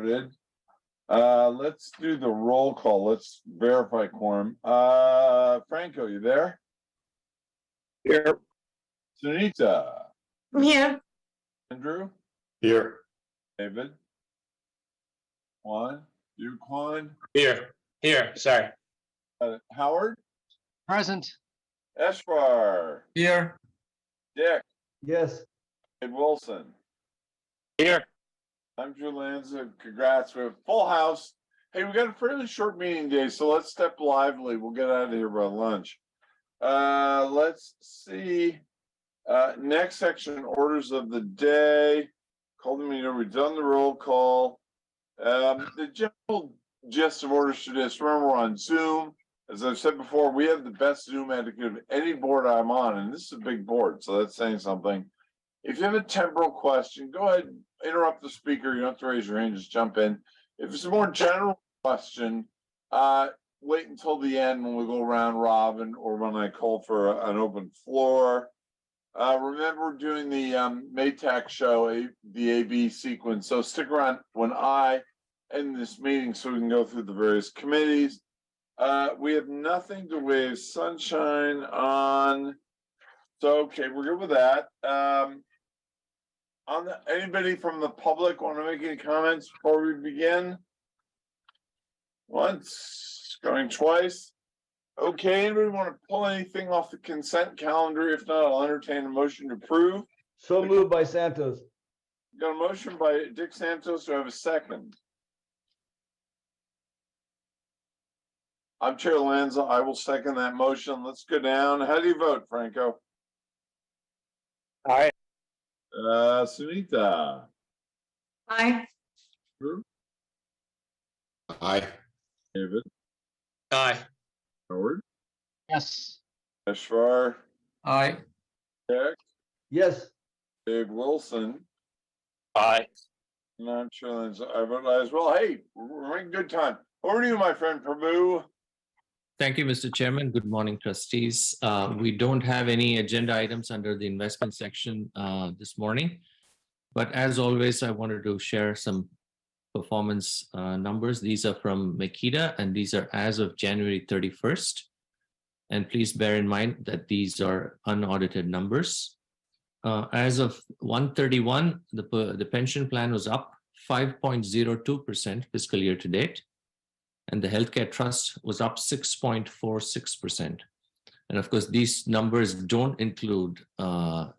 started. Let's do the roll call. Let's verify quorum. Franco, you there? Here. Sunita? I'm here. Andrew? Here. David? Juan? You, Juan? Here. Sorry. Howard? Present. Eshvar? Here. Dick? Yes. Ed Wilson? Here. I'm Drew Lanza. Congrats. We have full house. Hey, we got a fairly short meeting day, so let's step lively. We'll get out of here by lunch. Let's see. Next section, orders of the day. Call the meeting. We've done the roll call. The general gist of orders today is, remember, we're on Zoom. As I've said before, we have the best Zoom etiquette of any board I'm on, and this is a big board, so that's saying something. If you have a temporal question, go ahead, interrupt the speaker. You don't have to raise your hand, just jump in. If it's a more general question, wait until the end when we go around robin or when I call for an open floor. Remember, we're doing the Maytac show, the AB sequence, so stick around when I end this meeting so we can go through the various committees. We have nothing to wave sunshine on. So, okay, we're good with that. Anybody from the public want to make any comments before we begin? Once, going twice. Okay, anybody want to pull anything off the consent calendar? If not, I'll entertain a motion to approve. So moved by Santos. Got a motion by Dick Santos. Do I have a second? I'm Chair Lanza. I will second that motion. Let's go down. How do you vote, Franco? Aye. Sunita? Aye. Drew? Aye. David? Aye. Howard? Yes. Eshvar? Aye. Dick? Yes. Dave Wilson? Aye. And I'm Chair Lanza. I vote aye as well. Hey, we're making good time. Over to you, my friend Prabhu. Thank you, Mr. Chairman. Good morning, trustees. We don't have any agenda items under the investment section this morning. But as always, I wanted to share some performance numbers. These are from Makita, and these are as of January 31st. And please bear in mind that these are unaudited numbers. As of 1/31, the pension plan was up 5.02% fiscal year to date. And the healthcare trust was up 6.46%. And of course, these numbers don't include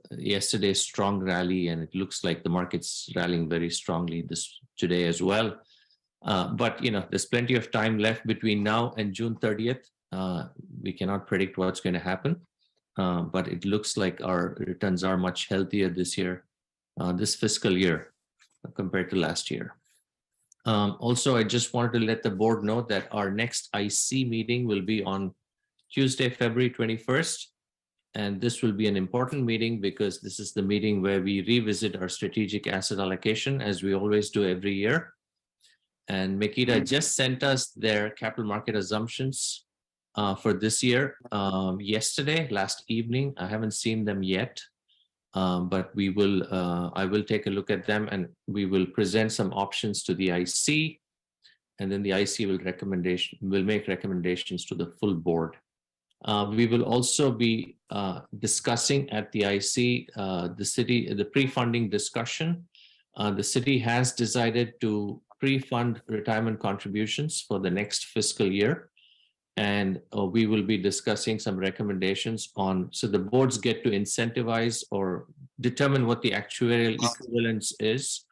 yesterday's strong rally, and it looks like the market's rallying very strongly today as well. But there's plenty of time left between now and June 30th. We cannot predict what's going to happen, but it looks like our returns are much healthier this year, this fiscal year, compared to last year. Also, I just wanted to let the board know that our next IC meeting will be on Tuesday, February 21st. And this will be an important meeting because this is the meeting where we revisit our strategic asset allocation, as we always do every year. And Makita just sent us their capital market assumptions for this year yesterday, last evening. I haven't seen them yet. But I will take a look at them, and we will present some options to the IC, and then the IC will make recommendations to the full board. We will also be discussing at the IC the pre-funding discussion. The city has decided to pre-fund retirement contributions for the next fiscal year. And we will be discussing some recommendations so the boards get to incentivize or determine what the actuarial equivalence is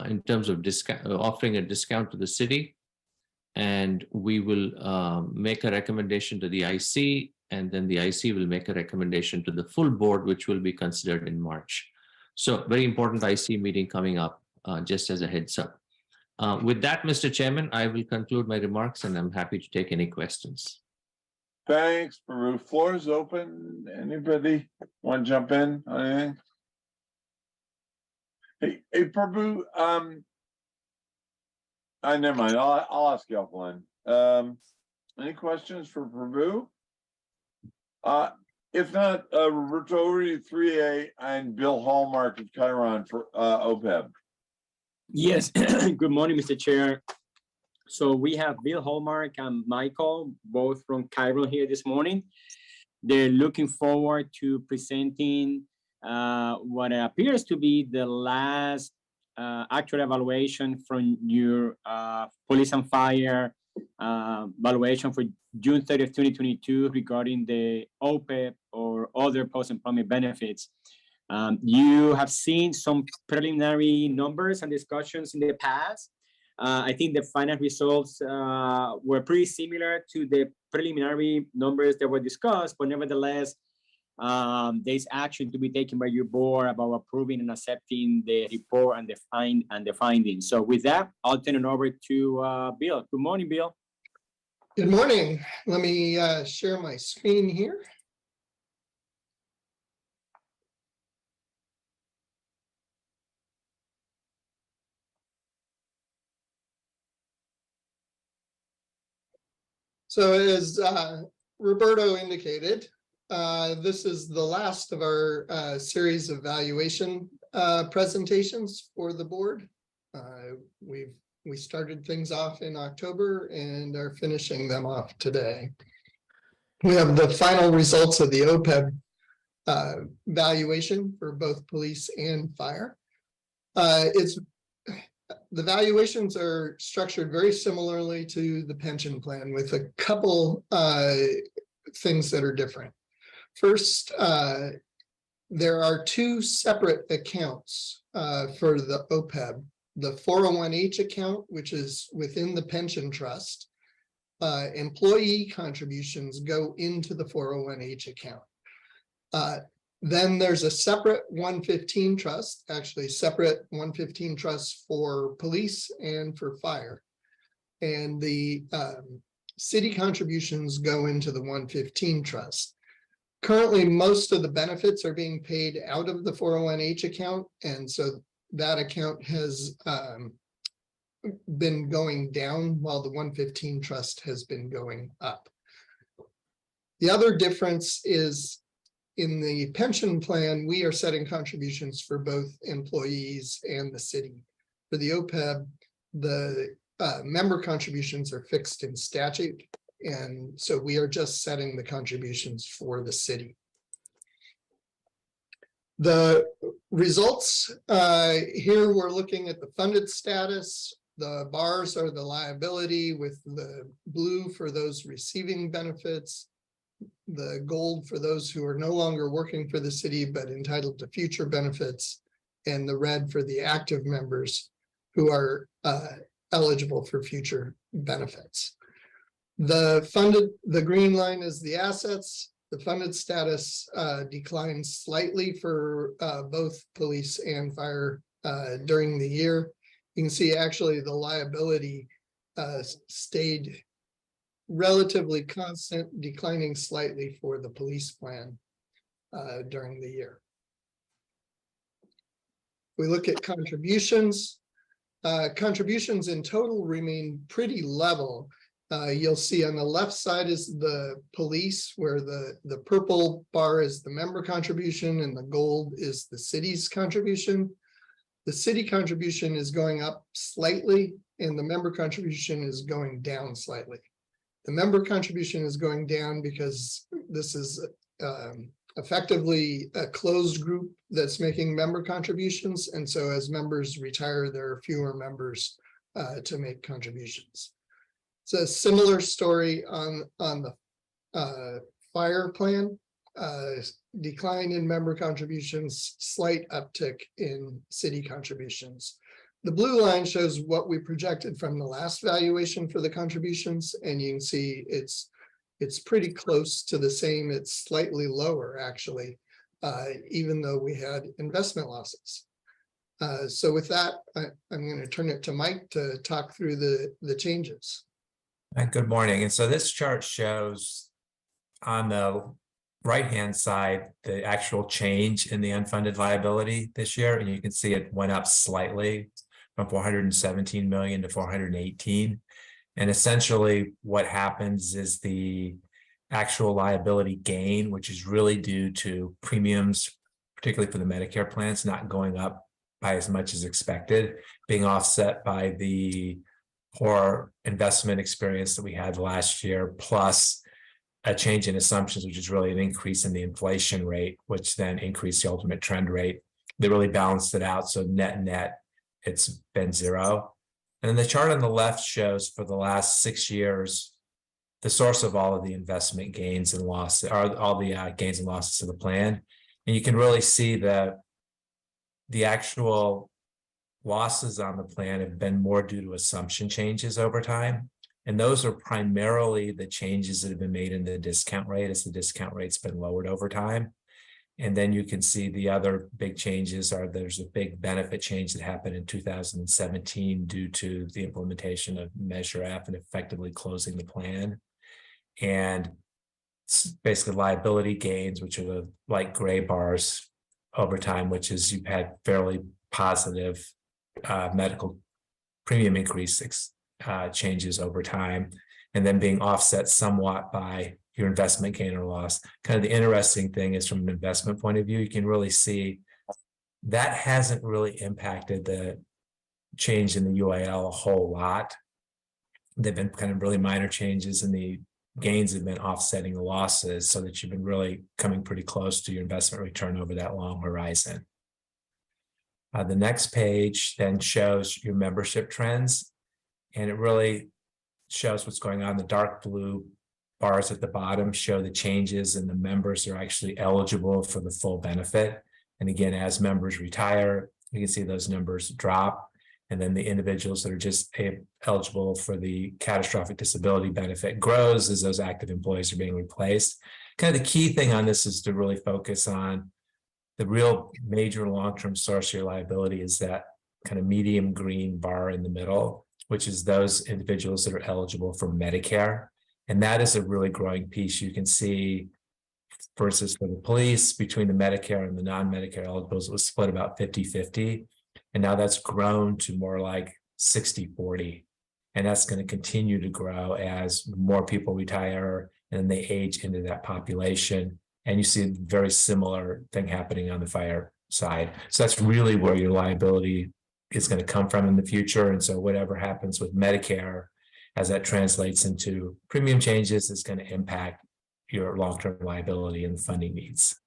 in terms of offering a discount to the city. And we will make a recommendation to the IC, and then the IC will make a recommendation to the full board, which will be considered in March. So very important IC meeting coming up, just as a heads up. With that, Mr. Chairman, I will conclude my remarks, and I'm happy to take any questions. Thanks, Prabhu. Floor is open. Anybody want to jump in on anything? Hey, Prabhu. Never mind. I'll ask you offline. Any questions for Prabhu? If not, Roberto, over to 3A and Bill Hallmark of Chiron for OPEB. Yes, good morning, Mr. Chair. So we have Bill Hallmark and Michael, both from Cairo here this morning. They're looking forward to presenting what appears to be the last actual evaluation from your police and fire valuation for June 30th, 2022 regarding the OPEB or other post-employment benefits. You have seen some preliminary numbers and discussions in the past. I think the final results were pretty similar to the preliminary numbers that were discussed, but nevertheless, there's action to be taken by your board about approving and accepting the report and the findings. So with that, I'll turn it over to Bill. Good morning, Bill. Good morning. Let me share my screen here. So as Roberto indicated, this is the last of our series of valuation presentations for the board. We started things off in October and are finishing them off today. We have the final results of the OPEB valuation for both police and fire. The valuations are structured very similarly to the pension plan with a couple things that are different. First, there are two separate accounts for the OPEB. The 401h account, which is within the pension trust, employee contributions go into the 401h account. Then there's a separate 115 trust, actually separate 115 trusts for police and for fire. And the city contributions go into the 115 trust. Currently, most of the benefits are being paid out of the 401h account. And so that account has been going down while the 115 trust has been going up. The other difference is in the pension plan, we are setting contributions for both employees and the city. For the OPEB, the member contributions are fixed in statute. And so we are just setting the contributions for the city. The results here, we're looking at the funded status. The bars are the liability with the blue for those receiving benefits, the gold for those who are no longer working for the city but entitled to future benefits, and the red for the active members who are eligible for future benefits. The green line is the assets. The funded status declines slightly for both police and fire during the year. You can see actually the liability stayed relatively constant, declining slightly for the police plan during the year. We look at contributions. Contributions in total remain pretty level. You'll see on the left side is the police, where the purple bar is the member contribution and the gold is the city's contribution. The city contribution is going up slightly and the member contribution is going down slightly. The member contribution is going down because this is effectively a closed group that's making member contributions. And so as members retire, there are fewer members to make contributions. It's a similar story on the fire plan, decline in member contributions, slight uptick in city contributions. The blue line shows what we projected from the last valuation for the contributions, and you can see it's pretty close to the same. It's slightly lower actually, even though we had investment losses. So with that, I'm going to turn it to Mike to talk through the changes. Good morning. And so this chart shows on the right-hand side the actual change in the unfunded liability this year, and you can see it went up slightly from 417 million to 418. And essentially what happens is the actual liability gain, which is really due to premiums, particularly for the Medicare plans, not going up by as much as expected, being offset by the poor investment experience that we had last year, plus a change in assumptions, which is really an increase in the inflation rate, which then increased the ultimate trend rate. They really balanced it out. So net, it's been zero. And then the chart on the left shows for the last 6 years, the source of all of the investment gains and losses, or all the gains and losses of the plan. And you can really see that the actual losses on the plan have been more due to assumption changes over time. And those are primarily the changes that have been made in the discount rate as the discount rate's been lowered over time. And then you can see the other big changes are there's a big benefit change that happened in 2017 due to the implementation of Measure F and effectively closing the plan. And basically liability gains, which are the light gray bars over time, which is you've had fairly positive medical premium increase changes over time, and then being offset somewhat by your investment gain or loss. Kind of the interesting thing is from an investment point of view, you can really see that hasn't really impacted the change in the UAL a whole lot. They've been kind of really minor changes, and the gains have been offsetting the losses so that you've been really coming pretty close to your investment return over that long horizon. The next page then shows your membership trends, and it really shows what's going on. The dark blue bars at the bottom show the changes in the members who are actually eligible for the full benefit. And again, as members retire, you can see those numbers drop. And then the individuals that are just eligible for the catastrophic disability benefit grows as those active employees are being replaced. Kind of the key thing on this is to really focus on the real major long-term source of your liability is that kind of medium green bar in the middle, which is those individuals that are eligible for Medicare. And that is a really growing piece. You can see, for instance, for the police, between the Medicare and the non-Medicare eligibles, it was split about 50-50. And now that's grown to more like 60-40. And that's going to continue to grow as more people retire and they age into that population. And you see a very similar thing happening on the fire side. So that's really where your liability is going to come from in the future. And so whatever happens with Medicare, as that translates into premium changes, is going to impact your long-term liability and funding needs.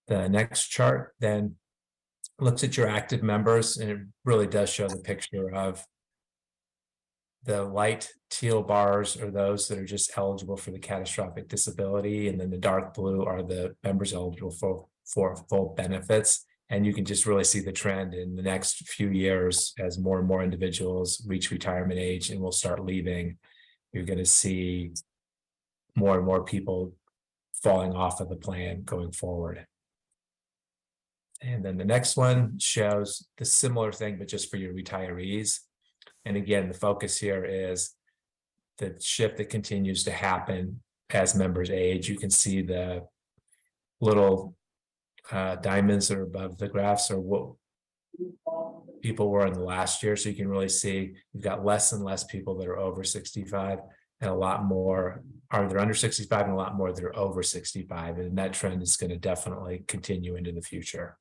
The next chart then looks at your active members, and it really does show the picture of the light teal bars are those that are just eligible for the catastrophic disability, and then the dark blue are the members eligible for full benefits. And you can just really see the trend in the next few years as more and more individuals reach retirement age and will start leaving. You're going to see more and more people falling off of the plan going forward. And then the next one shows the similar thing, but just for your retirees. And again, the focus here is the shift that continues to happen as members age. You can see the little diamonds that are above the graphs are what people were in the last year. So you can really see you've got less and less people that are over 65 and a lot more are they're under 65 and a lot more that are over 65. And that trend is going to definitely continue into the future.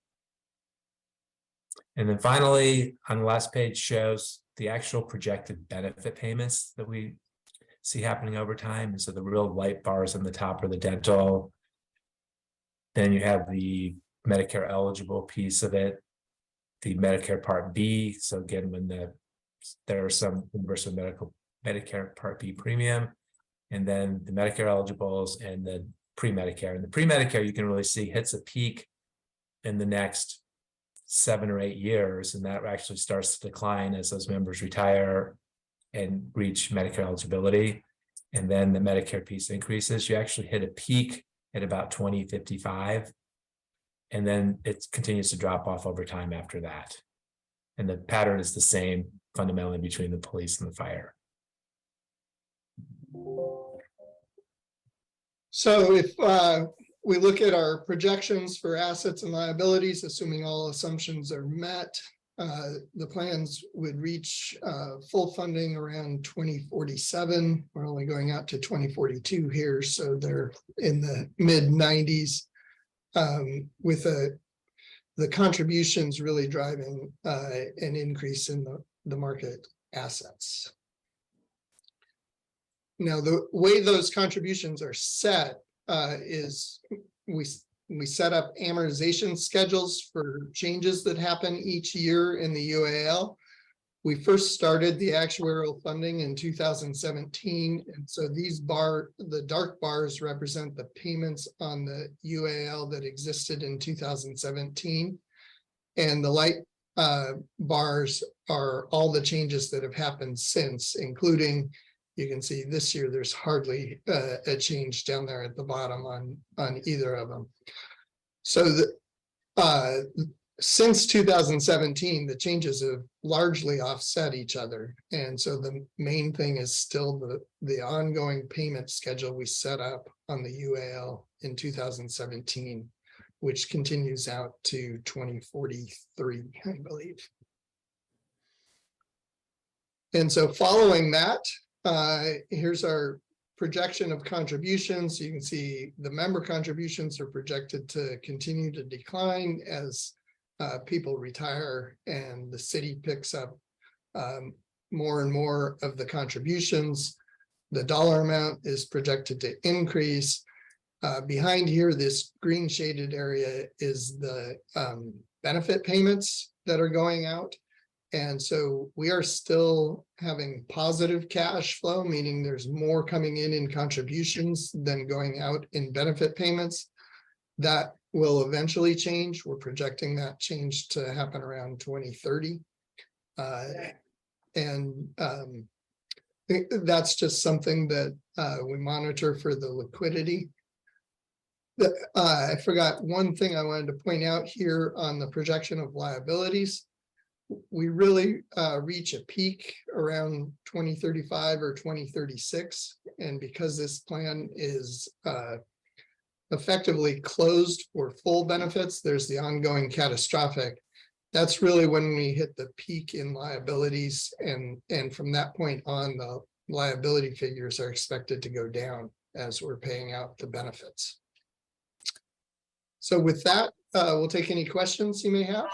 And then finally, on the last page shows the actual projected benefit payments that we see happening over time. And so the real light bars on the top are the dental. Then you have the Medicare eligible piece of it, the Medicare Part B. So again, when there are some universal Medicare Part B premium, and then the Medicare eligibles and the pre-Medicare. And the pre-Medicare, you can really see hits a peak in the next 7 or 8 years, and that actually starts to decline as those members retire and reach Medicare eligibility. And then the Medicare piece increases. You actually hit a peak at about 2055, and then it continues to drop off over time after that. And the pattern is the same fundamentally between the police and the fire. So if we look at our projections for assets and liabilities, assuming all assumptions are met, the plans would reach full funding around 2047. We're only going out to 2042 here, so they're in the mid 90s with a the contributions really driving an increase in the market assets. Now, the way those contributions are set is we set up amortization schedules for changes that happen each year in the UAL. We first started the actuarial funding in 2017. And so the dark bars represent the payments on the UAL that existed in 2017. And the light bars are all the changes that have happened since, including, you can see this year, there's hardly a change down there at the bottom on either of them. So since 2017, the changes have largely offset each other. And so the main thing is still the ongoing payment schedule we set up on the UAL in 2017, which continues out to 2043, I believe. And so following that, here's our projection of contributions. You can see the member contributions are projected to continue to decline as people retire and the city picks up more and more of the contributions. The dollar amount is projected to increase. Behind here, this green shaded area is the benefit payments that are going out. And so we are still having positive cash flow, meaning there's more coming in contributions than going out in benefit payments. That will eventually change. We're projecting that change to happen around 2030. That's just something that we monitor for the liquidity. I forgot one thing I wanted to point out here on the projection of liabilities. We really reach a peak around 2035 or 2036. And because this plan is effectively closed for full benefits, there's the ongoing catastrophic. That's really when we hit the peak in liabilities. And from that point on, the liability figures are expected to go down as we're paying out the benefits. So with that, we'll take any questions you may have.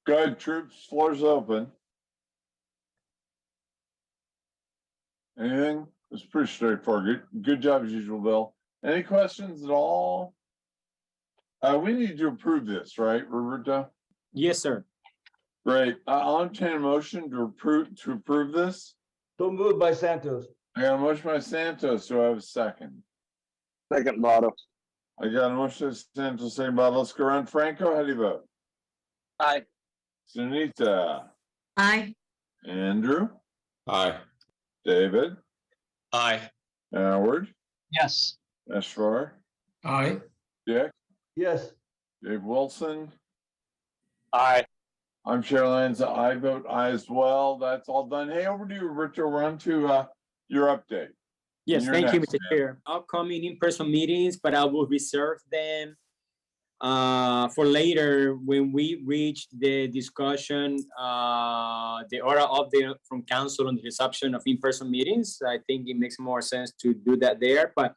Go ahead, troops, floor's open. Anything? It's pretty straightforward. Good job as usual, Bill. Any questions at all? We need to approve this, right, Roberto? Yes, sir. Great. I'll entertain a motion to approve this. So moved by Santos. I got a motion by Santos. Do I have a second? Second, Lotto. I got a motion by Santos, second by, let's go around. Franco, how do you vote? Aye. Sunita, Aye. Andrew, Aye. David, Aye. Howard, Yes. Eshvar, Aye. Dick, Yes. Dave Wilson. Aye. I'm Chair Lyons. I vote aye as well. That's all done. Hey, over to you, Roberto. We're on to your update. Yes, You're thank you, next, Mr. man. Chair. Upcoming in-person meetings, but I will reserve them for later when we reach the discussion, the oral update from council on the resumption of in-person meetings. I think it makes more sense to do that there, but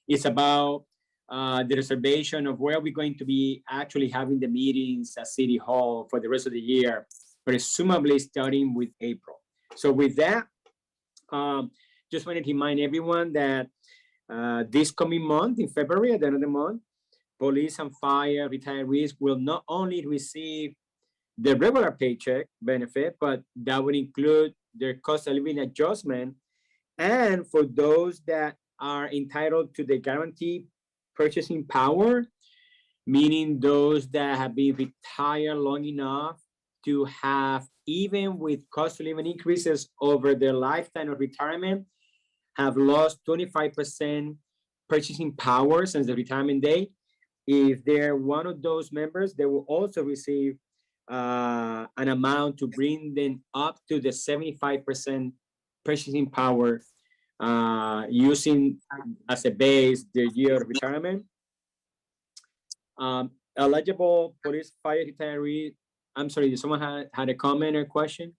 it's about the reservation of where we're going to be actually having the meetings at City Hall for the rest of the year, presumably starting with April. So with that, just wanted to remind everyone that this coming month, in February, at the end of the month, police and fire retirees will not only receive the regular paycheck benefit, but that would include their cost of living adjustment. And for those that are entitled to the guaranteed purchasing power, meaning those that have been retired long enough to have, even with cost of living increases over their lifetime of retirement, have lost 25% purchasing power since the retirement date. If they're one of those members, they will also receive an amount to bring them up to the 75% purchasing power, using as a base their year of retirement. Eligible police fire retiree, I'm sorry, did someone had a comment or question?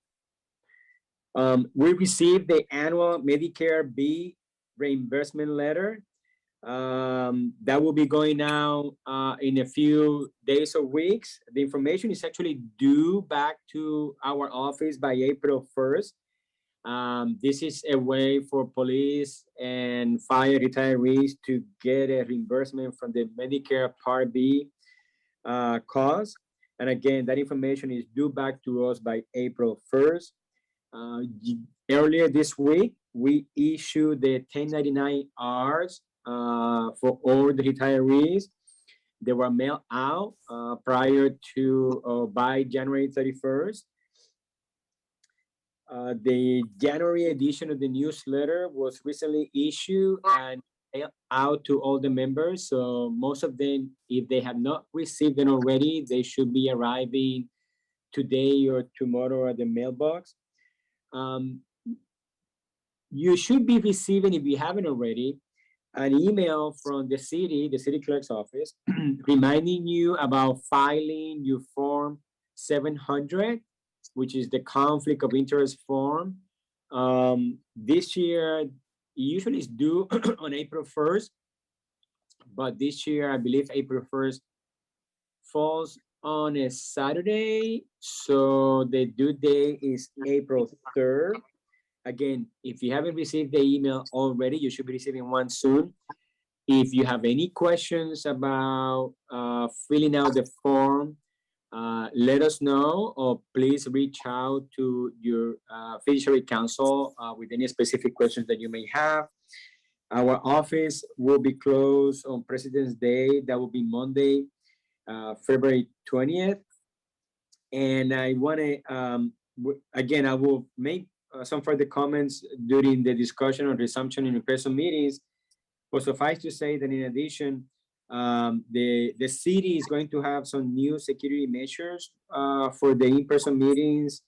We received the annual Medicare B reimbursement letter That will be going out in a few days or weeks. The information is actually due back to our office by April 1st. This is a way for police and fire retirees to get a reimbursement from the Medicare Part B cost. And again, that information is due back to us by April 1st. Earlier this week, we issued the 1099-Rs for all the retirees. They were mailed out prior to by January 31st. The January edition of the newsletter was recently issued and mailed out to all the members. So most of them, if they have not received it already, they should be arriving today or tomorrow at the mailbox. You should be receiving, if you haven't already, an email from the city clerk's office, reminding you about filing your Form 700, which is the conflict of interest form. This year, usually it's due on April 1st, but this year, I believe April 1st falls on a Saturday, so the due date is April 3rd. Again, if you haven't received the email already, you should be receiving one soon. If you have any questions about filling out the form, let us know, or please reach out to your fiduciary counsel with any specific questions that you may have. Our office will be closed on President's Day. That will be Monday, February 20th. And I want to, again, I will make some further comments during the discussion on resumption in in-person meetings. But suffice to say that in addition, the city is going to have some new security measures for the in-person meetings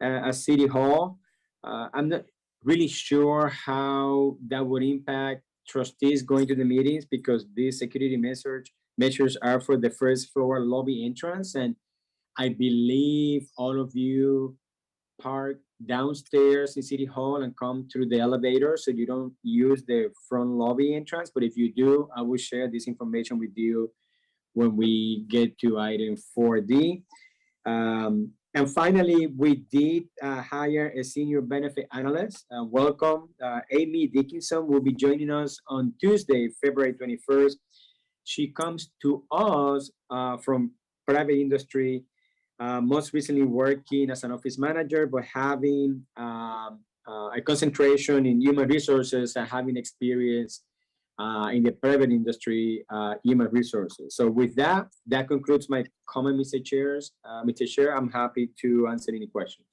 at City Hall. I'm not really sure how that would impact trustees going to the meetings, because these security measures are for the first floor lobby entrance. And I believe all of you park downstairs in City Hall and come through the elevator, so you don't use the front lobby entrance. But if you do, I will share this information with you when we get to item 4D. And finally, we did hire a senior benefit analyst. Welcome. Amy Dickinson will be joining us on Tuesday, February 21st. She comes to us from private industry, most recently working as an office manager, but having a concentration in human resources and having experience in the private industry, human resources. So with that, that concludes my comment, Mr. Chair. I'm happy to answer any questions.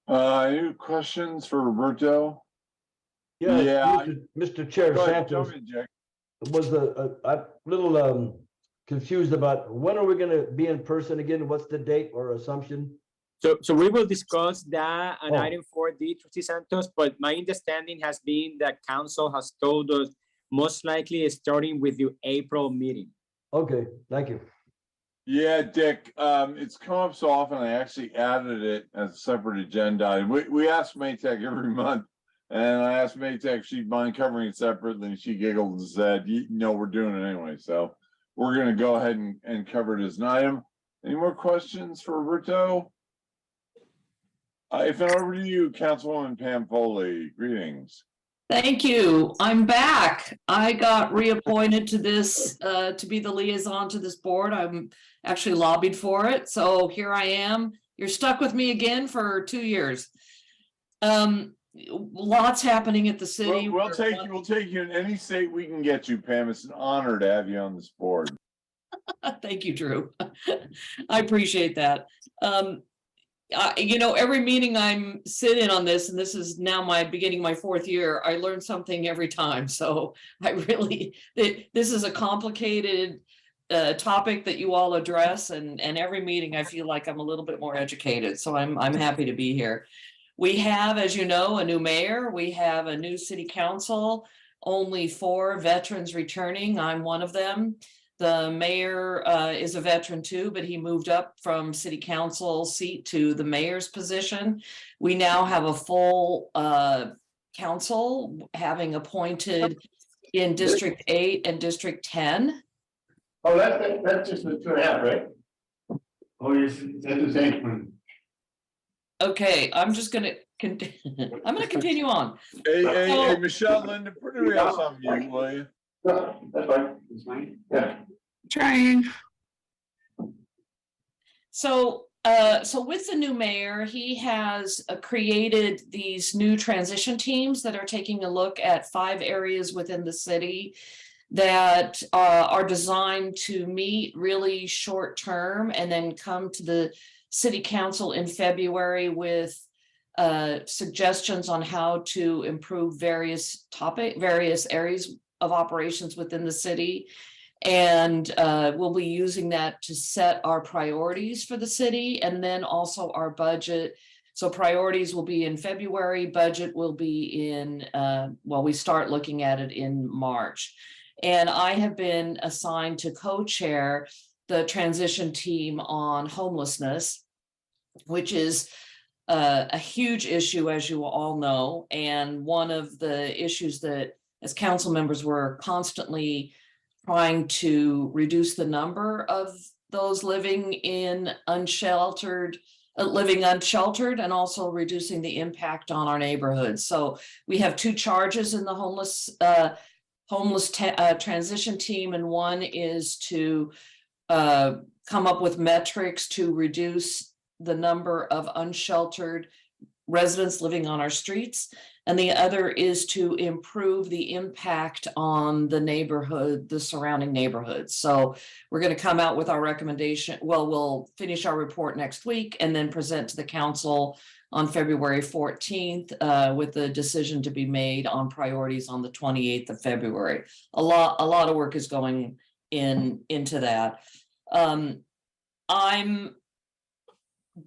Any questions for Roberto? Yeah, Yeah. Mr. Chair, Go ahead, Santos Jack. was a little confused about when are we going to be in person again? What's the date or assumption? So we will discuss that on Oh. item 4D, Trustee Santos, but my understanding has been that council has told us most likely starting with the April meeting. Okay, thank you. Yeah, Dick, it's come up so often, I actually added it as a separate agenda item. We ask Maytech every month, and I asked Maytech if she'd mind covering it separately, and she giggled and said, no, we're doing it anyway. So we're gonna go ahead and cover it as an item. Any more questions for Roberto? If not, over to you, Councilwoman Pam Foley. Greetings. Thank you. I'm back. I got reappointed to this, to be the liaison to this board. I'm actually lobbied for it. So here I am. You're stuck with me again for 2 years. Lots happening at the city. We'll take you in any state we can get you, Pam. It's an honor to have you on this board. Thank you, Drew. I appreciate that. Every meeting I'm sitting on this, and this is now beginning my 4th year, I learn something every time. So this is a complicated topic that you all address, and every meeting I feel like I'm a little bit more educated. So I'm happy to be here. We have, as you know, a new mayor. We have a new city council, only 4 veterans returning. I'm one of them. The mayor is a veteran too, but he moved up from city council seat to the mayor's position. We now have a full council, having appointed in District 8 and District 10. Oh, that's just the 2.5, right? Oh, yes, that's the same one. Okay, I'm just gonna, I'm gonna continue on. Hey, Michelle, Linda, put her else on mute, will you? No, that's fine, that's fine, yeah. Trying. So, so with the new mayor, he has created these new transition teams that are taking a look at 5 areas within the city that are designed to meet really short term and then come to the city council in February with suggestions on how to improve various areas of operations within the city. And we'll be using that to set our priorities for the city and then also our budget. So priorities will be in February, budget will be in, well, we start looking at it in March. And I have been assigned to co-chair the transition team on homelessness, which is a huge issue, as you all know. And one of the issues that as council members we're constantly trying to reduce the number of those living in unsheltered and also reducing the impact on our neighborhoods. So we have 2 charges in the homeless transition team, and one is to come up with metrics to reduce the number of unsheltered residents living on our streets. And the other is to improve the impact on the neighborhood, the surrounding neighborhoods. So we're going to come out with our recommendation. Well, we'll finish our report next week and then present to the council on February 14th with the decision to be made on priorities on the 28th of February. A lot of work is going into that. I'm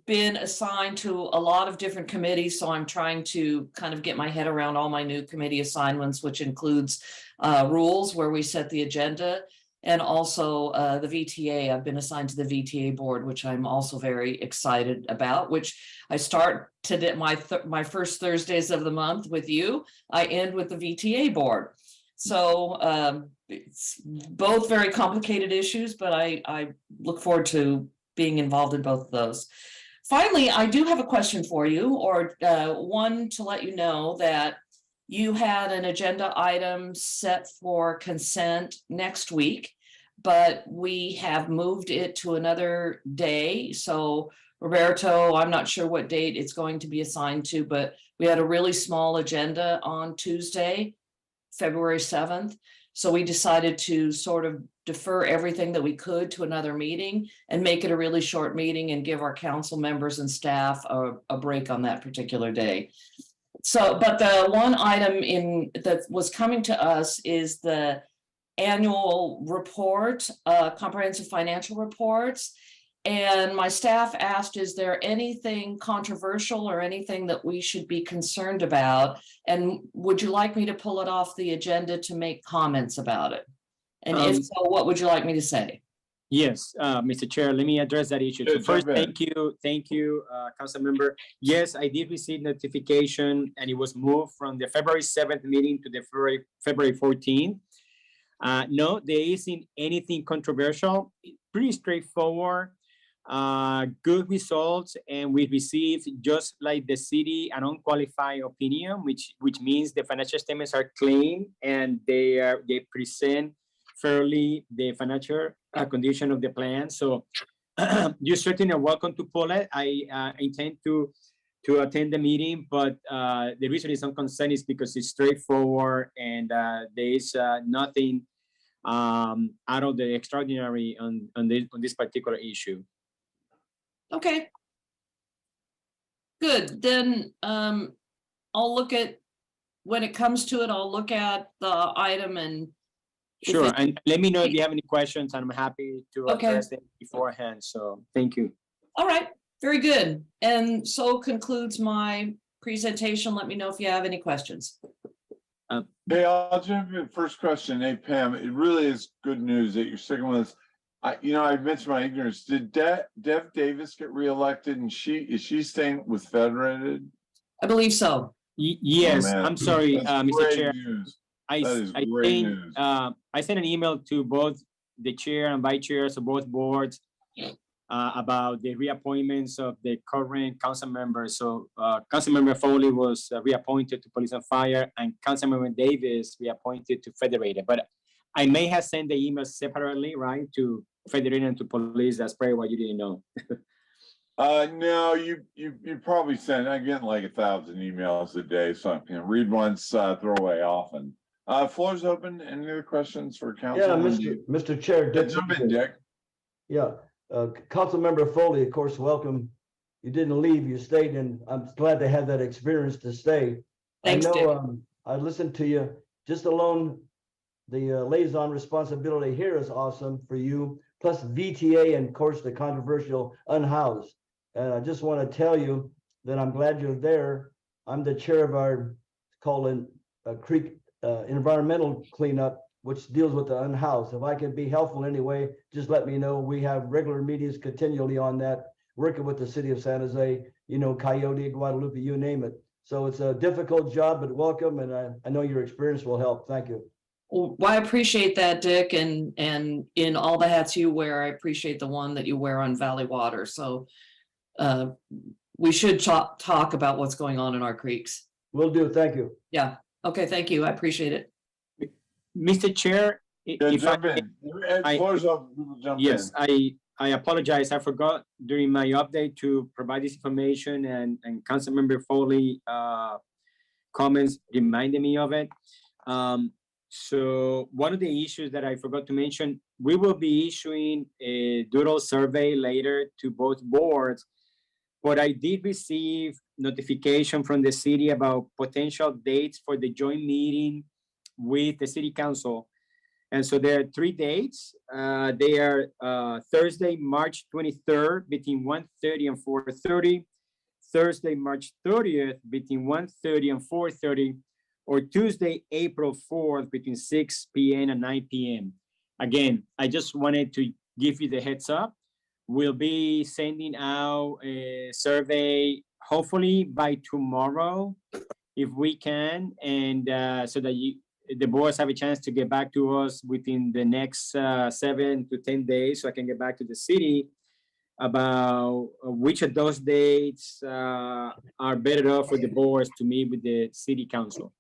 been assigned to a lot of different committees, so I'm trying to kind of get my head around all my new committee assignments, which includes rules where we set the agenda, and also the VTA. I've been assigned to the VTA board, which I'm also very excited about, which I start today, my first Thursdays of the month with you. I end with the VTA board. So it's both very complicated issues, but I look forward to being involved in both of those. Finally, I do have a question for you, or one to let you know that you had an agenda item set for consent next week, but we have moved it to another day. So Roberto, I'm not sure what date it's going to be assigned to, but we had a really small agenda on Tuesday, February 7th. So we decided to sort of defer everything that we could to another meeting and make it a really short meeting and give our council members and staff a break on that particular day. So, but the one item that was coming to us is the annual report, comprehensive financial reports. And my staff asked, is there anything controversial or anything that we should be concerned about? And would you like me to pull it off the agenda to make comments about it? And if so, what would you like me to say? Yes, Mr. Chair, let me address that issue. So first, thank you, council member. Yes, I did receive notification and it was moved from the February 7th meeting to the February 14th. No, there isn't anything controversial, pretty straightforward. Good results, and we received, just like the city, an unqualified opinion, which means the financial statements are clean and they present fairly the financial condition of the plan. So you certainly are welcome to pull it. I intend to attend the meeting, but the reason it's on consent is because it's straightforward and there is nothing out of the extraordinary on this particular issue. Okay. Good, then I'll look at, when it comes to it, I'll look at the item and. Sure, and let me know if you have any questions, and I'm happy to address them beforehand, so thank you. All right, very good. And so concludes my presentation. Let me know if you have any questions. Hey, I'll jump in. First question. Hey, Pam, it really is good news that you're sticking with us. I mentioned my ignorance. Did Dev Davis get reelected, and is she staying with Federated? I believe so. Yes, Oh, I'm sorry, Mr. Chair. News. That is I great think, news. I sent an email to both the chair and vice chairs of both boards about the reappointments of the current council members. So Councilmember Foley was reappointed to Police and Fire, and Councilmember Davis reappointed to Federated. But I may have sent the emails separately, right, to Federated and to Police. That's probably what you didn't know. No, you probably send, I get like 1,000 emails a day, so read once, throw away often. Floor's open. Any other questions for council? Yeah, Mr. Chair. Dick Jump in, Foley. Dick. Yeah, Councilmember Foley, of course, welcome. You didn't leave, you stayed, and I'm glad to have that experience to stay. Thanks, I Dick. know, I listened to you, just alone, the liaison responsibility here is awesome for you, plus VTA and of course the controversial unhoused. And I just want to tell you that I'm glad you're there. I'm the chair of our creek environmental cleanup, which deals with the unhoused. If I can be helpful anyway, just let me know. We have regular meetings continually on that, working with the city of San Jose, Coyote, Guadalupe, you name it. So it's a difficult job, but welcome. And I know your experience will help. Thank you. Well, I appreciate that, Dick, and in all the hats you wear, I appreciate the one that you wear on Valley Water. So we should talk about what's going on in our creeks. Will do. Thank you. Yeah. Okay. Thank you. I appreciate it. Mr. Chair, Jump in. Floor's open. Jump yes, in. I apologize. I forgot during my update to provide this information, and Councilmember Foley comments reminded me of it. So one of the issues that I forgot to mention, we will be issuing a doodle survey later to both boards, but I did receive notification from the city about potential dates for the joint meeting with the city council. And so there are 3 dates. They are Thursday, March 23rd between 1:30 and 4:30, Thursday, March 30th between 1:30 and 4:30, or Tuesday, April 4th between 6 p.m. and 9 p.m. Again, I just wanted to give you the heads up. We'll be sending out a survey hopefully by tomorrow, if we can, and so that the boards have a chance to get back to us within the next 7 to 10 days, so I can get back to the city about which of those dates are better off for the boards to meet with the city council.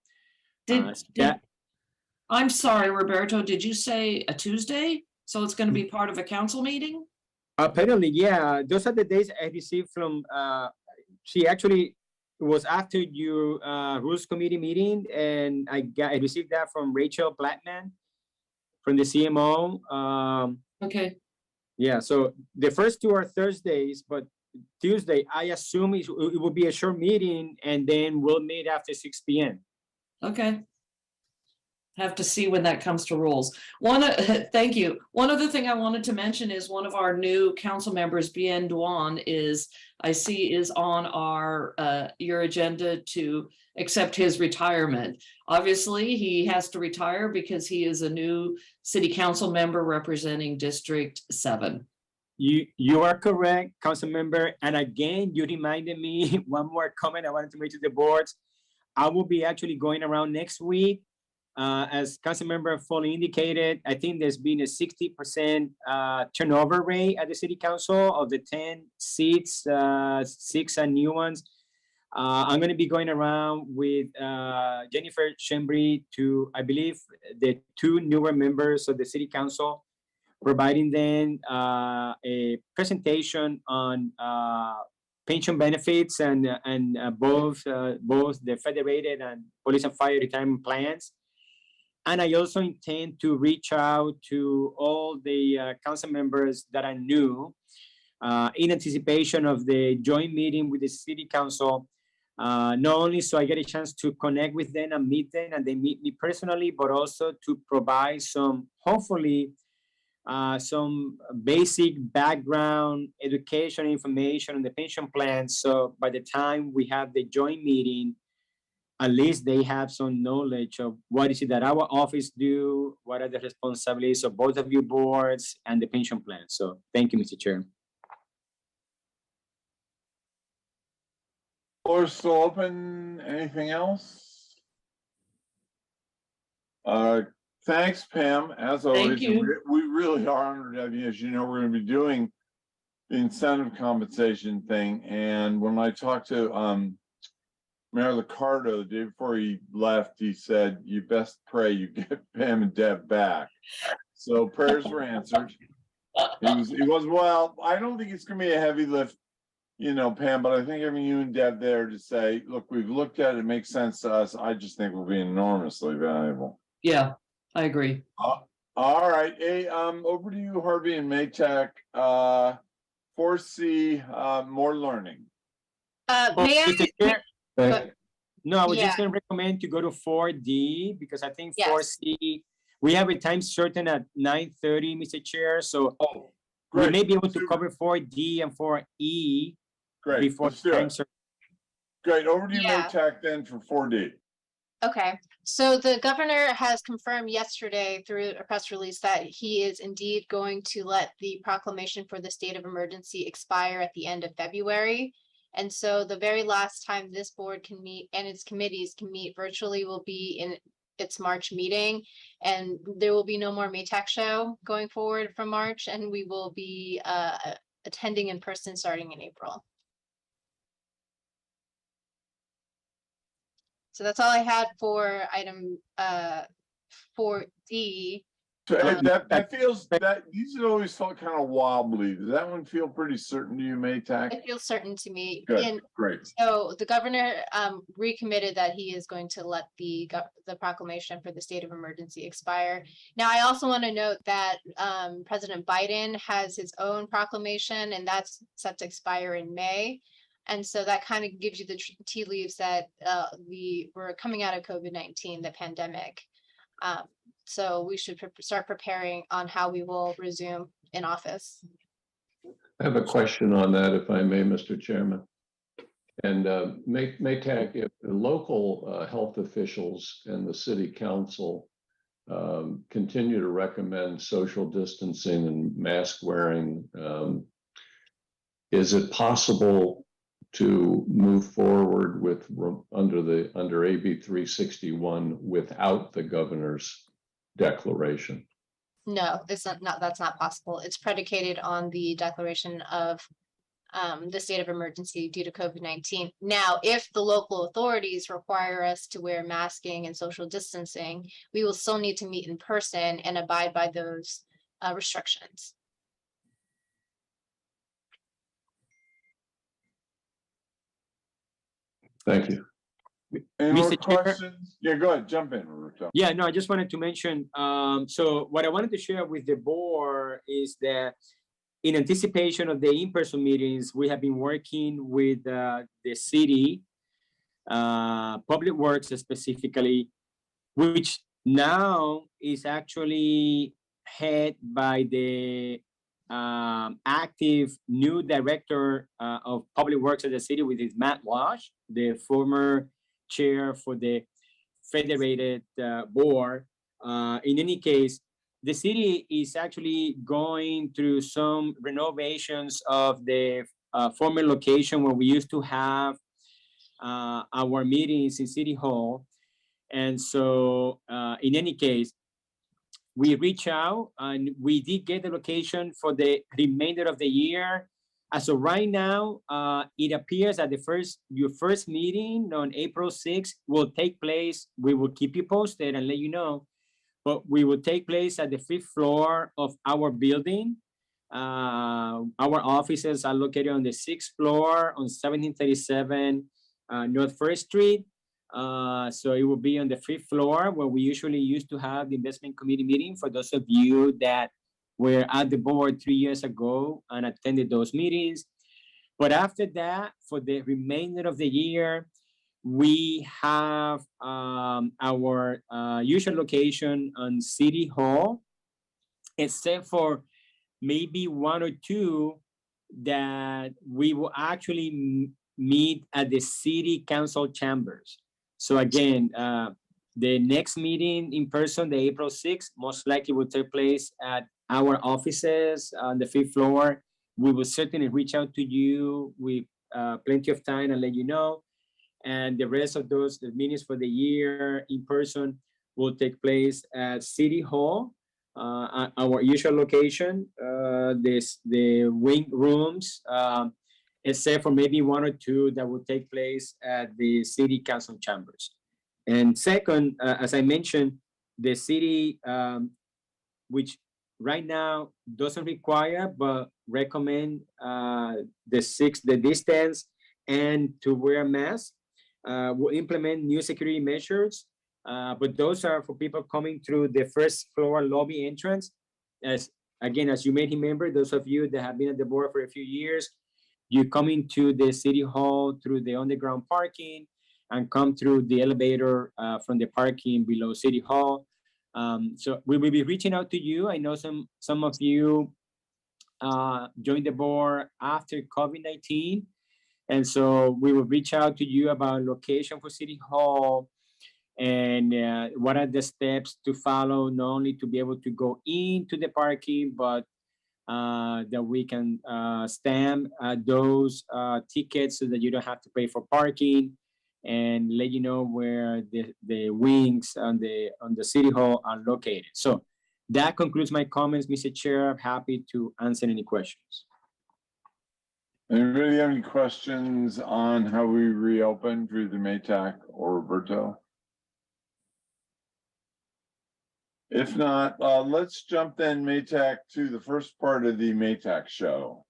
I'm sorry, Roberto, did you say a Tuesday? So it's going to be part of a council meeting? Apparently, yeah. Those are the days I received from, she actually, it was after your rules committee meeting, and I received that from Rachel Blackman from the CMO. Okay. Yeah, so the first 2 are Thursdays, but Tuesday, I assume it will be a short meeting, and then we'll meet after 6 p.m. Okay. Have to see when that comes to rules. Thank you. One other thing I wanted to mention is one of our new council members, Bien Duan, is on your agenda to accept his retirement. Obviously, he has to retire because he is a new city council member representing District 7. You are correct, council member. And again, you reminded me one more comment I wanted to make to the boards. I will be actually going around next week. As Councilmember Foley indicated, I think there's been a 60% turnover rate at the city council. Of the 10 seats, 6 are new ones. I'm going to be going around with Jennifer Chembry to, I believe, the 2 newer members of the city council, providing them a presentation on pension benefits and both the Federated and Police and Fire retirement plans. And I also intend to reach out to all the council members that are new in anticipation of the joint meeting with the city council, not only so I get a chance to connect with them and meet them and they meet me personally, but also to provide some, hopefully, some basic background education information on the pension plan. So by the time we have the joint meeting, at least they have some knowledge of what is it that our office do, what are the responsibilities of both of you boards and the pension plan. So thank you, Mr. Chair. Floor still open. Anything else? Thanks, Pam, as always. you. We really are honored to have you. As you know, we're gonna be doing the incentive compensation thing, and when I talked to Mayor Liccardo the day before he left, he said, "You best pray you get Pam and Deb back." So prayers were answered. He was well. I don't think it's gonna be a heavy lift, you know, Pam, but I think having you and Deb there to say, "Look, we've looked at it. It makes sense to us." I just think will be enormously valuable. Yeah, I agree. All right, hey, over to you, Harvey and Maytech. 4C, more learning. Mr. Chair, no, I was Yeah. just going to recommend to go to 4D because I think Yes. 4C, we have a time certain at 9:30, Mr. Chair. So we Great. may be able to Super. cover 4D and 4E Great, before let's do time it. certain. Great, over to you, Yeah. Maytech, then for 4D. Okay, so the governor has confirmed yesterday through a press release that he is indeed going to let the proclamation for the state of emergency expire at the end of February. And so the very last time this board can meet and its committees can meet virtually will be in its March meeting. And there will be no more Maytech show going forward from March, and we will be attending in person starting in April. So that's all I had for item 4D. So that feels, that these have always felt kind of wobbly. Does that one feel pretty certain to you, Maytech? It feels certain to me. Good, And great. so the governor recommitted that he is going to let the proclamation for the state of emergency expire. Now, I also want to note that President Biden has his own proclamation, and that's set to expire in May. And so that kind of gives you the tea leaves that we're coming out of COVID-19, the pandemic. So we should start preparing on how we will resume in office. I have a question on that, if I may, Mr. Chairman. And Maytag, if the local health officials and the city council continue to recommend social distancing and mask wearing, is it possible to move forward with under AB 361 without the governor's declaration? No, it's not, that's not possible. It's predicated on the declaration of the state of emergency due to COVID-19. Now, if the local authorities require us to wear masking and social distancing, we will still need to meet in person and abide by those restrictions. Thank you. Any more Mr. Chair? questions? Yeah, go ahead, jump in, Roberto. Yeah, no, I just wanted to mention, so what I wanted to share with the board is that in anticipation of the in-person meetings, we have been working with the city, Public Works specifically, which now is actually head by the active new director of Public Works of the city, which is Matt Walsh, the former chair for the federated board. In any case, the city is actually going through some renovations of the former location where we used to have our meetings in City Hall. And so in any case, we reach out and we did get the location for the remainder of the year. As of right now, it appears that your first meeting on April 6th will take place. We will keep you posted and let you know, but we will take place at the 5th floor of our building. Our offices are located on the 6th floor on 1737 North First Street. So it will be on the 5th floor where we usually used to have the investment committee meeting for those of you that were at the board 3 years ago and attended those meetings. But after that, for the remainder of the year, we have our usual location on City Hall, except for maybe one or two that we will actually meet at the city council chambers. So again, the next meeting in person, the April 6th, most likely will take place at our offices on the 5th floor. We will certainly reach out to you with plenty of time and let you know. And the rest of those meetings for the year in person will take place at City Hall, our usual location. The wing rooms, except for maybe one or two that will take place at the City Council chambers. And second, as I mentioned, the city, which right now doesn't require but recommend the distance and to wear masks, will implement new security measures, but those are for people coming through the first floor lobby entrance. As you may remember, those of you that have been at the board for a few years, you come into the city hall through the underground parking and come through the elevator from the parking below City Hall. So we will be reaching out to you. I know some of you joined the board after COVID-19. And so we will reach out to you about location for City Hall and what are the steps to follow, not only to be able to go into the parking, but that we can stamp those tickets so that you don't have to pay for parking, and let you know where the wings on the City Hall are located. So that concludes my comments, Mr. Chair. I'm happy to answer any questions. Anybody have any questions on how we reopened through the Maytac or Roberto? If not, let's jump then, Maytac, to the first part of the Maytac show.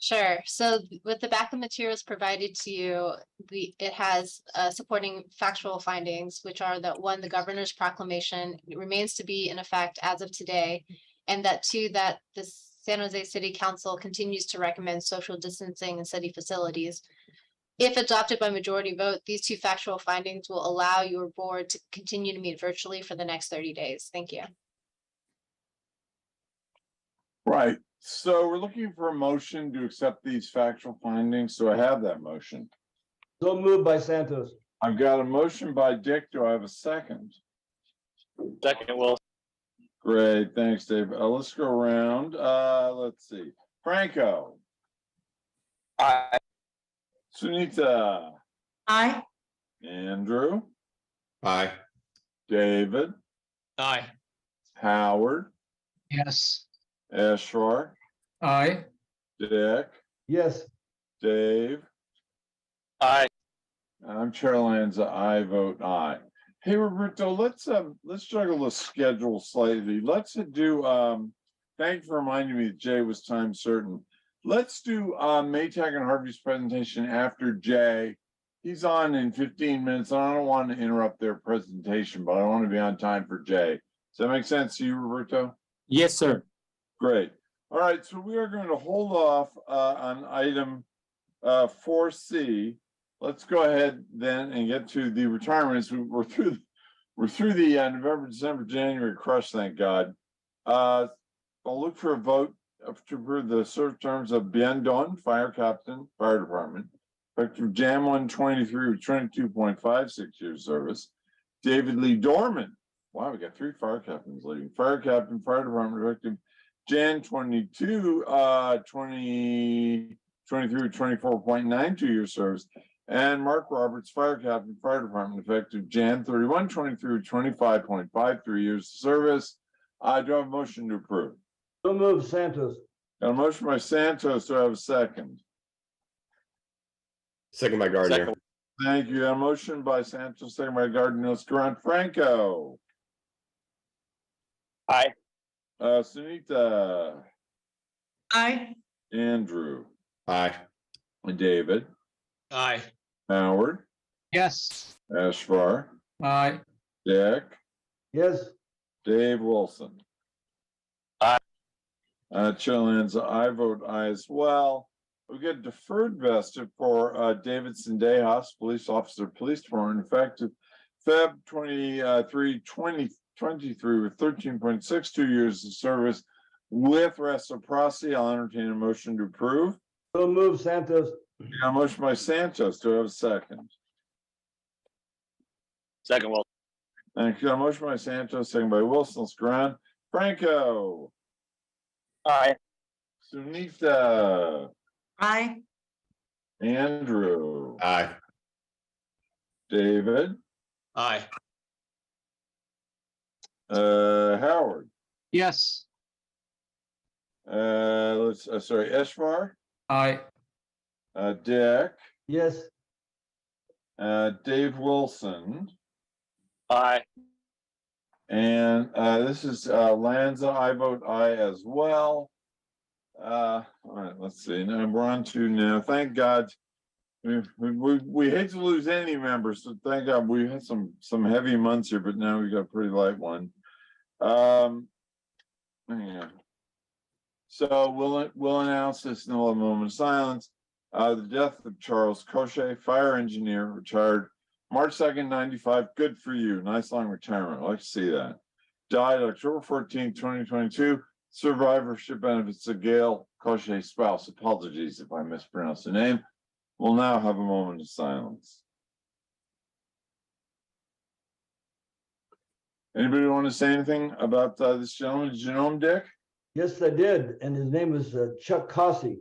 Sure. So with the backup materials provided to you, it has supporting factual findings, which are that one, the governor's proclamation remains to be in effect as of today, and that two, that the San Jose City Council continues to recommend social distancing in city facilities. If adopted by majority vote, these two factual findings will allow your board to continue to meet virtually for the next 30 days. Thank you. Right. So we're looking for a motion to accept these factual findings. So I have that motion. So moved by Santos. I've got a motion by Dick. Do I have a second? Second, Will. Great. Thanks, Dave. Let's go around. Let's see. Franco. Aye. Sunita. Aye. Andrew. Aye. David. Aye. Howard. Yes. Ashfar. Aye. Dick. Yes. Dave. Aye. I'm Chair Lanza. I vote aye. Hey, Roberto, let's juggle the schedule slightly. Let's do, thank you for reminding me that Jay was time certain. Let's do Maytag and Harvey's presentation after Jay. He's on in 15 minutes. And I don't want to interrupt their presentation, but I want to be on time for Jay. Does that make sense to you, Roberto? Yes, sir. Great. All right, so we are going to hold off on item 4C. Let's go ahead then and get to the retirements. We're through the November, December, January crush, thank God. I'll look for a vote to approve the service terms of Bien Don, Fire Captain, Fire Department, effective Jan 1/23 with 22.56 years service. David Lee Dorman. Wow, we got 3 fire captains leaving. Fire Captain, Fire Department, effective Jan 22, 2023 with 24.92 years service. And Mark Roberts, Fire Captain, Fire Department, effective Jan 31, 23 with 25.53 years of service. I do have a motion to approve. So moved, Santos. Got a motion by Santos. Do I have a second? Second by Gardner. Second. Thank you. Got a motion by Santos, second by Gardner. Let's go on. Franco. Aye. Sunita. Aye. Andrew. Aye. David. Aye. Howard. Yes. Ashfar. Aye. Dick. Yes. Dave Wilson. Aye. Chair Lanza, I vote aye as well. We get deferred vested for Davidson Dayhouse, police officer, police department, effective Feb 23, 2023 with 13.62 years of service with reciprocity. I'll entertain a motion to approve. So moved, Santos. A motion by Santos. Do I have a second? Second, Will. Thank you. A motion by Santos, second by Wilson. Let's go around. Franco. Aye. Sunita. Aye. Andrew. Aye. David. Aye. Howard, Yes. sorry, Eshvar, Aye. Dick, Yes, Dave Wilson, Aye. and this is Lanza. I vote aye as well. All right, let's see. Now we're on to now. Thank God. We hate to lose any members, so thank God we had some heavy months here, but now we got a pretty light one. Yeah. So we'll announce this in a little moment of silence. The death of Charles Cochet, fire engineer, retired March 2nd, 95. Good for you. Nice long retirement. I like to see that. Died October 14th, 2022. Survivorship benefits to Gail Cochet's spouse. Apologies if I mispronounced the name. We'll now have a moment of silence. Anybody want to say anything about this gentleman? Did you know him, Dick? yes, I did, and his name was Chuck Cossey.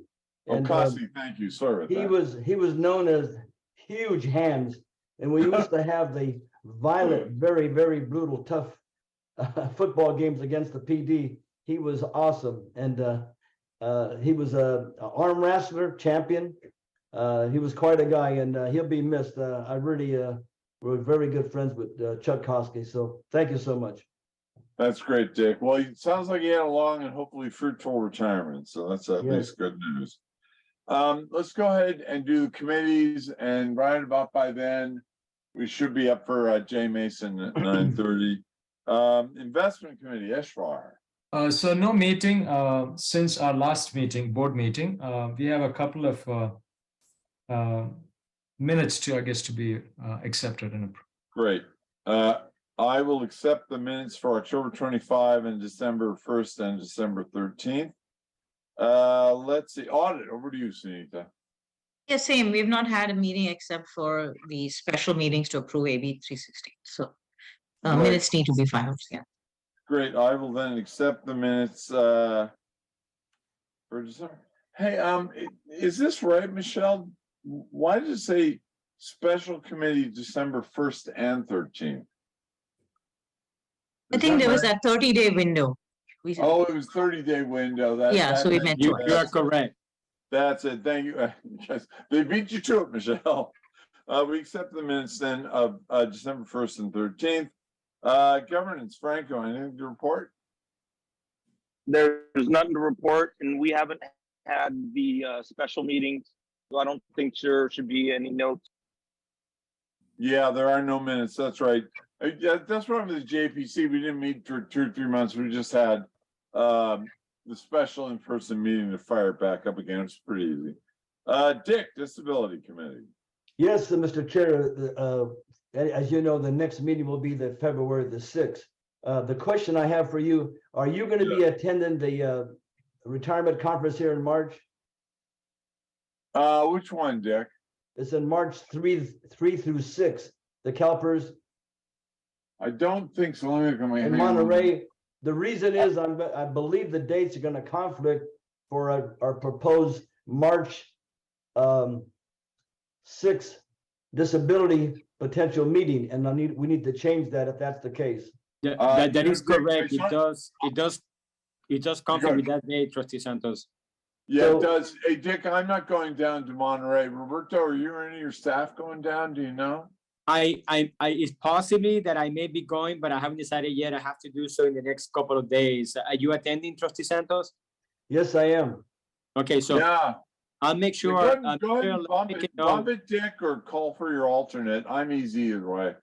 Oh, And Cossey, thank you. Sorry about that. he was known as Huge Hands, and we used to have the violent, very, very brutal, tough football games against the PD. He was awesome, and he was a arm wrestler champion. He was quite a guy, and he'll be missed. I really were very good friends with Chuck Cossey, so thank you so much. That's great, Dick. Well, it sounds like he had a long and hopefully fruitful retirement, so that's at Yes. least good news. Let's go ahead and do the committees, and right about by then, we should be up for Jay Mason at 9:30. Investment Committee, Eshvar. So no meeting since our last meeting, board meeting. We have a couple of minutes to, I guess, to be accepted and approved. Great. I will accept the minutes for October 25 and December 1st and December 13th. Let's see, audit, over to you, Sunita. Yeah, same. We've not had a meeting except for the special meetings to approve AB 360. So Right. minutes need to be filed. Yeah. Great, I will then accept the minutes for December. Hey, is this right, Michelle? Why does it say special committee December 1st and 13th? I think there was that 30-day window. Oh, it was 30-day window. Yeah, so we meant You are correct. That's it. Thank you. Yes, they beat you to it, Michelle. We accept the minutes then of December 1st and 13th. Governance, Franco, anything to report? There's nothing to report, and we haven't had the special meetings, so I don't think there should be any notes. Yeah, there are no minutes. That's right. Yeah, that's what happened with the JPC. We didn't meet for 2 or 3 months. We just had the special in-person meeting to fire it back up again. It's pretty easy. Dick, Disability Committee. Yes, Mr. Chair, as you know, the next meeting will be the February the 6th. The question I have for you, are you going to be attending the retirement conference here in March? Which one, Dick? It's in March 3 through 6, the CalPERS I don't think so. Let me look at my in hand. Monterey. The reason is I believe the dates are going to conflict for our proposed March 6th disability potential meeting, and we need to change that if that's the case. That is Dick, correct. Dick, It does conflict with that date, Trustee Santos. Yeah, So- it does. Hey, Dick, I'm not going down to Monterey. Roberto, are you or any of your staff going down? Do you know? It's possibly that I may be going, but I haven't decided yet. I have to do so in the next couple of days. Are you attending, Trustee Santos? Yes, I am. Okay, so Yeah. I'll make sure. Go ahead, I'll go ahead make and sure bump make it, a note. Dick, or call for your alternate. I'm easy either way.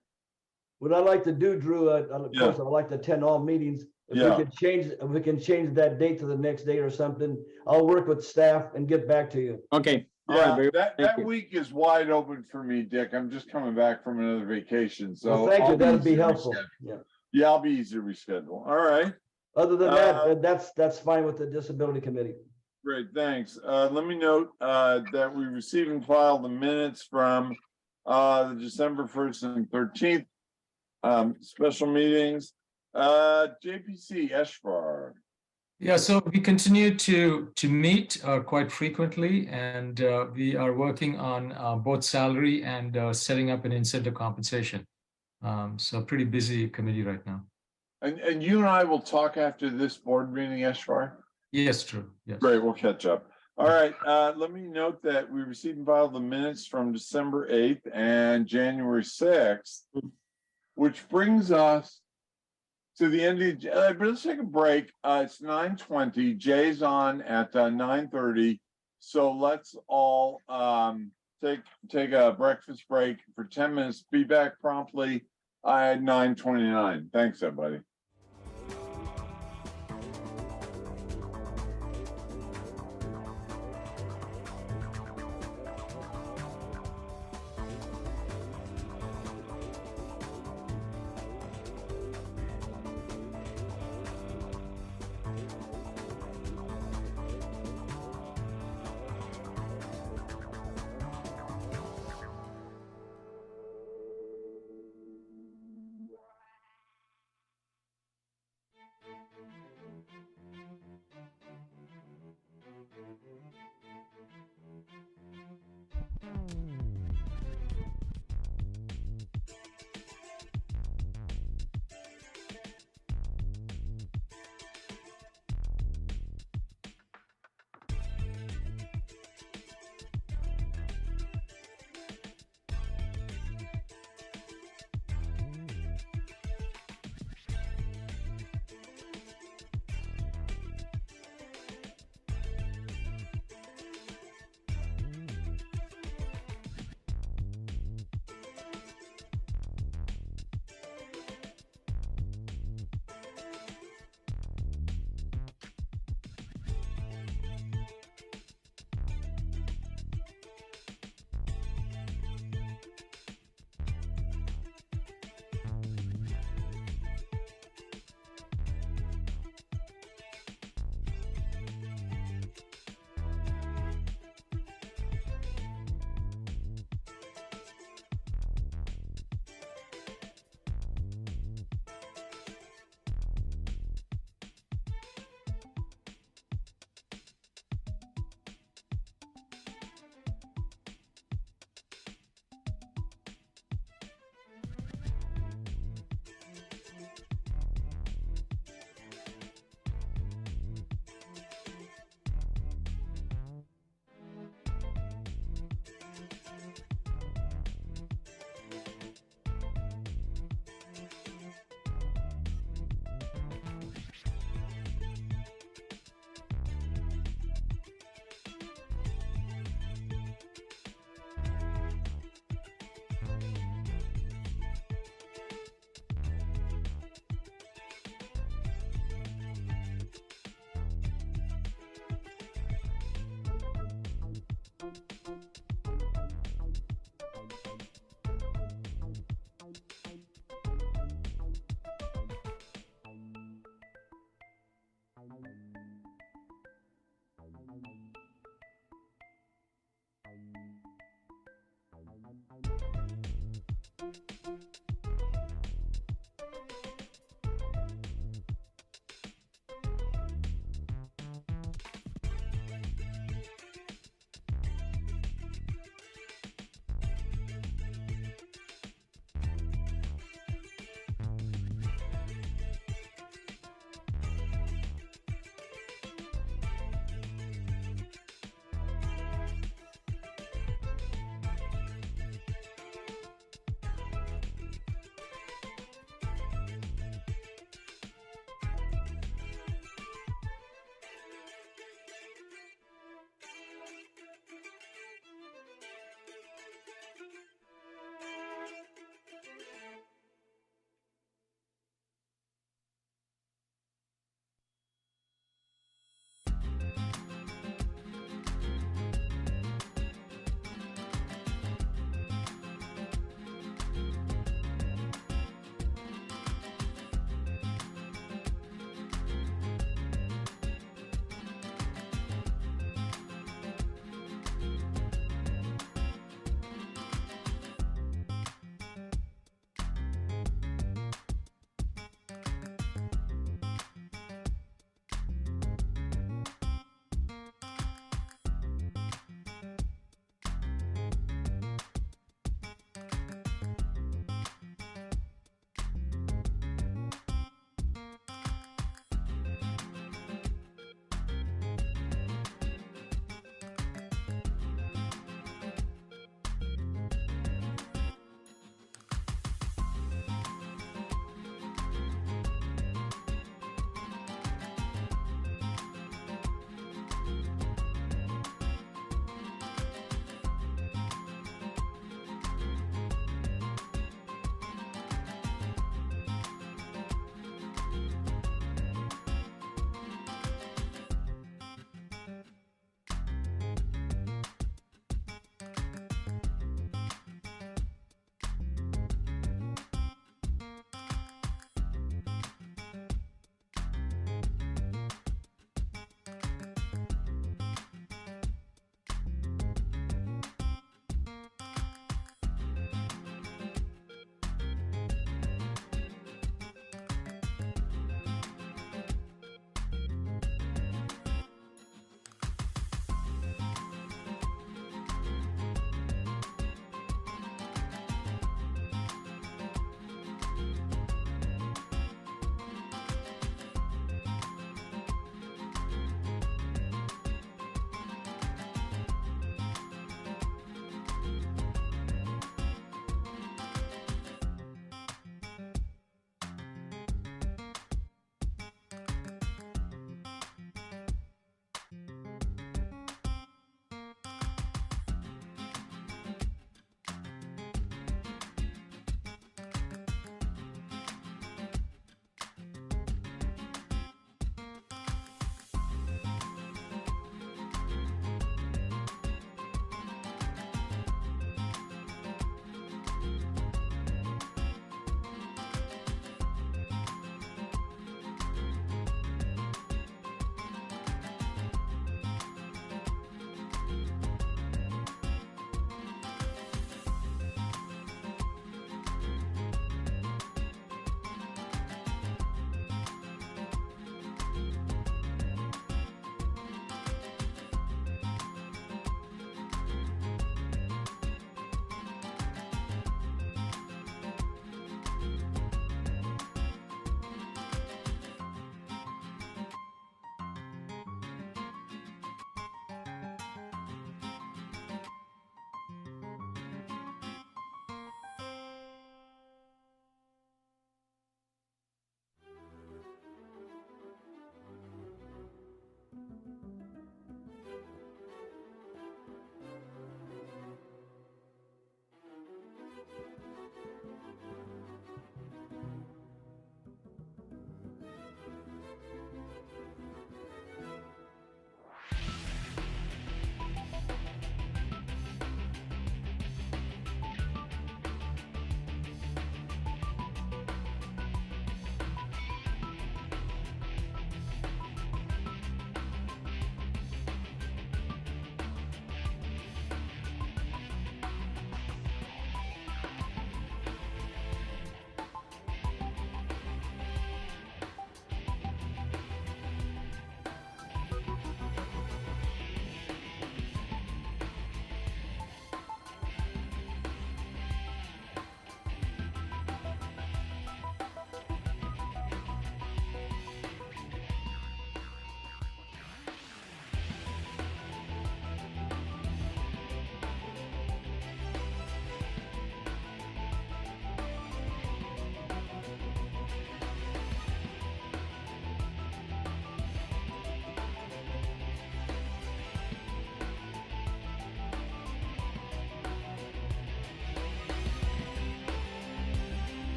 What I like to do, Drew, of Yeah. course, I like to attend all meetings. If Yeah. we can change that date to the next day or something, I'll work with staff and get back to you. Okay. All right, Yeah, very- that thank you. week is wide open for me, Dick. I'm just coming back from another vacation, so. Well, thank you. I'll That'd be easy to helpful. reschedule. Yeah. Yeah, I'll be easy to reschedule. All right, Other than that, that's fine with the disability committee. great, thanks. Let me note that we receive and file the minutes from the December 1st and 13th special meetings. JPC, Eshvar. Yeah, so we continue to meet quite frequently, and we are working on both salary and setting up an incentive compensation. So pretty busy committee right now. And you and I will talk after this board meeting, Eshvar? Yes, true. Yes. Great, we'll catch up. All right, let me note that we received and filed the minutes from December 8th and January 6th, which brings us to the end of, but let's take a break. It's 9:20, Jay's on at 9:30. So let's all take a breakfast break for 10 minutes, be back promptly at 9:29. Thanks, everybody.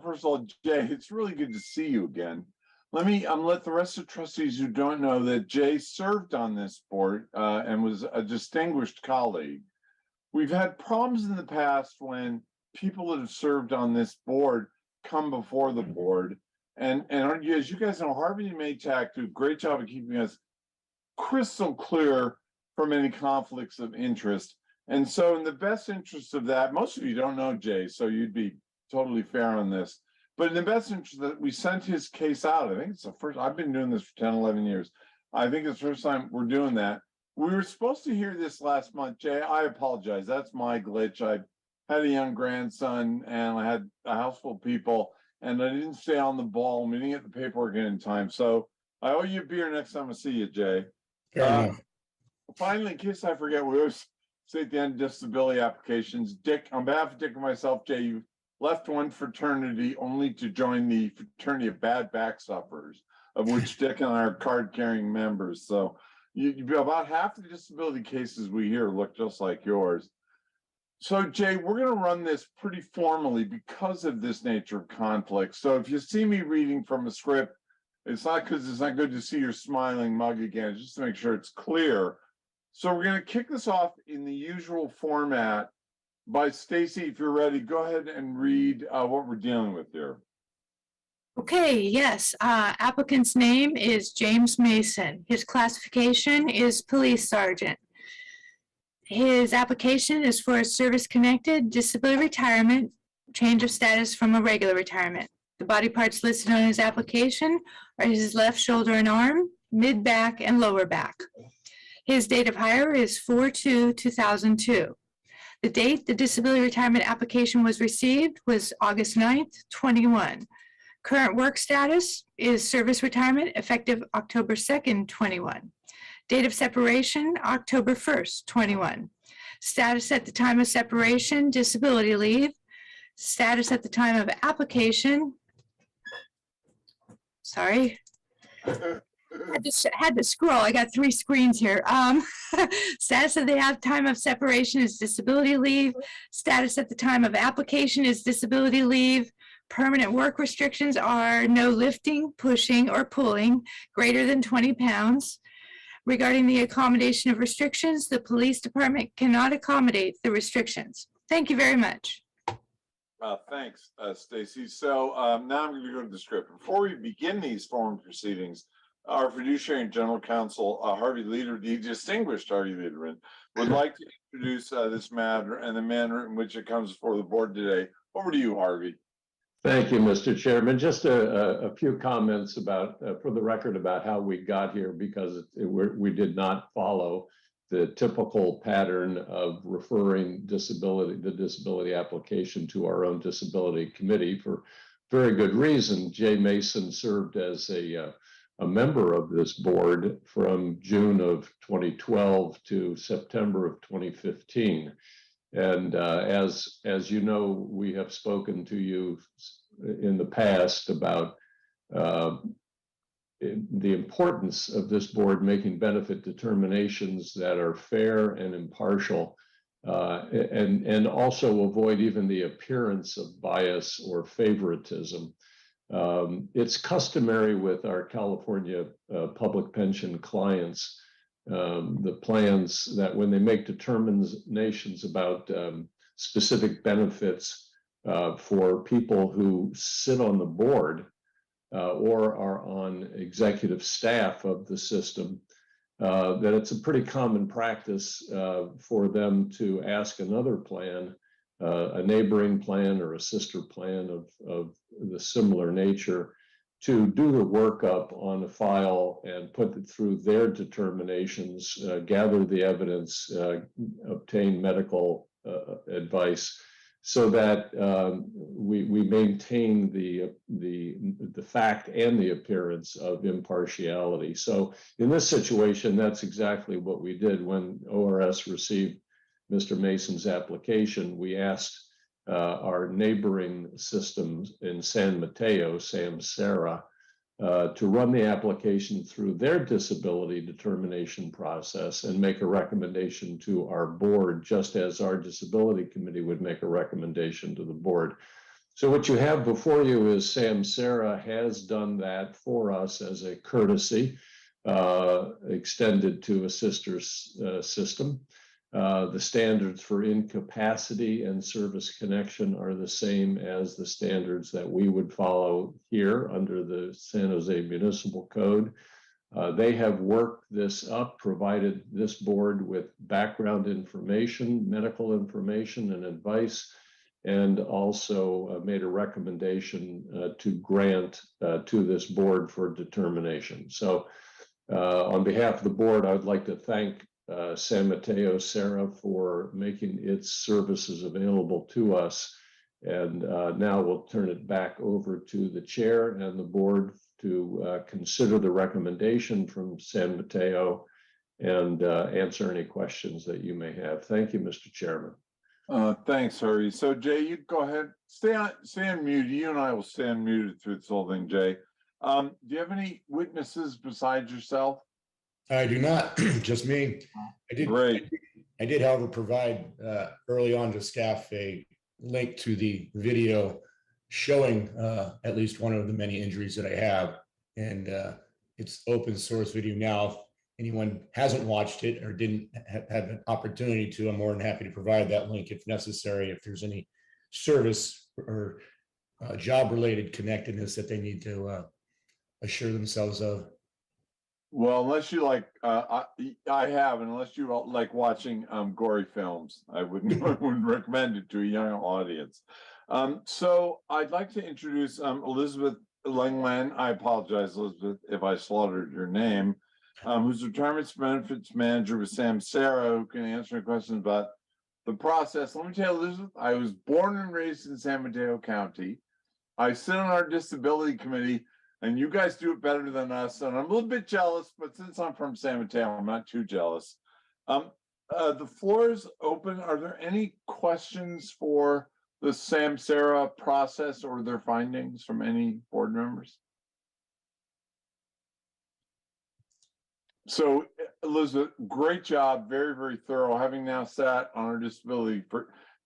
first of all, Jay, it's really good to see you again. Let me let the rest of the trustees who don't know that Jay served on this board and was a distinguished colleague. We've had problems in the past when people that have served on this board come before the board. And as you guys know, Harvey and Maytack do a great job of keeping us crystal clear from any conflicts of interest. And so in the best interest of that, most of you don't know Jay, so you'd be totally fair on this. But in the best interest that we sent his case out, I think it's the first, I've been doing this for 10, 11 years. I think it's the first time we're doing that. We were supposed to hear this last month, Jay. I apologize. That's my glitch. I had a young grandson and I had a house full of people and I didn't stay on the ball. We didn't get the paperwork in time. So I owe you a beer next time I see you, Jay. Finally, in case I forget, we always say at the end, disability applications. Dick, on behalf of Dick and myself, Jay, you left one fraternity only to join the fraternity of bad back sufferers, of which Dick and I are card-carrying members. So about half the disability cases we hear look just like yours. So Jay, we're going to run this pretty formally because of this nature of conflict. So if you see me reading from a script, it's not because it's not good to see your smiling mug again, just to make sure it's clear. So we're going to kick this off in the usual format by Stacy. If you're ready, go ahead and read what we're dealing with here. Okay, yes. Applicant's name is James Mason. His classification is police sergeant. His application is for a service-connected disability retirement, change of status from a regular retirement. The body parts listed on his application are his left shoulder and arm, mid-back, and lower back. His date of hire is 4/2/2002. The date the disability retirement application was received was August 9th, 21. Current work status is service retirement effective October 2nd, 21. Date of separation, October 1st, 21. Status at the time of separation, disability leave. Status at the time of application. Sorry. I had to scroll. I got 3 screens here. Status at the time of separation is disability leave. Status at the time of application is disability leave. Permanent work restrictions are no lifting, pushing, or pulling greater than 20 pounds. Regarding the accommodation of restrictions, the police department cannot accommodate the restrictions. Thank you very much. Thanks, Stacy. So now I'm going to go to the script. Before we begin these formal proceedings, our fiduciary and general counsel, Harvey Lederman, the distinguished Harvey Lederman, would like to introduce this matter and the manner in which it comes before the board today. Over to you, Harvey. Thank you, Mr. Chairman. Just a few comments about, for the record, about how we got here, because we did not follow the typical pattern of referring the disability application to our own disability committee for very good reason. Jay Mason served as a member of this board from June of 2012 to September of 2015. And as you know, we have spoken to you in the past about the importance of this board making benefit determinations that are fair and impartial, and also avoid even the appearance of bias or favoritism. It's customary with our California public pension clients, the plans, that when they make determinations about specific benefits for people who sit on the board or are on executive staff of the system, that it's a pretty common practice for them to ask another plan, a neighboring plan or a sister plan of the similar nature, to do the workup on a file and put it through their determinations, gather the evidence, obtain medical advice, so that we maintain the fact and the appearance of impartiality. So in this situation, that's exactly what we did. When ORS received Mr. Mason's application, we asked our neighboring systems in San Mateo, Samsara, to run the application through their disability determination process and make a recommendation to our board, just as our disability committee would make a recommendation to the board. So what you have before you is Samsara has done that for us as a courtesy, extended to a sister system. The standards for incapacity and service connection are the same as the standards that we would follow here under the San Jose Municipal Code. They have worked this up, provided this board with background information, medical information and advice, and also made a recommendation to grant to this board for determination. So on behalf of the board, I would like to thank San Mateo Serra for making its services available to us. And now we'll turn it back over to the chair and the board to consider the recommendation from San Mateo and answer any questions that you may have. Thank you, Mr. Chairman. Thanks, Harvey. So Jay, you go ahead, stay on mute. You and I will stay unmuted through this whole thing, Jay. Do you have any witnesses besides yourself? I do not, just me. Great. I did, however, provide early on to staff a link to the video showing at least one of the many injuries that I have. And it's open source video now. If anyone hasn't watched it or didn't have an opportunity to, I'm more than happy to provide that link if necessary, if there's any service or job-related connectedness that they need to assure themselves of. Well, unless you like, I have, and unless you like watching gory films, I wouldn't recommend it to a young audience. So I'd like to introduce Elizabeth Langland. I apologize, Elizabeth, if I slaughtered your name. Who's retirement benefits manager with Samsara, who can answer questions about the process. Let me tell you, Elizabeth, I was born and raised in San Mateo County. I sit on our disability committee, and you guys do it better than us. And I'm a little bit jealous, but since I'm from San Mateo, I'm not too jealous. The floor is open. Are there any questions for the Samsara process or their findings from any board members? So, Elizabeth, great job. Very, very thorough. Having now sat on our disability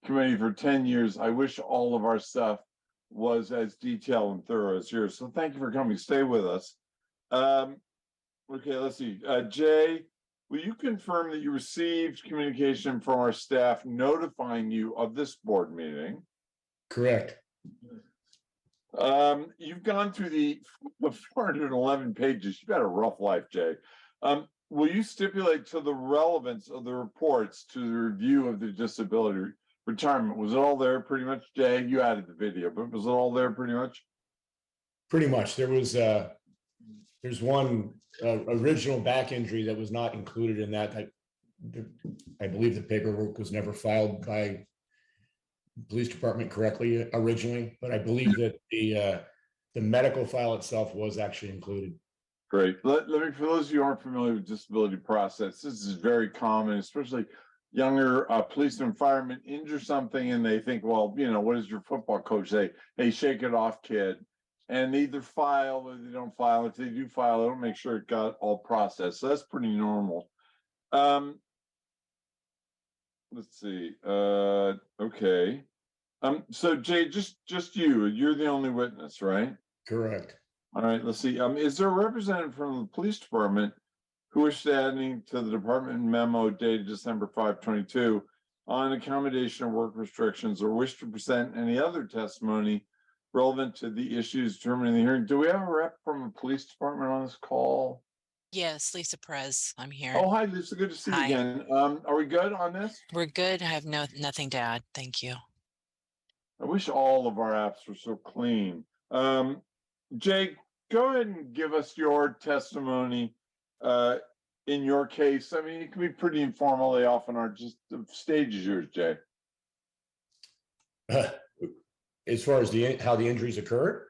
committee for 10 years, I wish all of our stuff was as detailed and thorough as yours. So thank you for coming. Stay with us. Okay, let's see. Jay, will you confirm that you received communication from our staff notifying you of this board meeting? Correct. You've gone through the 411 pages. You've had a rough life, Jay. Will you stipulate to the relevance of the reports to the review of the disability retirement? Was it all there pretty much, Jay? You added the video, but was it all there pretty much? Pretty much. There was there's one original back injury that was not included in that. I believe the paperwork was never filed by the police department correctly originally, but I believe that the medical file itself was actually included. Great. Let me, for those of you who aren't familiar with disability process, this is very common, especially younger policemen and firemen injure something and they think, well, you know, what does your football coach say? Hey, shake it off, kid. And they either file or they don't file. If they do file, they don't make sure it got all processed. So that's pretty normal. Let's see. Okay. So Jay, just you're the only witness, right? Correct. All right, let's see. Is there a representative from the police department who wishes to add anything to the department memo dated December 5, 22 on accommodation of work restrictions, or wish to present any other testimony relevant to the issues determined in the hearing? Do we have a rep from the police department on this call? Yes, Lisa Perez, I'm here. Oh, hi, Lisa. Good to see you again. Are we good on this? We're good. I have nothing to add. Thank you. I wish all of our apps were so clean. Jay, go ahead and give us your testimony in your case. I mean, it can be pretty informal. They often are. Just the stage is yours, Jay. As far as how the injuries occurred?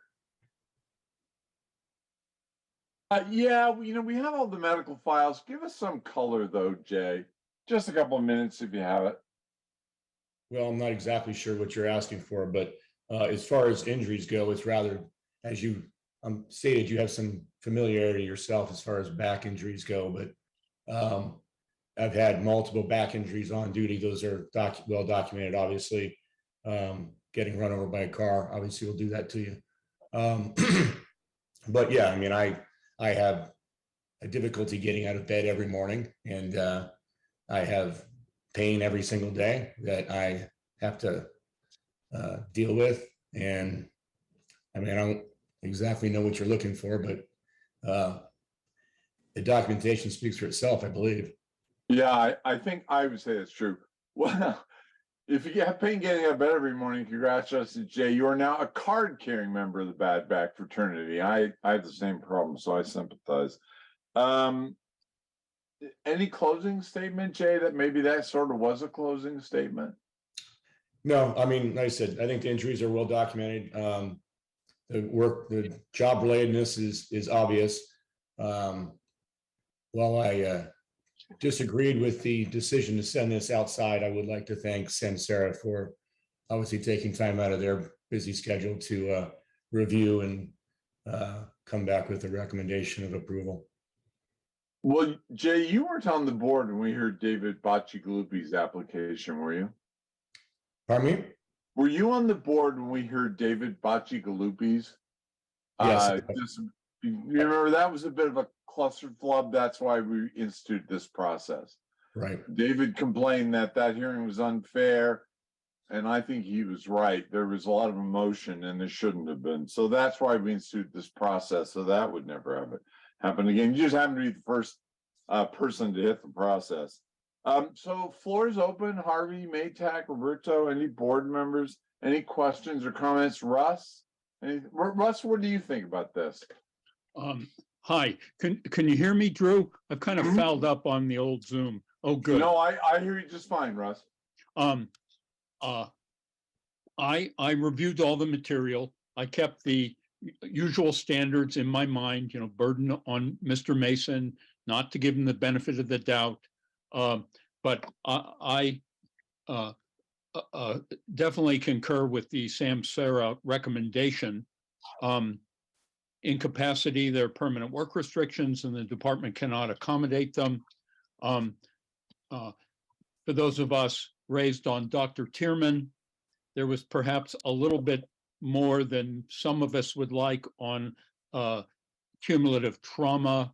Yeah, we have all the medical files. Give us some color, though, Jay. Just a couple of minutes if you have it. Well, I'm not exactly sure what you're asking for, but as far as injuries go, it's rather, as you stated, you have some familiarity yourself as far as back injuries go, but I've had multiple back injuries on duty. Those are well documented, obviously. getting run over by a car, obviously will do that to you. But yeah, I mean, I have a difficulty getting out of bed every morning, and I have pain every single day that I have to deal with. And I mean, I don't exactly know what you're looking for, but the documentation speaks for itself, I believe. Yeah, I think I would say that's true. Well, if you have pain getting out of bed every morning, congratulations, Jay. You are now a card-carrying member of the Bad Back fraternity. I have the same problem, so I sympathize. Any closing statement, Jay, that maybe that sort of was a closing statement? No, I mean, like I said, I think the injuries are well documented. The job relatedness is obvious. While I disagreed with the decision to send this outside, I would like to thank Samsara for obviously taking time out of their busy schedule to review and come back with a recommendation of approval. Well, Jay, you weren't on the board when we heard David Bacigalupi's application, were you? Pardon me? Were you on the board when we heard David Bacigalupi's? Yes. You remember that was a bit of a clusterflub. That's why we instituted this process. Right. David complained that that hearing was unfair, and I think he was right. There was a lot of emotion, and there shouldn't have been. So that's why we instituted this process, so that would never happen again. You just happen to be the first person to hit the process. So floor is open. Harvey, Maytack, Roberto, any board members, any questions or comments? Russ, Russ, what do you think about this? Hi, can you hear me, Drew? I've kind of fouled up on the old Zoom. Oh, good. No, I hear you just fine, Russ. I reviewed all the material. I kept the usual standards in my mind, burden on Mr. Mason, not to give him the benefit of the doubt. But I definitely concur with the Samsara recommendation. Incapacity, there are permanent work restrictions, and the department cannot accommodate them. For those of us raised on Dr. Tierman, there was perhaps a little bit more than some of us would like on cumulative trauma,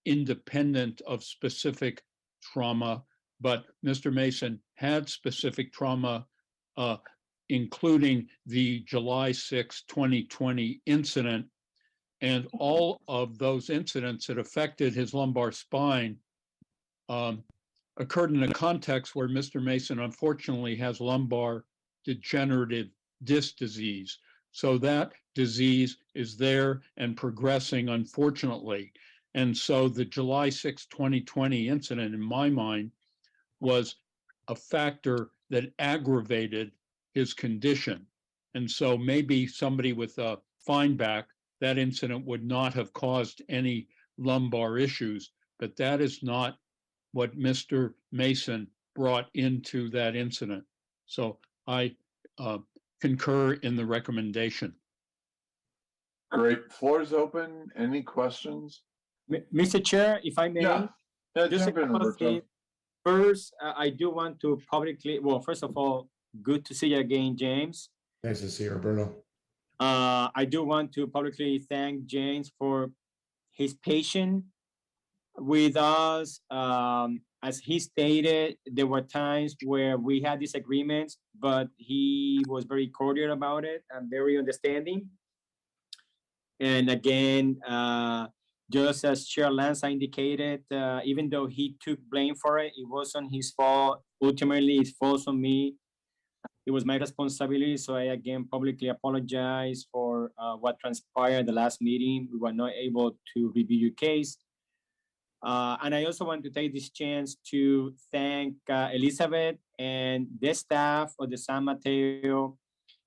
independent of specific trauma. But Mr. Mason had specific trauma, including the July 6, 2020 incident. And all of those incidents that affected his lumbar spine occurred in a context where Mr. Mason unfortunately has lumbar degenerative disc disease. So that disease is there and progressing, unfortunately. And so the July 6, 2020 incident, in my mind, was a factor that aggravated his condition. And so maybe somebody with a fine back, that incident would not have caused any lumbar issues, but that is not what Mr. Mason brought into that incident. So I concur in the recommendation. Great. Floor is open. Any questions? Mr. Chair, if I may, just a couple of things. First, I do want to publicly, well, first of all, good to see you again, James. Nice to see you, Roberto. I do want to publicly thank James for his patience with us. As he stated, there were times where we had disagreements, but he was very cordial about it and very understanding. And again, just as Chair Lanza indicated, even though he took blame for it, it wasn't his fault. Ultimately, it falls on me. It was my responsibility. So I again publicly apologize for what transpired at the last meeting. We were not able to review your case. And I also want to take this chance to thank Elizabeth and the staff of the San Mateo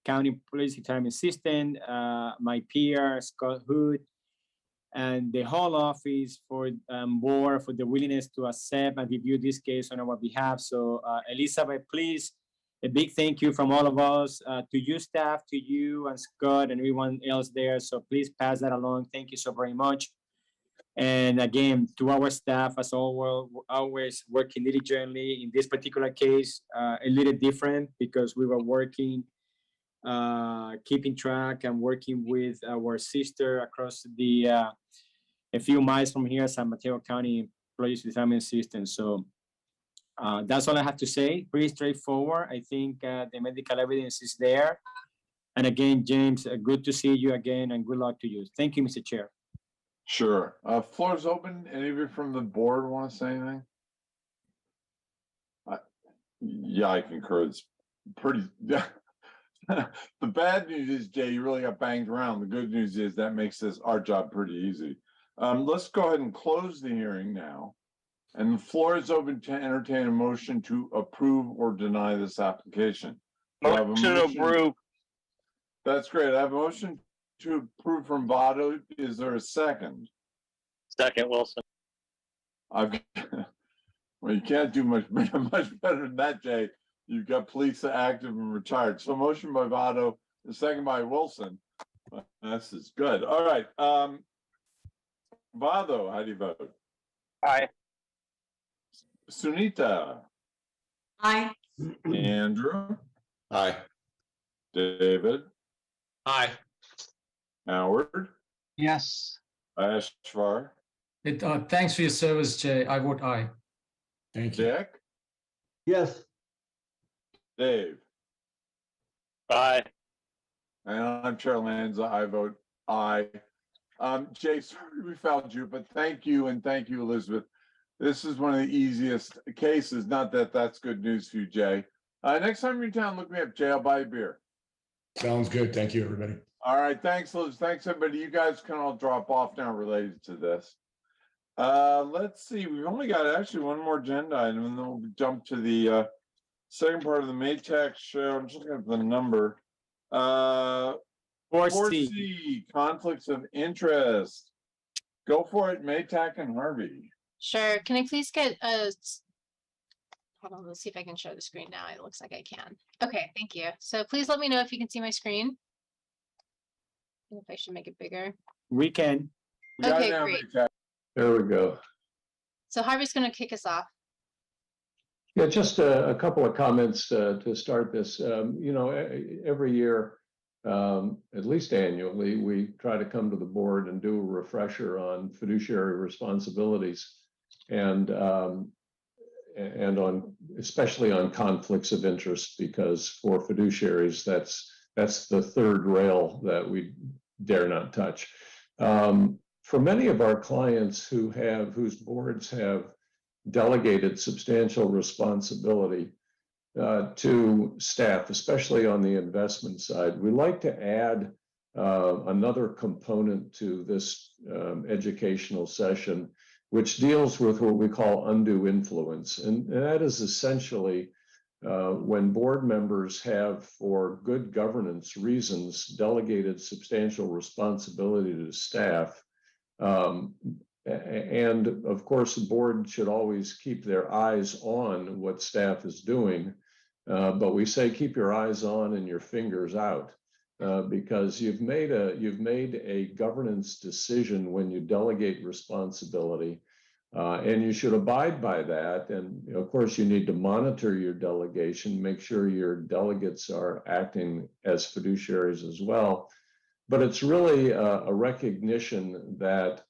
County Police Retirement System, my peer, Scott Hood, and the whole office for board for the willingness to accept and review this case on our behalf. So Elizabeth, please, a big thank you from all of us to you staff, to you and Scott and everyone else there. So please pass that along. Thank you so very much. And again, to our staff, as always working diligently in this particular case, a little different because we were working keeping track and working with our sister across the a few miles from here, San Mateo County Employees Retirement System. So that's all I have to say. Pretty straightforward. I think the medical evidence is there. And again, James, good to see you again and good luck to you. Thank you, Mr. Chair. Sure. Floor is open. Any of you from the board want to say anything? Yeah, I concur. It's pretty. The bad news is, Jay, you really got banged around. The good news is that makes our job pretty easy. Let's go ahead and close the hearing now. And the floor is open to entertain a motion to approve or deny this application. Motion to approve. That's great. I have a motion to approve from Votto. Is there a second? Second, Wilson. Well, you can't do much better than that, Jay. You've got police active and retired. So motion by Votto, the second by Wilson. This is good. All right. Votto, how do you vote? Aye. Sunita. Aye. Andrew. Aye. David. Aye. Howard. Yes. Ashvar. Thanks for your service, Jay. I vote aye. Thank you. Dick. Yes. Dave. Aye. And I'm Chair Lanza. I vote aye. Jay, sorry we found you, but thank you, and thank you, Elizabeth. This is one of the easiest cases. Not that that's good news for you, Jay. Next time you're in town, look me up, Jay. I'll buy you a beer. Sounds good. Thank you, everybody. All right. Thanks, Liz. Thanks, everybody. You guys can all drop off now related to this. Let's see. We've only got actually one more agenda item, and then we'll jump to the second part of the Maytag show. I'm just looking at the number. 4C, conflicts of interest. Go for it, Maytag and Harvey. Sure. Can I please get a, hold on, let's see if I can show the screen now. It looks like I can. Okay, thank you. So please let me know if you can see my screen. If I should make it bigger. We can. We got it Okay, now, great. Maytag. There we go. So Harvey's going to kick us off. Yeah, just a couple of comments to start this. You know, every year, at least annually, we try to come to the board and do a refresher on fiduciary responsibilities and on especially on conflicts of interest, because for fiduciaries, that's the third rail that we dare not touch. For many of our clients whose boards have delegated substantial responsibility to staff, especially on the investment side, we like to add another component to this educational session, which deals with what we call undue influence. And that is essentially when board members have, for good governance reasons, delegated substantial responsibility to staff. And of course, the board should always keep their eyes on what staff is doing. But we say keep your eyes on and your fingers out, because you've made a governance decision when you delegate responsibility, and you should abide by that. And of course, you need to monitor your delegation, make sure your delegates are acting as fiduciaries as well. But it's really a recognition that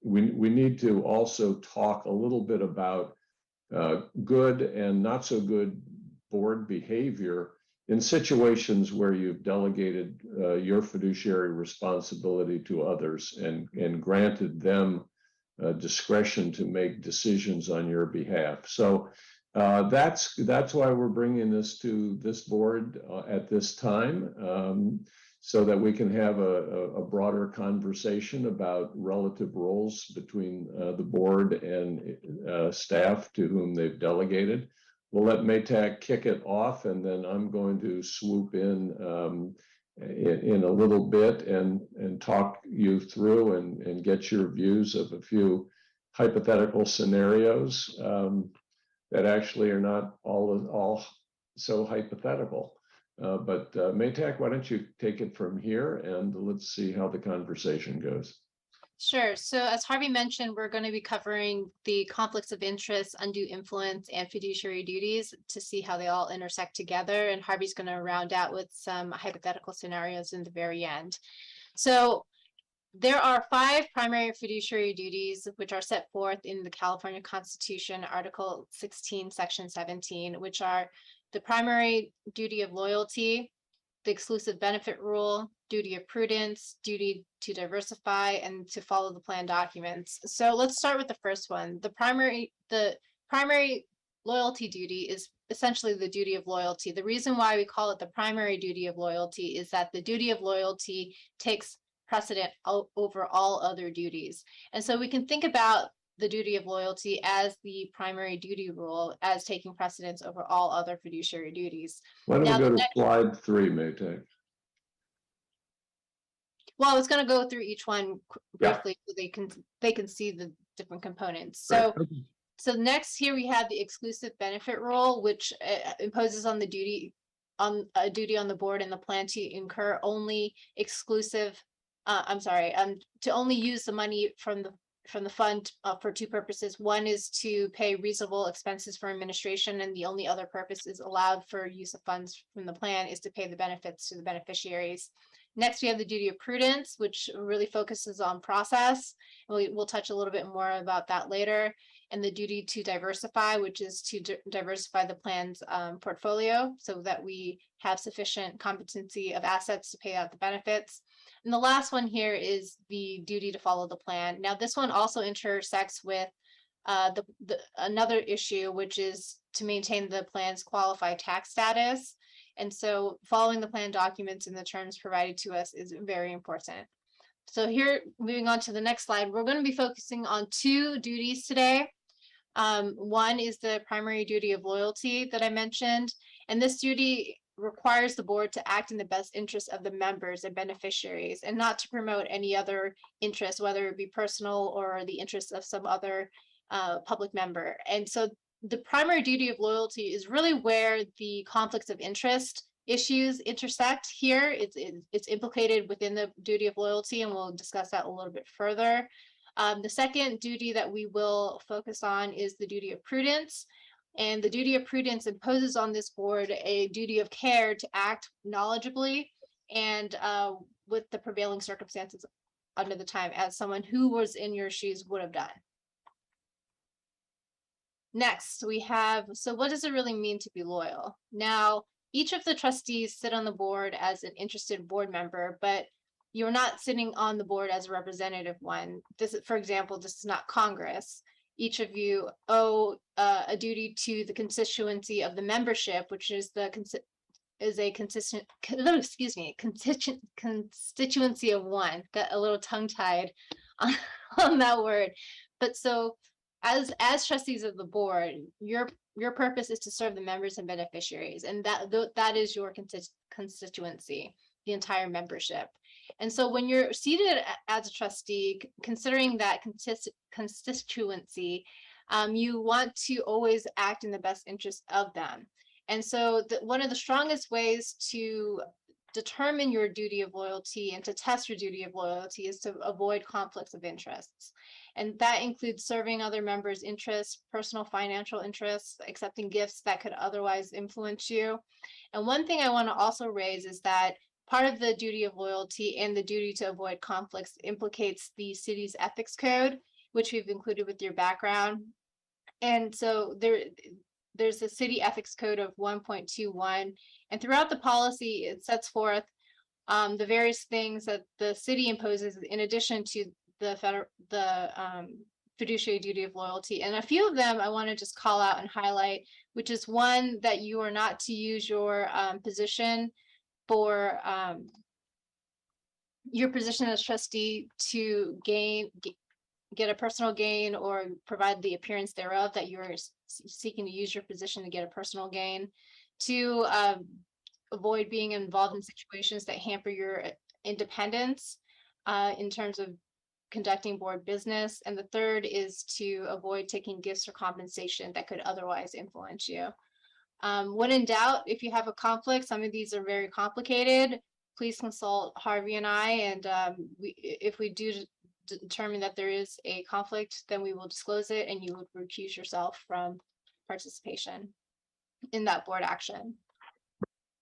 we need to also talk a little bit about good and not so good board behavior in situations where you've delegated your fiduciary responsibility to others and granted them discretion to make decisions on your behalf. So that's why we're bringing this to this board at this time. So that we can have a broader conversation about relative roles between the board and staff to whom they've delegated. We'll let Maytag kick it off, and then I'm going to swoop in a little bit and talk you through and get your views of a few hypothetical scenarios that actually are not all so hypothetical. But Maytag, why don't you take it from here, and let's see how the conversation goes. Sure. So as Harvey mentioned, we're going to be covering the conflicts of interest, undue influence, and fiduciary duties to see how they all intersect together. And Harvey's going to round out with some hypothetical scenarios in the very end. So there are 5 primary fiduciary duties which are set forth in the California Constitution, Article 16, Section 17, which are the primary duty of loyalty, the exclusive benefit rule, duty of prudence, duty to diversify, and to follow the plan documents. So let's start with the first one. The primary loyalty duty is essentially the duty of loyalty. The reason why we call it the primary duty of loyalty is that the duty of loyalty takes precedent over all other duties. And so we can think about the duty of loyalty as the primary duty rule as taking precedence over all other fiduciary duties. Why don't Now, we go the to next- slide 3, Maytag? Well, I was going to go through each one Yeah. briefly so they can see the different components. Right, So okay. So next here we have the exclusive benefit rule, which imposes on the duty on a duty on the board and the plan to incur only exclusive. To only use the money from the fund for 2 purposes. One is to pay reasonable expenses for administration, and the only other purpose is allowed for use of funds from the plan is to pay the benefits to the beneficiaries. Next, we have the duty of prudence, which really focuses on process. We'll touch a little bit more about that later. And the duty to diversify, which is to diversify the plan's portfolio so that we have sufficient competency of assets to pay out the benefits. And the last one here is the duty to follow the plan. Now, this one also intersects with another issue, which is to maintain the plan's qualified tax status. And so following the plan documents and the terms provided to us is very important. So here, moving on to the next slide, we're going to be focusing on 2 duties today. One is the primary duty of loyalty that I mentioned, and this duty requires the board to act in the best interest of the members and beneficiaries and not to promote any other interest, whether it be personal or the interests of some other public member. And so the primary duty of loyalty is really where the conflicts of interest issues intersect here. It's implicated within the duty of loyalty, and we'll discuss that a little bit further. The second duty that we will focus on is the duty of prudence. And the duty of prudence imposes on this board a duty of care to act knowledgeably and with the prevailing circumstances under the time, as someone who was in your shoes would have done. Next, we have, so what does it really mean to be loyal? Now, each of the trustees sit on the board as an interested board member, but you're not sitting on the board as a representative one. This is, for example, this is not Congress. Each of you owe a duty to the constituency of the membership, which is a consistent, excuse me, constituency of one. Got a little tongue-tied on that word. But so as trustees of the board, your purpose is to serve the members and beneficiaries, and that is your constituency, the entire membership. And so when you're seated as a trustee, considering that constituency, you want to always act in the best interest of them. And so one of the strongest ways to determine your duty of loyalty and to test your duty of loyalty is to avoid conflicts of interests. And that includes serving other members' interests, personal financial interests, accepting gifts that could otherwise influence you. And one thing I want to also raise is that part of the duty of loyalty and the duty to avoid conflicts implicates the city's ethics code, which we've included with your background. And so there's a city ethics code of 1.21, and throughout the policy, it sets forth the various things that the city imposes in addition to the fiduciary duty of loyalty. And a few of them I want to just call out and highlight, which is one, that you are not to use your position for your position as trustee to get a personal gain or provide the appearance thereof that you're seeking to use your position to get a personal gain. To avoid being involved in situations that hamper your independence in terms of conducting board business. And the third is to avoid taking gifts or compensation that could otherwise influence you. When in doubt, if you have a conflict, some of these are very complicated, please consult Harvey and I. And if we do determine that there is a conflict, then we will disclose it and you would recuse yourself from participation in that board action.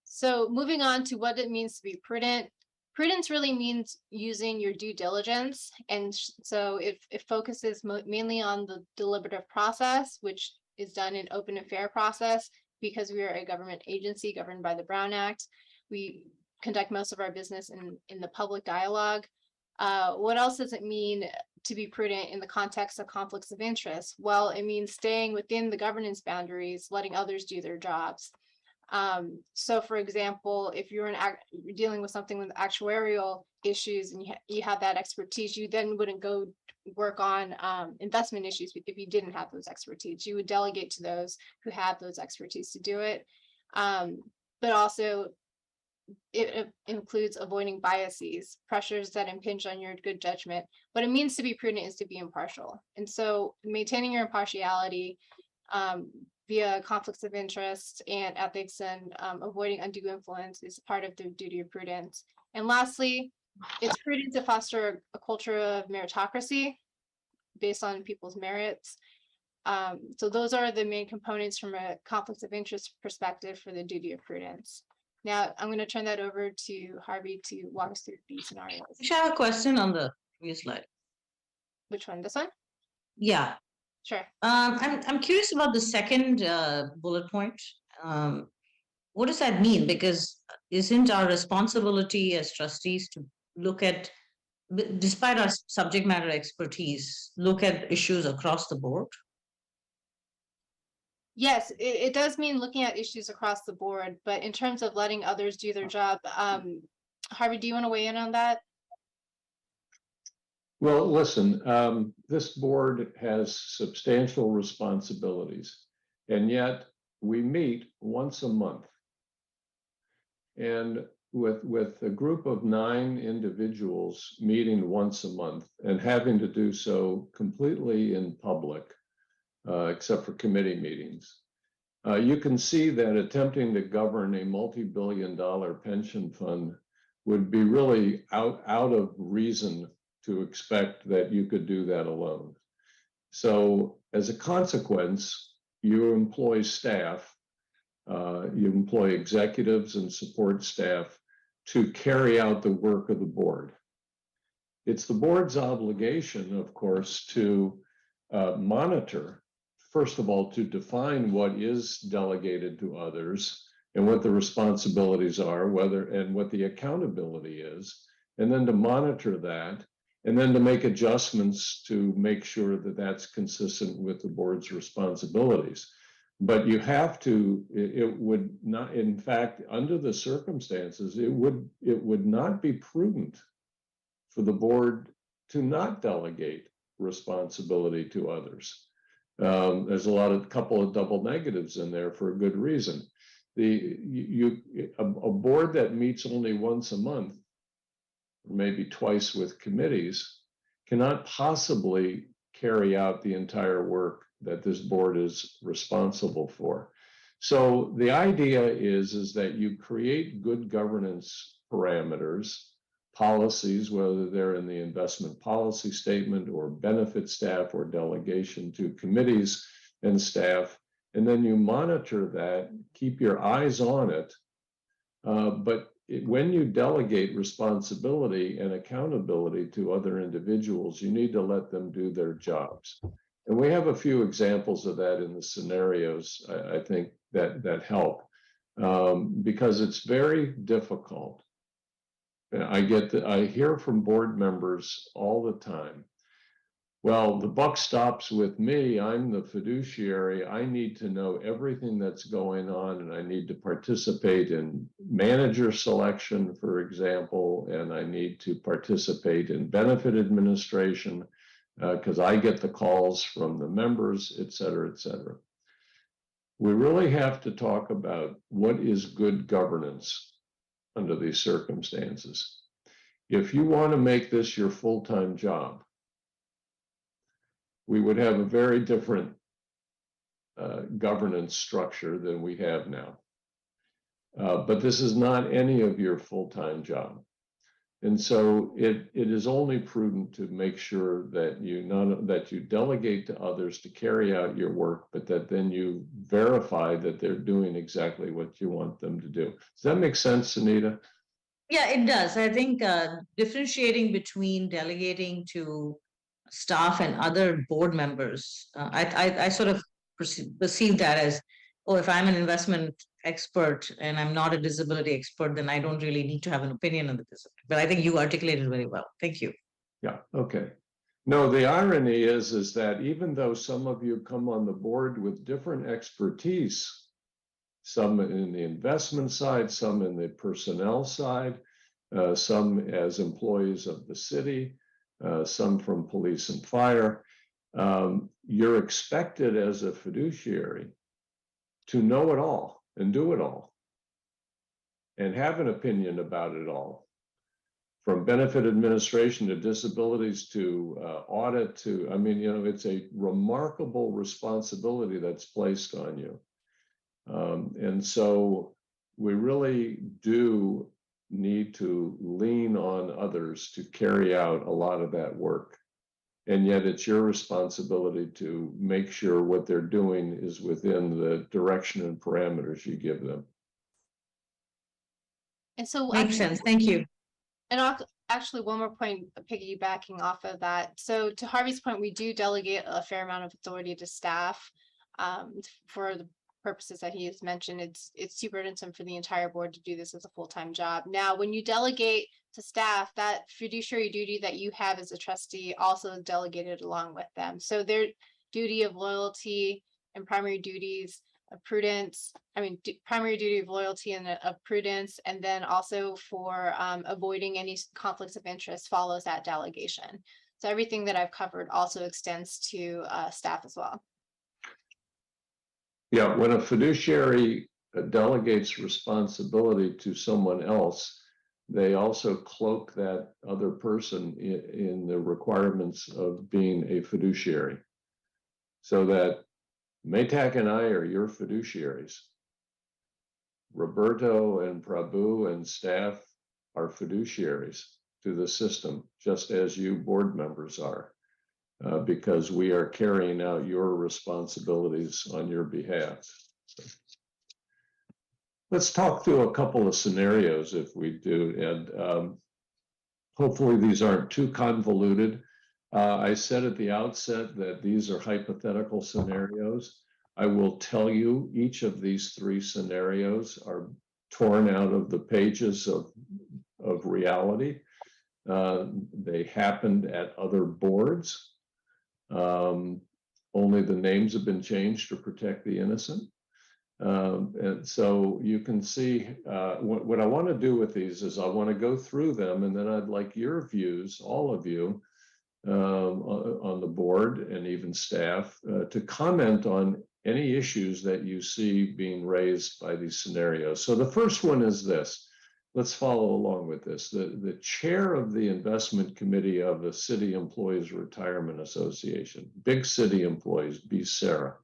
So moving on to what it means to be prudent. Prudence really means using your due diligence. And so it focuses mainly on the deliberative process, which is done in open and fair process. Because we are a government agency governed by the Brown Act, we conduct most of our business in the public dialogue. What else does it mean to be prudent in the context of conflicts of interest? Well, it means staying within the governance boundaries, letting others do their jobs. So for example, if you're dealing with something with actuarial issues and you have that expertise, you then wouldn't go work on investment issues if you didn't have those expertise. You would delegate to those who have those expertise to do it. But also it includes avoiding biases, pressures that impinge on your good judgment. What it means to be prudent is to be impartial. And so maintaining your impartiality via conflicts of interest and ethics and avoiding undue influence is part of the duty of prudence. And lastly, it's prudent to foster a culture of meritocracy based on people's merits. So those are the main components from a conflicts of interest perspective for the duty of prudence. Now, I'm going to turn that over to Harvey to walk us through these scenarios. I have a question on the previous slide. Which one? This one? Yeah. Sure. I'm curious about the second bullet point. What does that mean? Because isn't our responsibility as trustees to look at, despite our subject matter expertise, look at issues across the board? Yes, it does mean looking at issues across the board, but in terms of letting others do their job, Harvey, do you want to weigh in on that? Well, listen, this board has substantial responsibilities, and yet we meet once a month. And with a group of 9 individuals meeting once a month and having to do so completely in public, except for committee meetings, you can see that attempting to govern a multi-billion-dollar pension fund would be really out of reason to expect that you could do that alone. So as a consequence, you employ staff, you employ executives and support staff to carry out the work of the board. It's the board's obligation, of course, to monitor, first of all, to define what is delegated to others and what the responsibilities are, and what the accountability is, and then to monitor that, and then to make adjustments to make sure that that's consistent with the board's responsibilities. But you have to, it would not, in fact, under the circumstances, it would not be prudent for the board to not delegate responsibility to others. There's a couple of double negatives in there for a good reason. A board that meets only once a month, maybe twice with committees, cannot possibly carry out the entire work that this board is responsible for. So the idea is that you create good governance parameters, policies, whether they're in the investment policy statement or benefit staff or delegation to committees and staff, and then you monitor that, keep your eyes on it, but when you delegate responsibility and accountability to other individuals, you need to let them do their jobs. And we have a few examples of that in the scenarios, I think, that help, because it's very difficult. I hear from board members all the time, well, the buck stops with me. I'm the fiduciary. I need to know everything that's going on, and I need to participate in manager selection, for example, and I need to participate in benefit administration because I get the calls from the members, et cetera, et cetera. We really have to talk about what is good governance under these circumstances. If you want to make this your full-time job, we would have a very different governance structure than we have now. But this is not any of your full-time job. And so it is only prudent to make sure that you delegate to others to carry out your work, but that then you verify that they're doing exactly what you want them to do. Does that make sense, Anita? Yeah, it does. I think differentiating between delegating to staff and other board members, I sort of perceive that as, oh, if I'm an investment expert and I'm not a disability expert, then I don't really need to have an opinion on the disability. But I think you articulated very well. Thank you. Yeah, okay. No, the irony is that even though some of you come on the board with different expertise, some in the investment side, some in the personnel side, some as employees of the city, some from police and fire, you're expected as a fiduciary to know it all and do it all and have an opinion about it all, from benefit administration to disabilities to audit to, I mean, it's a remarkable responsibility that's placed on you. And so we really do need to lean on others to carry out a lot of that work. And yet it's your responsibility to make sure what they're doing is within the direction and parameters you give them. And so Makes sense. Thank you. And actually, one more point, piggybacking off of that. So to Harvey's point, we do delegate a fair amount of authority to staff for the purposes that he has mentioned. It's super burdensome for the entire board to do this as a full-time job. Now, when you delegate to staff, that fiduciary duty that you have as a trustee also is delegated along with them. So their duty of loyalty and primary duties of prudence, primary duty of loyalty and of prudence, and then also for avoiding any conflicts of interest follows that delegation. So everything that I've covered also extends to staff as well. Yeah, when a fiduciary delegates responsibility to someone else, they also cloak that other person in the requirements of being a fiduciary. So that Maytak and I are your fiduciaries. Roberto and Prabhu and staff are fiduciaries to the system, just as you board members are, because we are carrying out your responsibilities on your behalf. So let's talk through a couple of scenarios if we do, and hopefully these aren't too convoluted. I said at the outset that these are hypothetical scenarios. I will tell you each of these three scenarios are torn out of the pages of reality. They happened at other boards. Only the names have been changed to protect the innocent. And so you can see what I want to do with these is I want to go through them, and then I'd like your views, all of you, on the board and even staff, to comment on any issues that you see being raised by these scenarios. So the first one is this. Let's follow along with this. The chair of the investment committee of the City Employees Retirement Association, big city employees, be Sarah.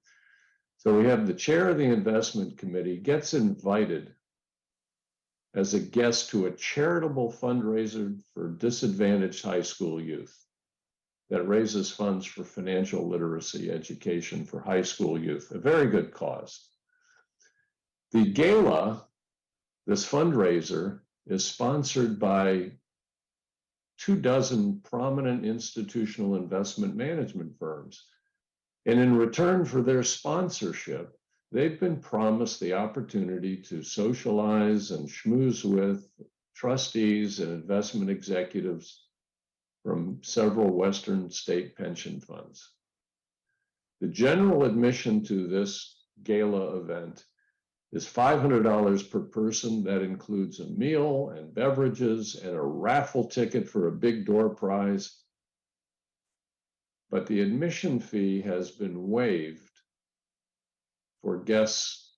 So we have the chair of the investment committee gets invited as a guest to a charitable fundraiser for disadvantaged high school youth that raises funds for financial literacy education for high school youth, a very good cause. The gala, this fundraiser, is sponsored by 24 prominent institutional investment management firms. And in return for their sponsorship, they've been promised the opportunity to socialize and schmooze with trustees and investment executives from several Western state pension funds. The general admission to this gala event is $500 per person. That includes a meal and beverages and a raffle ticket for a big door prize. But the admission fee has been waived for guests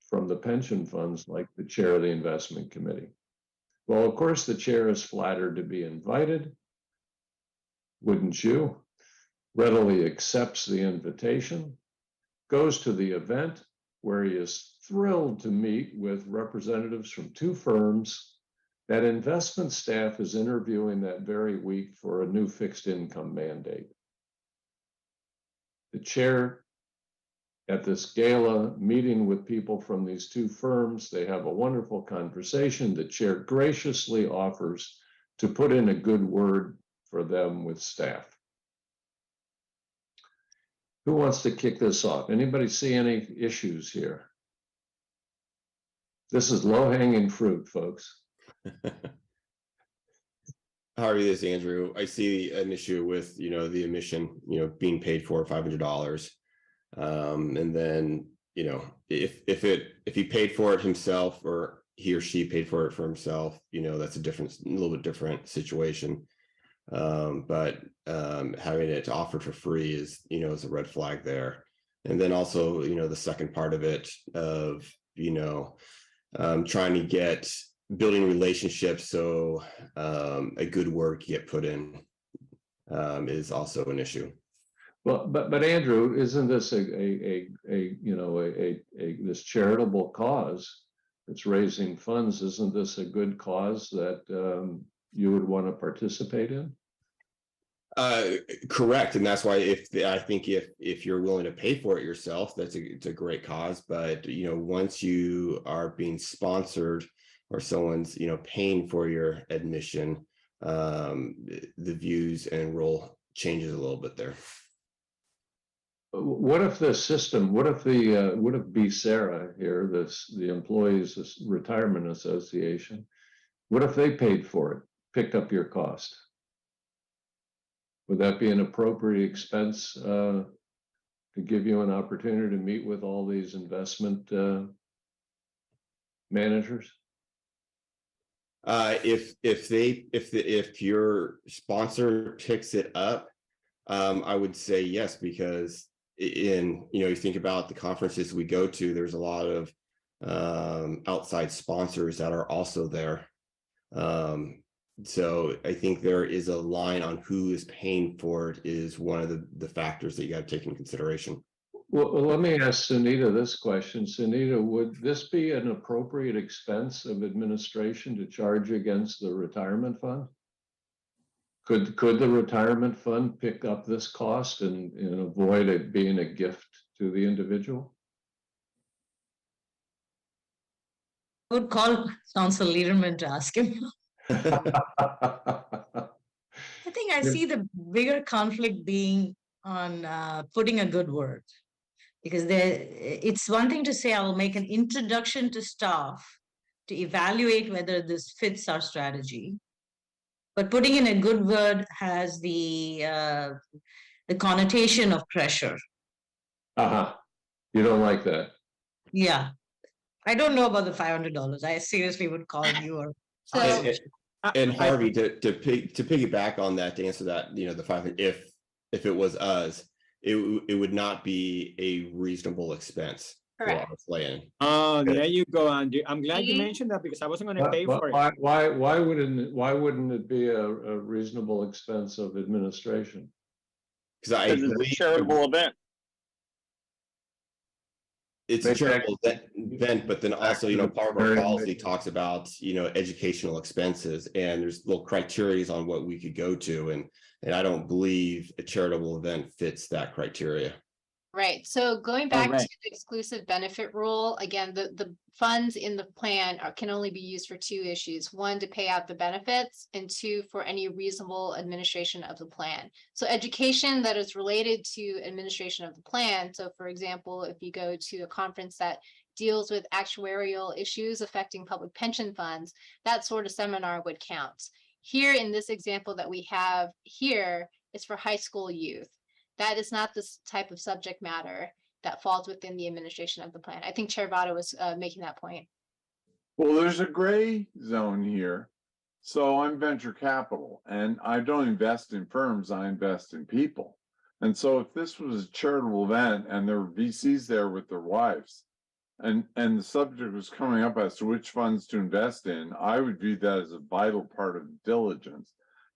from the pension funds, like the chair of the investment committee. Well, of course, the chair is flattered to be invited. Wouldn't you? Readily accepts the invitation, goes to the event where he is thrilled to meet with representatives from two firms That investment staff is interviewing that very week for a new fixed income mandate. The chair at this gala meeting with people from these two firms, they have a wonderful conversation. The chair graciously offers to put in a good word for them with staff. Who wants to kick this off? Anybody see any issues here? This is low-hanging fruit, folks. Harvey, this is Andrew. I see an issue with, the admission, being paid for $500. And then, if he paid for it himself or he or she paid for it for himself, that's a little bit different situation. But having it offered for free is a red flag there. And then also, the second part of it of, trying to get building relationships so a good word get put in is also an issue. Well, but Andrew, isn't this this charitable cause that's raising funds? Isn't this a good cause that you would want to participate in? Correct, and that's why I think if you're willing to pay for it yourself, it's a great cause. But once you are being sponsored or someone's paying for your admission, the views and role changes a little bit there. What if the system? What if BSERA here, the Employees Retirement Association, what if they paid for it, picked up your cost? Would that be an appropriate expense to give you an opportunity to meet with all these investment managers? If your sponsor picks it up, I would say yes, because you think about the conferences we go to, there's a lot of outside sponsors that are also there. So I think there is a line on who is paying for it is one of the factors that you got to take into consideration. Well, let me ask Sunita this question. Sunita, would this be an appropriate expense of administration to charge against the retirement fund? Could the retirement fund pick up this cost and avoid it being a gift to the individual? I would call Council Lederman to ask him. I think I see the bigger conflict being on putting a good word, because it's one thing to say I will make an introduction to staff to evaluate whether this fits our strategy, but putting in a good word has the connotation of pressure. You don't like that? Yeah, I don't know about the $500. I seriously would call you or. And Harvey, to piggyback on that, to answer that, the 500, if it was us, it would not be a reasonable expense. Correct. For our plan. Oh, there you go, Andy. I'm glad you mentioned that because I wasn't going to pay for it. Why wouldn't it be a reasonable expense of administration? Because it's a charitable event. It's a charitable event, but then also, part of our policy talks about, educational expenses, and there's little criteria on what we could go to, and I don't believe a charitable event fits that criteria. Right. So going back right. to the exclusive benefit rule, again, the funds in the plan can only be used for two issues. One, to pay out the benefits, and two, for any reasonable administration of the plan. So education that is related to administration of the plan. So for example, if you go to a conference that deals with actuarial issues affecting public pension funds, that sort of seminar would count. Here in this example that we have here, it's for high school youth. That is not the type of subject matter that falls within the administration of the plan. I think Chair Votto was making that point. Well, there's a gray zone here. So I'm venture capital, and I don't invest in firms, I invest in people. And so if this was a charitable event and there were VCs there with their wives, and the subject was coming up as to which funds to invest in, I would view that as a vital part of diligence.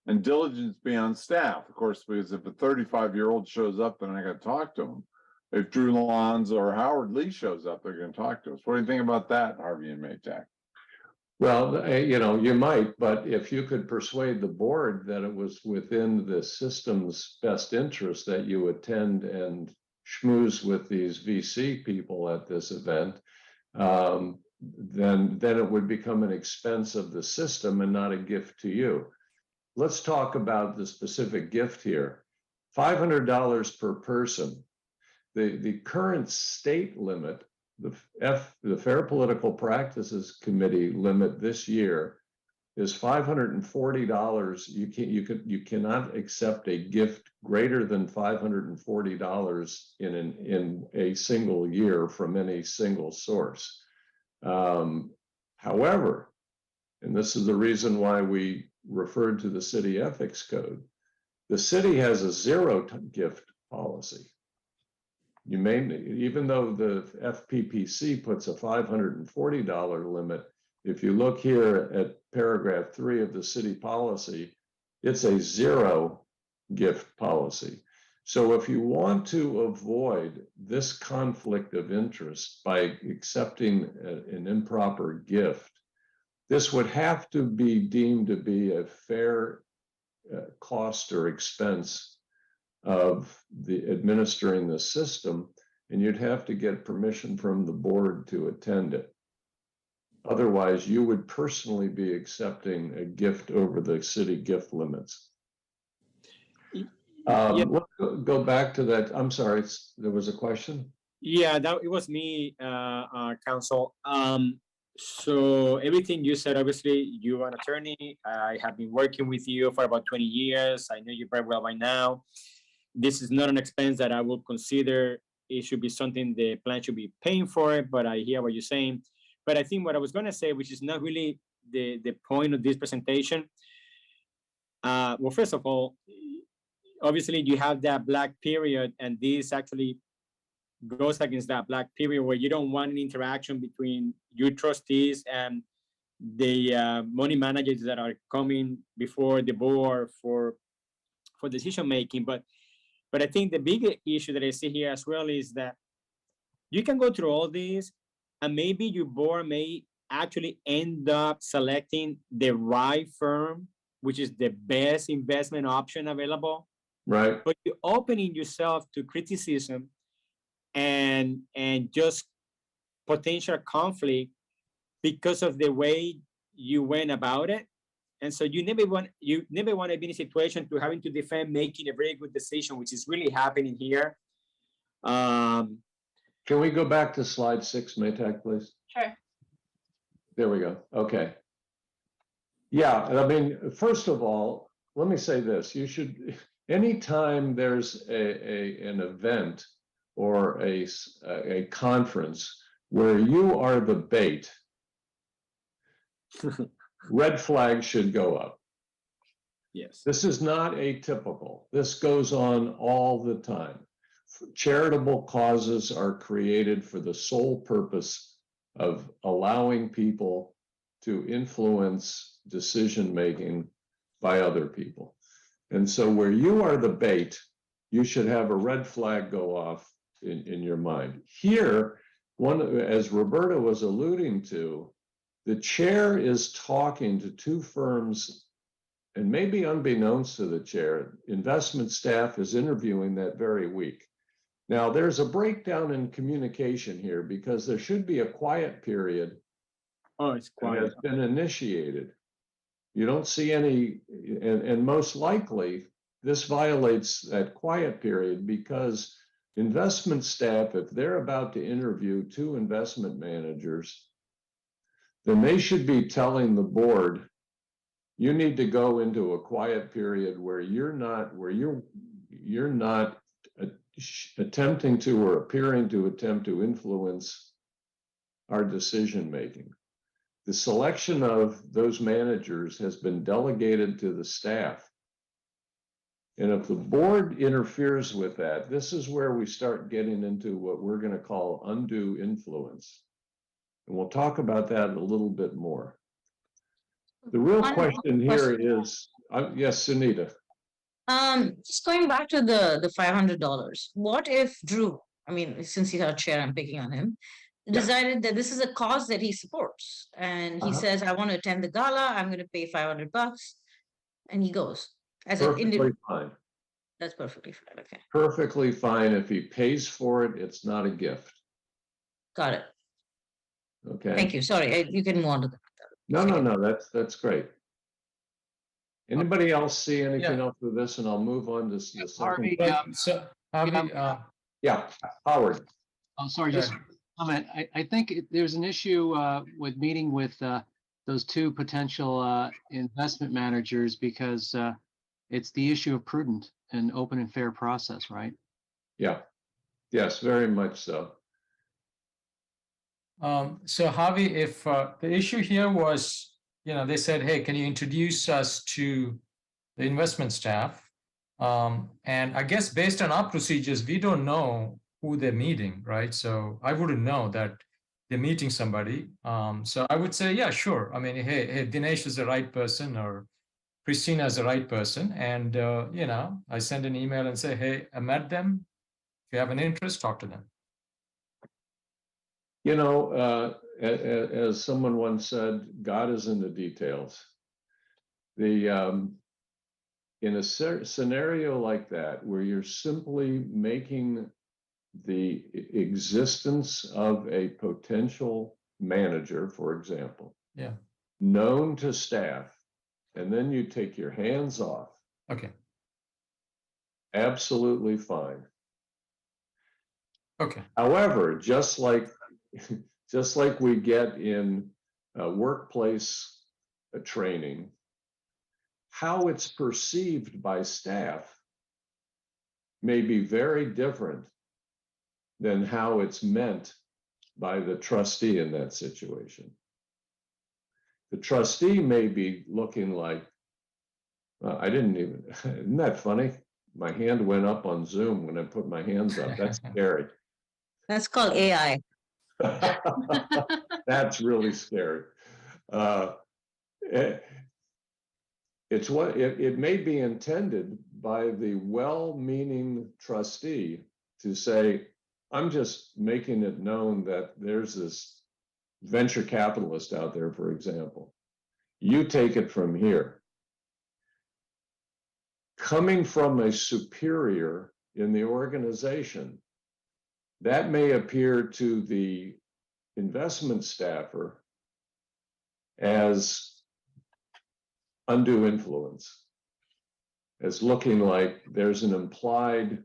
And diligence beyond staff, of course, because if a 35-year-old shows up, then I got to talk to him. If Drew Lanza or Howard Lee shows up, they're going to talk to us. What do you think about that, Harvey and Maytag? Well, you might, but if you could persuade the board that it was within the system's best interest that you attend and schmooze with these VC people at this event, then it would become an expense of the system and not a gift to you. Let's talk about the specific gift here. $500 per person. The current state limit, the Fair Political Practices Committee limit this year is $540. You cannot accept a gift greater than $540 in a single year from any single source. However, and this is the reason why we referred to the city ethics code, the city has a zero gift policy. You may, even though the FPPC puts a $540 limit, if you look here at paragraph 3 of the city policy, it's a zero gift policy. So if you want to avoid this conflict of interest by accepting an improper gift, this would have to be deemed to be a fair cost or expense of the administering the system, and you'd have to get permission from the board to attend it. Otherwise, you would personally be accepting a gift over the city gift limits. Let's go back to that. I'm sorry, there was a question? Yeah, it was me, counsel. So everything you said, obviously, you're an attorney. I have been working with you for about 20 years. I know you very well by now. This is not an expense that I would consider. It should be something the plan should be paying for it, but I hear what you're saying. But I think what I was going to say, which is not really the point of this presentation. Well, first of all, obviously you have that black period, and this actually goes against that black period where you don't want an interaction between your trustees and the money managers that are coming before the board for decision making. But I think the bigger issue that I see here as well is that you can go through all these, and maybe your board may actually end up selecting the right firm, which is the best investment option available. Right. But you're opening yourself to criticism and just potential conflict because of the way you went about it. And so you never want to be in a situation to having to defend making a very good decision, which is really happening here. Can we go back to slide 6, Maytag, please? Sure. There we go. Okay. Yeah, I mean, first of all, let me say this. You should, anytime there's an event or a conference where you are the bait, red flags should go up. Yes. This is not atypical. This goes on all the time. Charitable causes are created for the sole purpose of allowing people to influence decision-making by other people. And so where you are the bait, you should have a red flag go off in your mind. Here, as Roberta was alluding to, the chair is talking to two firms, and maybe unbeknownst to the chair, investment staff is interviewing that very week. Now, there's a breakdown in communication here because there should be a quiet period. Oh, it's quiet. Has been initiated. You don't see any, and most likely this violates that quiet period because investment staff, if they're about to interview two investment managers, then they should be telling the board, you need to go into a quiet period where you're not attempting to or appearing to attempt to influence our decision making. The selection of those managers has been delegated to the staff. And if the board interferes with that, this is where we start getting into what we're going to call undue influence. And we'll talk about that a little bit more. The real question here is, yes, Sunita. Just going back to the $500. What if Drew, I mean, since he's our chair, I'm picking on him. decided that this is a cause that he supports. And he says, I want to attend the gala, I'm going to pay $500. And he goes as an Perfectly individual. fine. That's perfectly fine. Okay. Perfectly fine. If he pays for it, it's not a gift. Got it. Okay. Thank you. Sorry, you can move on to that. No, that's great. Anybody else see anything else with this? And I'll move on to the second. Harvey, Yeah, Howard. I'm sorry, just a comment. I think there's an issue with meeting with those two potential investment managers because it's the issue of prudent and open and fair process, right? Yeah. Yes, very much so. So Harvey, if the issue here was, they said, hey, can you introduce us to the investment staff? And I guess based on our procedures, we don't know who they're meeting, right? So I wouldn't know that they're meeting somebody. So I would say, yeah, sure. I mean, hey, Dinesh is the right person or Christina is the right person. And, I send an email and say, hey, I met them. If you have an interest, talk to them. As someone once said, God is in the details. In a scenario like that, where you're simply making the existence of a potential manager, for example, known to staff, and then you take your hands off. Okay. Absolutely fine. Okay. However, just like we get in workplace training, how it's perceived by staff may be very different than how it's meant by the trustee in that situation. The trustee may be looking like, isn't that funny? My hand went up on Zoom when I put my hands up. That's scary. That's called AI. That's really scary. It may be intended by the well-meaning trustee to say, I'm just making it known that there's this venture capitalist out there, for example. You take it from here. Coming from a superior in the organization, that may appear to the investment staffer as undue influence, as looking like there's an implied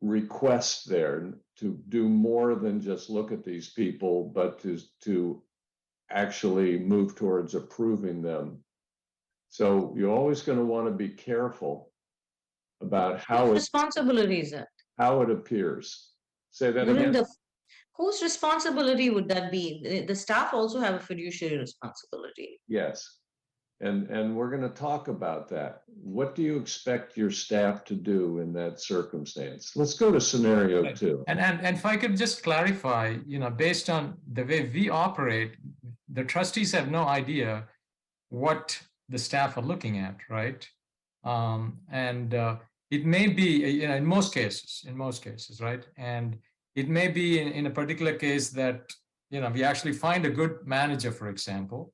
request there to do more than just look at these people, but to actually move towards approving them. So you're always going to want to be careful about how responsibility is that? How it appears. Say that again. Whose responsibility would that be? The staff also have a fiduciary responsibility. Yes. And we're going to talk about that. What do you expect your staff to do in that circumstance? Let's go to scenario 2. And if I could just clarify, based on the way we operate, the trustees have no idea what the staff are looking at, right? It may be, in most cases, right? And it may be in a particular case that, we actually find a good manager, for example.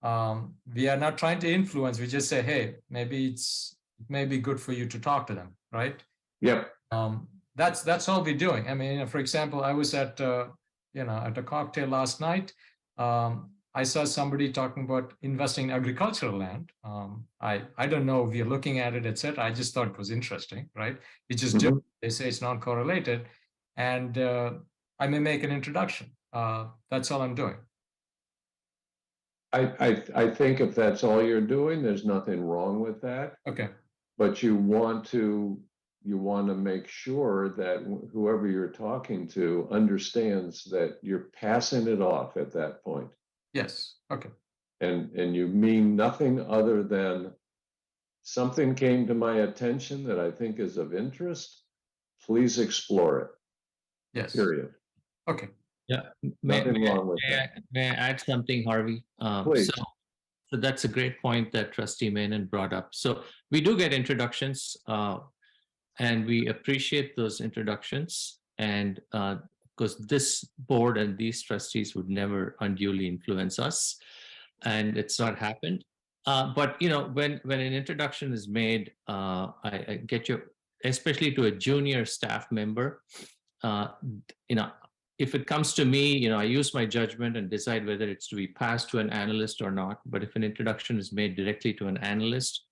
We are not trying to influence. We just say, hey, maybe it may be good for you to talk to them, right? Yep. That's all we're doing. I mean, for example, I was at a cocktail last night. I saw somebody talking about investing in agricultural land. I don't know if you're looking at it, etc. I just thought it was interesting, right? It's just different. They say it's not correlated, and I may make an introduction. That's all I'm doing. I think if that's all you're doing, there's nothing wrong with that. Okay. But you want to make sure that whoever you're talking to understands that you're passing it off at that point. Yes. Okay. And you mean nothing other than something came to my attention that I think is of interest. Please explore it. Yes. Period. Okay. Yeah. Nothing wrong with may I add something, Harvey? Please. So that's a great point that Trustee Menon brought up. So we do get introductions, and we appreciate those introductions. And because this board and these trustees would never unduly influence us, and it's not happened. But when an introduction is made, I get you, especially to a junior staff member. If it comes to me, I use my judgment and decide whether it's to be passed to an analyst or not. But if an introduction is made directly to an analyst,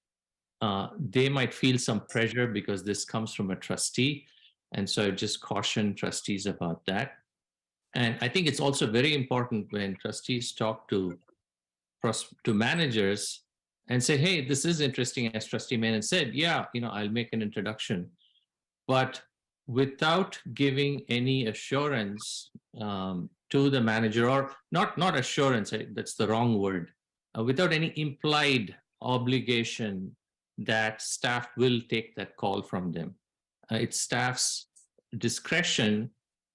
they might feel some pressure because this comes from a trustee. And so I just caution trustees about that. And I think it's also very important when trustees talk to managers and say, hey, this is interesting, as Trustee Menon said, yeah, I'll make an introduction. But without giving any assurance to the manager, or not assurance, that's the wrong word, without any implied obligation that staff will take that call from them. It's staff's discretion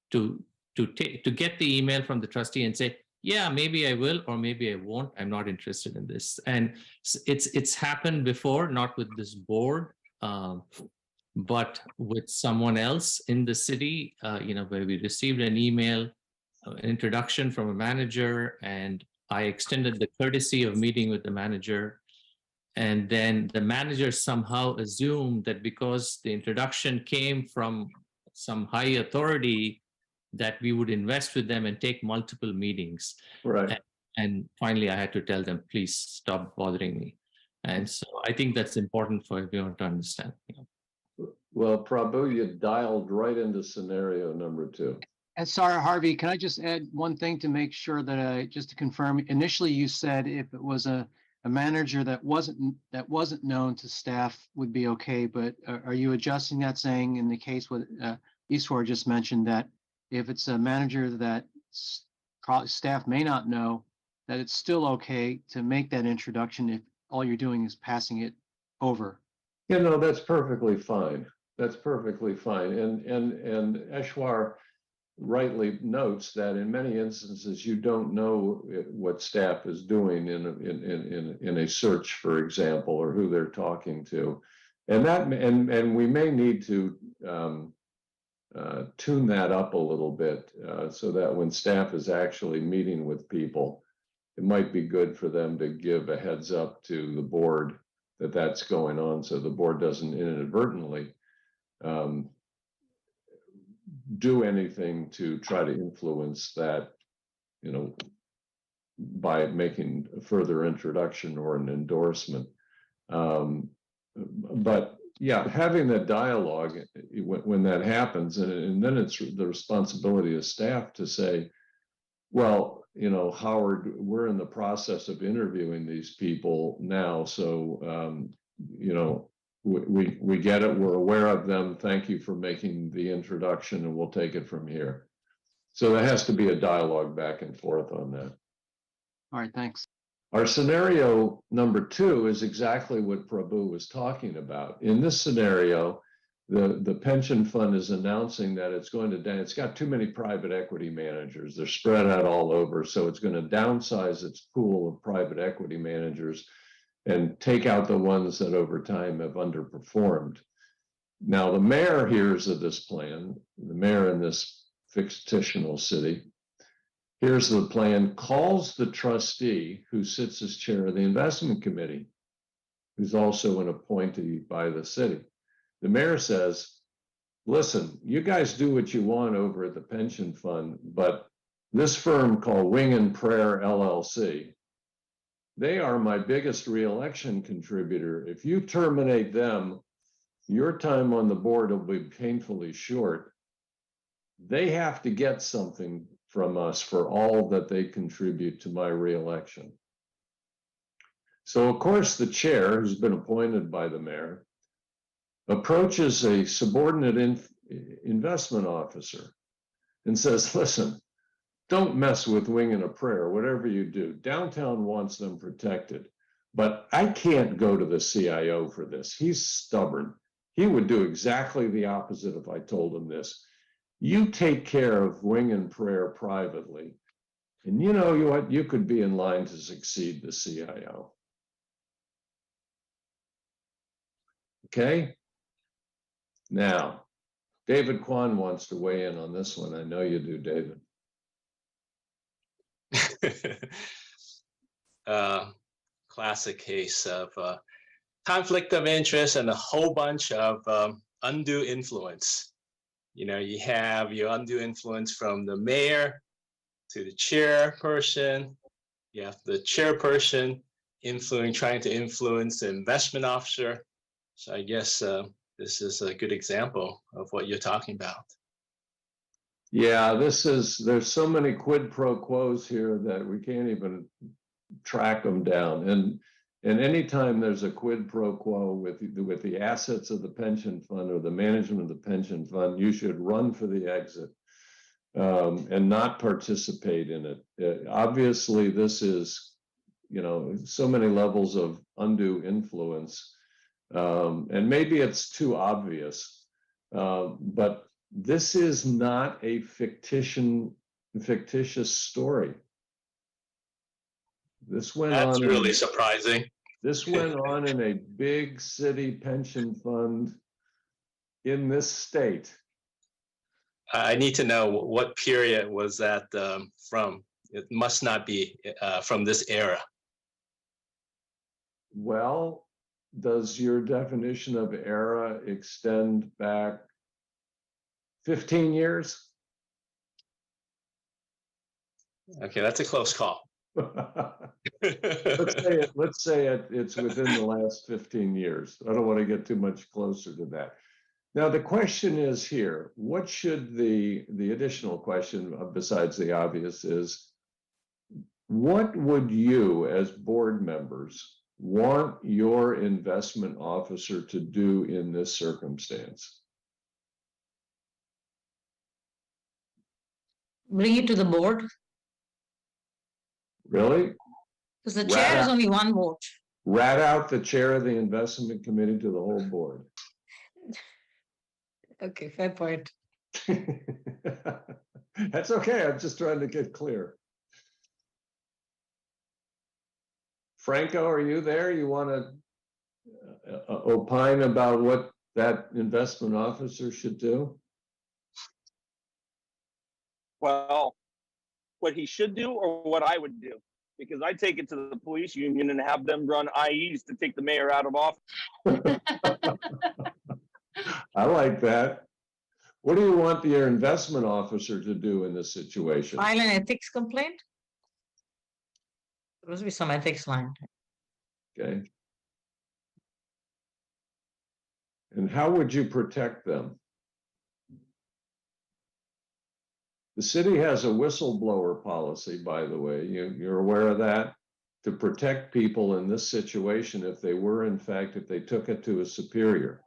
to get the email from the trustee and say, yeah, maybe I will, or maybe I won't. I'm not interested in this. And it's happened before, not with this board, but with someone else in the city, where we received an email, an introduction from a manager, and I extended the courtesy of meeting with the manager. And then the manager somehow assumed that because the introduction came from some high authority, that we would invest with them and take multiple meetings. Right. And finally, I had to tell them, please stop bothering me. And so I think that's important for everyone to understand. Well, Prabhu, you dialed right into scenario number 2. And sorry, Harvey, can I just add one thing to make sure that just to confirm, initially you said if it was a manager that wasn't known to staff would be okay, but are you adjusting that, saying in the case what Eastward just mentioned, that if it's a manager that staff may not know, that it's still okay to make that introduction if all you're doing is passing it over? That's perfectly fine. That's perfectly fine. And Eshwar rightly notes that in many instances you don't know what staff is doing in a search, for example, or who they're talking to, and we may need to tune that up a little bit so that when staff is actually meeting with people, it might be good for them to give a heads up to the board that that's going on, so the board doesn't inadvertently do anything to try to influence that, by making a further introduction or an endorsement. But yeah, having that dialogue when that happens, and then it's the responsibility of staff to say, well, Howard, we're in the process of interviewing these people now, so we get it, we're aware of them, thank you for making the introduction, and we'll take it from here. So there has to be a dialogue back and forth on that. All right, thanks. Our scenario number 2 is exactly what Prabhu was talking about. In this scenario, the pension fund is announcing that it's got too many private equity managers. They're spread out all over, so it's going to downsize its pool of private equity managers and take out the ones that over time have underperformed. Now, the mayor hears of this plan, the mayor in this fictional city, here's the plan, calls the trustee who sits as chair of the investment committee, who's also an appointee by the city. The mayor says, listen, you guys do what you want over at the pension fund, but this firm called Wing and Prayer LLC, they are my biggest reelection contributor. If you terminate them, your time on the board will be painfully short. They have to get something from us for all that they contribute to my reelection. So, of course, the chair, who's been appointed by the mayor, approaches a subordinate investment officer and says, listen, don't mess with Wing and a Prayer, whatever you do. Downtown wants them protected, but I can't go to the CIO for this. He's stubborn. He would do exactly the opposite if I told him this. You take care of Wing and Prayer privately, and you know what? You could be in line to succeed the CIO. Okay? Now, David Kwan wants to weigh in on this one. I know you do, David. Classic case of conflict of interest and a whole bunch of undue influence. You know, you have your undue influence from the mayor to the chairperson. You have the chairperson trying to influence the investment officer. So I guess this is a good example of what you're talking about. Yeah, there's so many quid pro quos here that we can't even track them down. And anytime there's a quid pro quo with the assets of the pension fund or the management of the pension fund, you should run for the exit and not participate in it. Obviously, this is, so many levels of undue influence. And maybe it's too obvious, but this is not a fictitious story. This went on. That's really surprising. This went on in a big city pension fund in this state. I need to know what period was that from? It must not be from this era. Well, does your definition of era extend back 15 years? Okay, that's a close call. let's say it's within the last 15 years. I don't want to get too much closer to that. Now, the question is here, what should the additional question besides the obvious is, what would you as board members want your investment officer to do in this circumstance? Bring it to the board. Really? Because the chair is only one vote. Rat out the chair of the investment committee to the whole board. Okay, fair point. That's okay. I'm just trying to get clear. Franco, are you there? You want to opine about what that investment officer should do? Well, what he should do or what I would do, because I'd take it to the police union and have them run IEs to take the mayor out of office. I like that. What do you want your investment officer to do in this situation? File an ethics complaint? There must be some ethics line. Okay. And how would you protect them? The city has a whistleblower policy, by the way. You're aware of that? To protect people in this situation if they took it to a superior.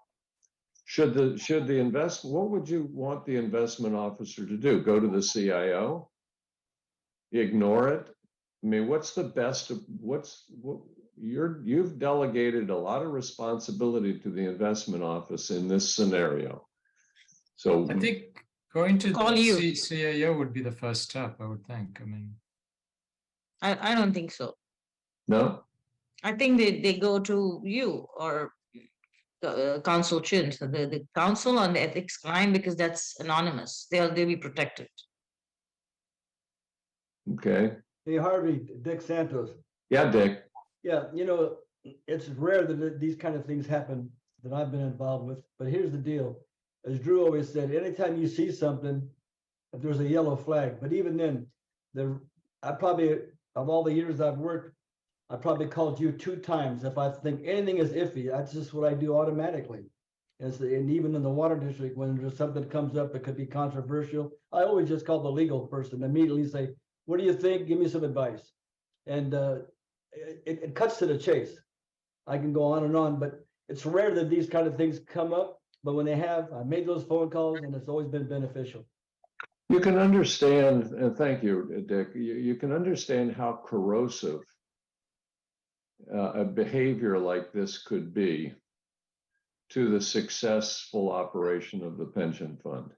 Should the investment, what would you want the investment officer to do? Go to the CIO? Ignore it? I mean, what's the best of you've delegated a lot of responsibility to the investment office in this scenario. So I think going to Call the you. CIO would be the first step, I would think. I mean, I don't think so. no? I think they go to you or council chin. So the council on the ethics line, because that's anonymous. They'll be protected. Okay. Hey, Harvey, Dick Santos. Yeah, Dick. Yeah, it's rare that these kind of things happen that I've been involved with, but here's the deal. As Drew always said, anytime you see something, if there's a yellow flag, but even then, I probably, of all the years I've worked, I probably called you 2 times. If I think anything is iffy, that's just what I do automatically. And even in the water district, when there's something that comes up that could be controversial, I always just call the legal person, immediately say, what do you think? Give me some advice. And it cuts to the chase. I can go on, but it's rare that these kind of things come up. But when they have, I made those phone calls and it's always been beneficial. You can understand, and thank you, Dick, you can understand how corrosive a behavior like this could be to the successful operation of the pension fund.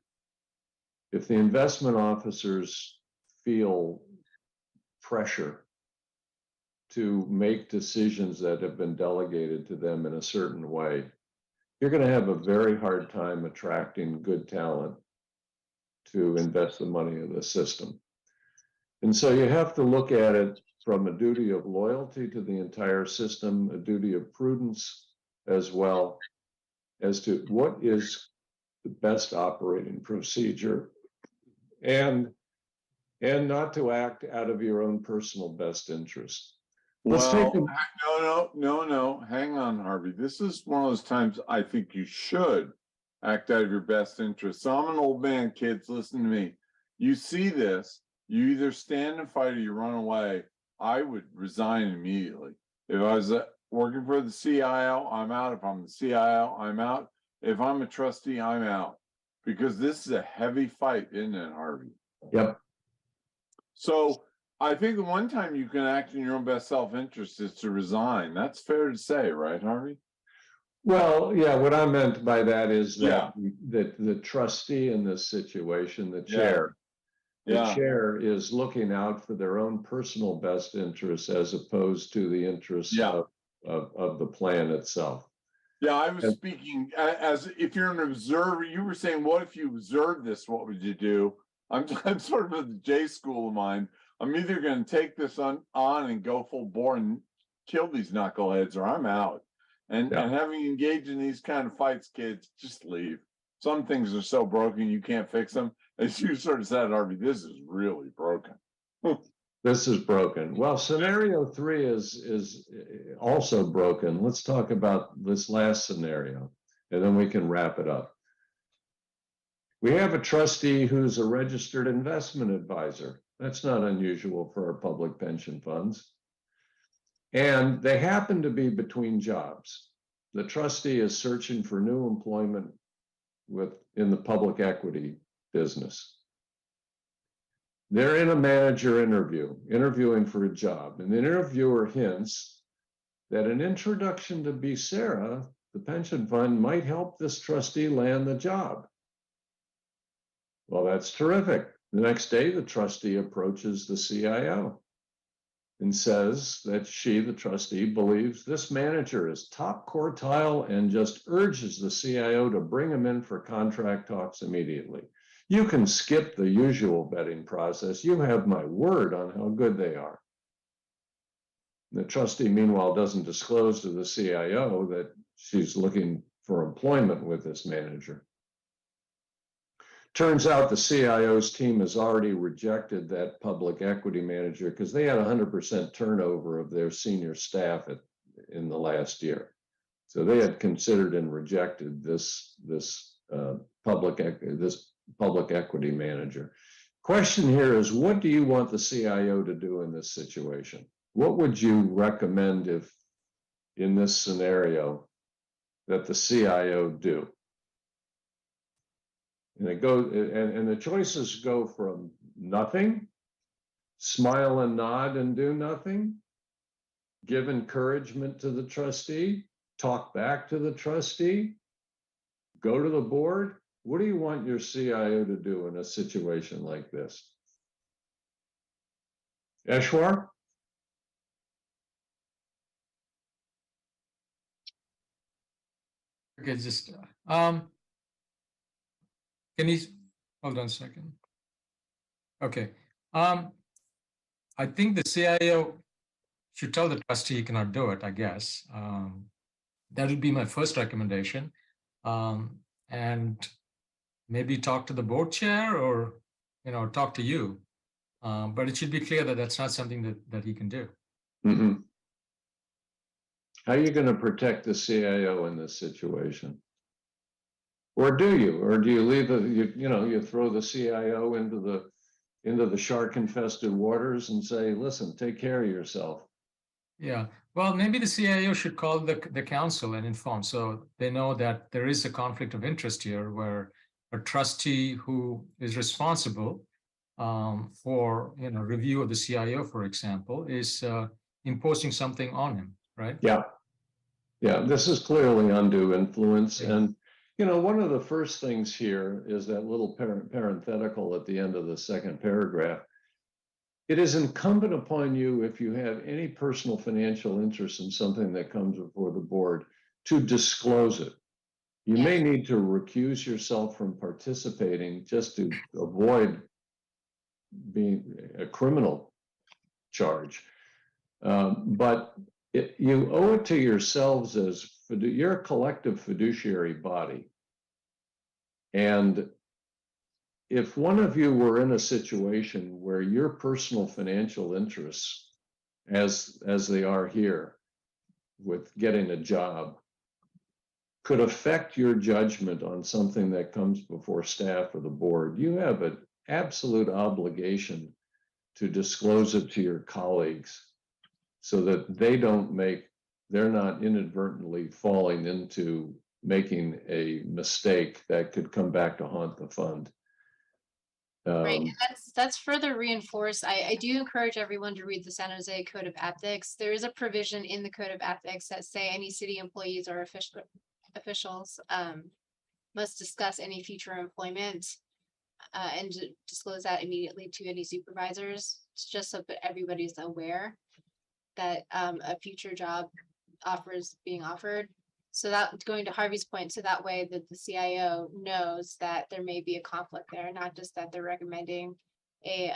If the investment officers feel pressure to make decisions that have been delegated to them in a certain way, you're going to have a very hard time attracting good talent to invest the money in the system. And so you have to look at it from a duty of loyalty to the entire system, a duty of prudence as well, as to what is the best operating procedure, and not to act out of your own personal best interest. Let's take no, hang on, Harvey. This is one of those times I think you should act out of your best interest. So I'm an old man, kids, listen to me. You see this, you either stand and fight or you run away. I would resign immediately. If I was working for the CIO, I'm out. If I'm the CIO, I'm out. If I'm a trustee, I'm out. Because this is a heavy fight, isn't it, Harvey? Yep. So I think the one time you can act in your own best self-interest is to resign. That's fair to say, right, Harvey? Well, yeah, what I meant by that is that the trustee in this situation, the chair, the chair is looking out for their own personal best interests as opposed to the interests of the plan itself. Yeah, I was speaking as if you're an observer. You were saying, what if you observed this? What would you do? I'm sort of of the J school of mine. I'm either going to take this on and go full bore and kill these knuckleheads, or I'm out. And having engaged in these kind of fights, kids, just leave. Some things are so broken you can't fix them. As you sort of said, Harvey, this is really broken. This is broken. Well, scenario 3 is also broken. Let's talk about this last scenario, and then we can wrap it up. We have a trustee who's a registered investment advisor. That's not unusual for our public pension funds. And they happen to be between jobs. The trustee is searching for new employment in the public equity business. They're in a manager interview, interviewing for a job, and the interviewer hints that an introduction to BSERA, the pension fund, might help this trustee land the job. Well, that's terrific. The next day, the trustee approaches the CIO and says that she, the trustee, believes this manager is top quartile and just urges the CIO to bring him in for contract talks immediately. You can skip the usual vetting process. You have my word on how good they are. The trustee, meanwhile, doesn't disclose to the CIO that she's looking for employment with this manager. Turns out the CIO's team has already rejected that public equity manager because they had 100% turnover of their senior staff in the last year. So they had considered and rejected this public equity manager. Question here is, what do you want the CIO to do in this situation? What would you recommend if in this scenario that the CIO do? And it goes, and the choices go from nothing, smile and nod and do nothing, give encouragement to the trustee, talk back to the trustee, go to the board. What do you want your CIO to do in a situation like this? Eshwar? Okay, just can you hold on a second? Okay. I think the CIO should tell the trustee he cannot do it, I guess. That would be my first recommendation. And maybe talk to the board chair or, talk to you. But it should be clear that that's not something that he can do. Mm-hmm. How are you going to protect the CIO in this situation? Or do you? Or do you leave you throw the CIO into the shark-infested waters and say, listen, take care of yourself? Yeah. Well, maybe the CIO should call the council and inform, so they know that there is a conflict of interest here where a trustee who is responsible for review of the CIO, for example, is imposing something on him, right? Yeah. Yeah, this is clearly undue influence. Yeah. And one of the first things here is that little parenthetical at the end of the second paragraph. It is incumbent upon you, if you have any personal financial interest in something that comes before the board, to disclose it. You may need to recuse yourself from participating just to avoid being a criminal charge. But you owe it to yourselves as you're a collective fiduciary body. And if one of you were in a situation where your personal financial interests, as they are here with getting a job, could affect your judgment on something that comes before staff or the board, you have an absolute obligation to disclose it to your colleagues so that they're not inadvertently falling into making a mistake that could come back to haunt the fund. Right, and that's further reinforced. I do encourage everyone to read the San Jose Code of Ethics. There is a provision in the Code of Ethics that say any city employees or officials must discuss any future employment and disclose that immediately to any supervisors. It's just so that everybody's aware that a future job offer is being offered. So that, going to Harvey's point, so that way that the CIO knows that there may be a conflict there, not just that they're recommending a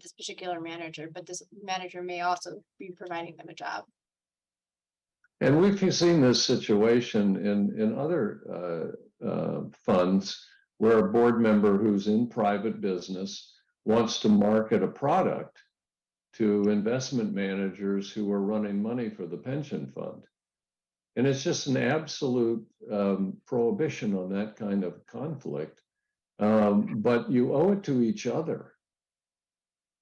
this particular manager, but this manager may also be providing them a job. And we've seen this situation in other funds where a board member who's in private business wants to market a product to investment managers who are running money for the pension fund. And it's just an absolute prohibition on that kind of conflict. But you owe it to each other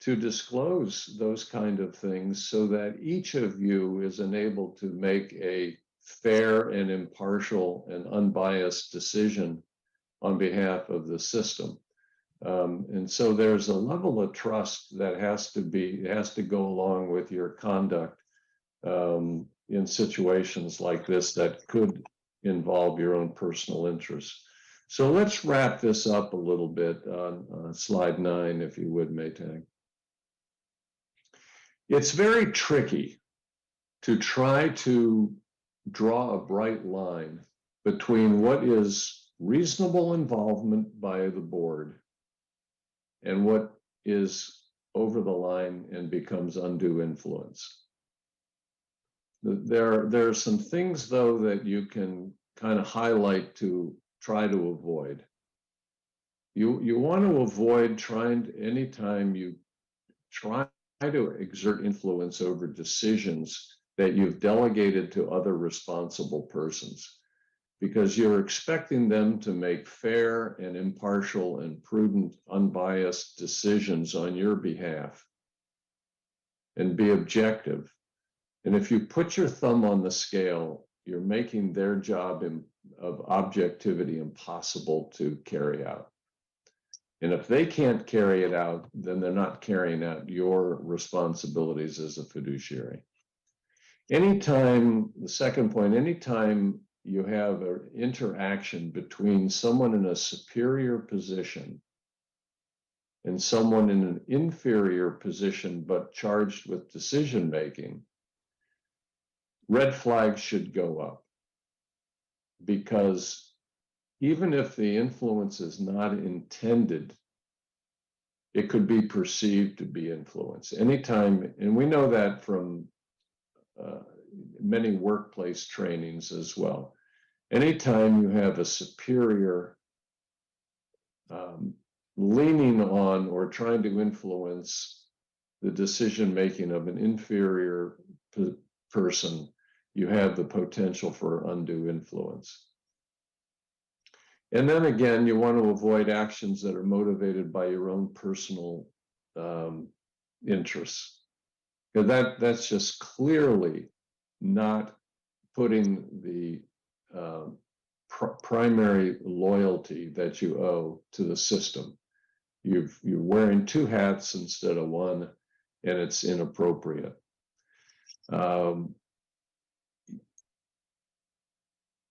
to disclose those kind of things so that each of you is enabled to make a fair and impartial and unbiased decision on behalf of the system. And so there's a level of trust that has to go along with your conduct in situations like this that could involve your own personal interests. So let's wrap this up a little bit on slide 9, if you would, Maytag. It's very tricky to try to draw a bright line between what is reasonable involvement by the board and what is over the line and becomes undue influence. There are some things, though, that you can kind of highlight to try to avoid. You want to avoid anytime you try to exert influence over decisions that you've delegated to other responsible persons, because you're expecting them to make fair and impartial and prudent, unbiased decisions on your behalf and be objective. And if you put your thumb on the scale, you're making their job of objectivity impossible to carry out. And if they can't carry it out, then they're not carrying out your responsibilities as a fiduciary. The second point, anytime you have an interaction between someone in a superior position and someone in an inferior position but charged with decision-making, red flags should go up, because even if the influence is not intended, it could be perceived to be influence. Anytime, and we know that from many workplace trainings as well. Anytime you have a superior leaning on or trying to influence the decision-making of an inferior person, you have the potential for undue influence. And then again, you want to avoid actions that are motivated by your own personal interests. Because that's just clearly not putting the primary loyalty that you owe to the system. You're wearing two hats instead of one, and it's inappropriate.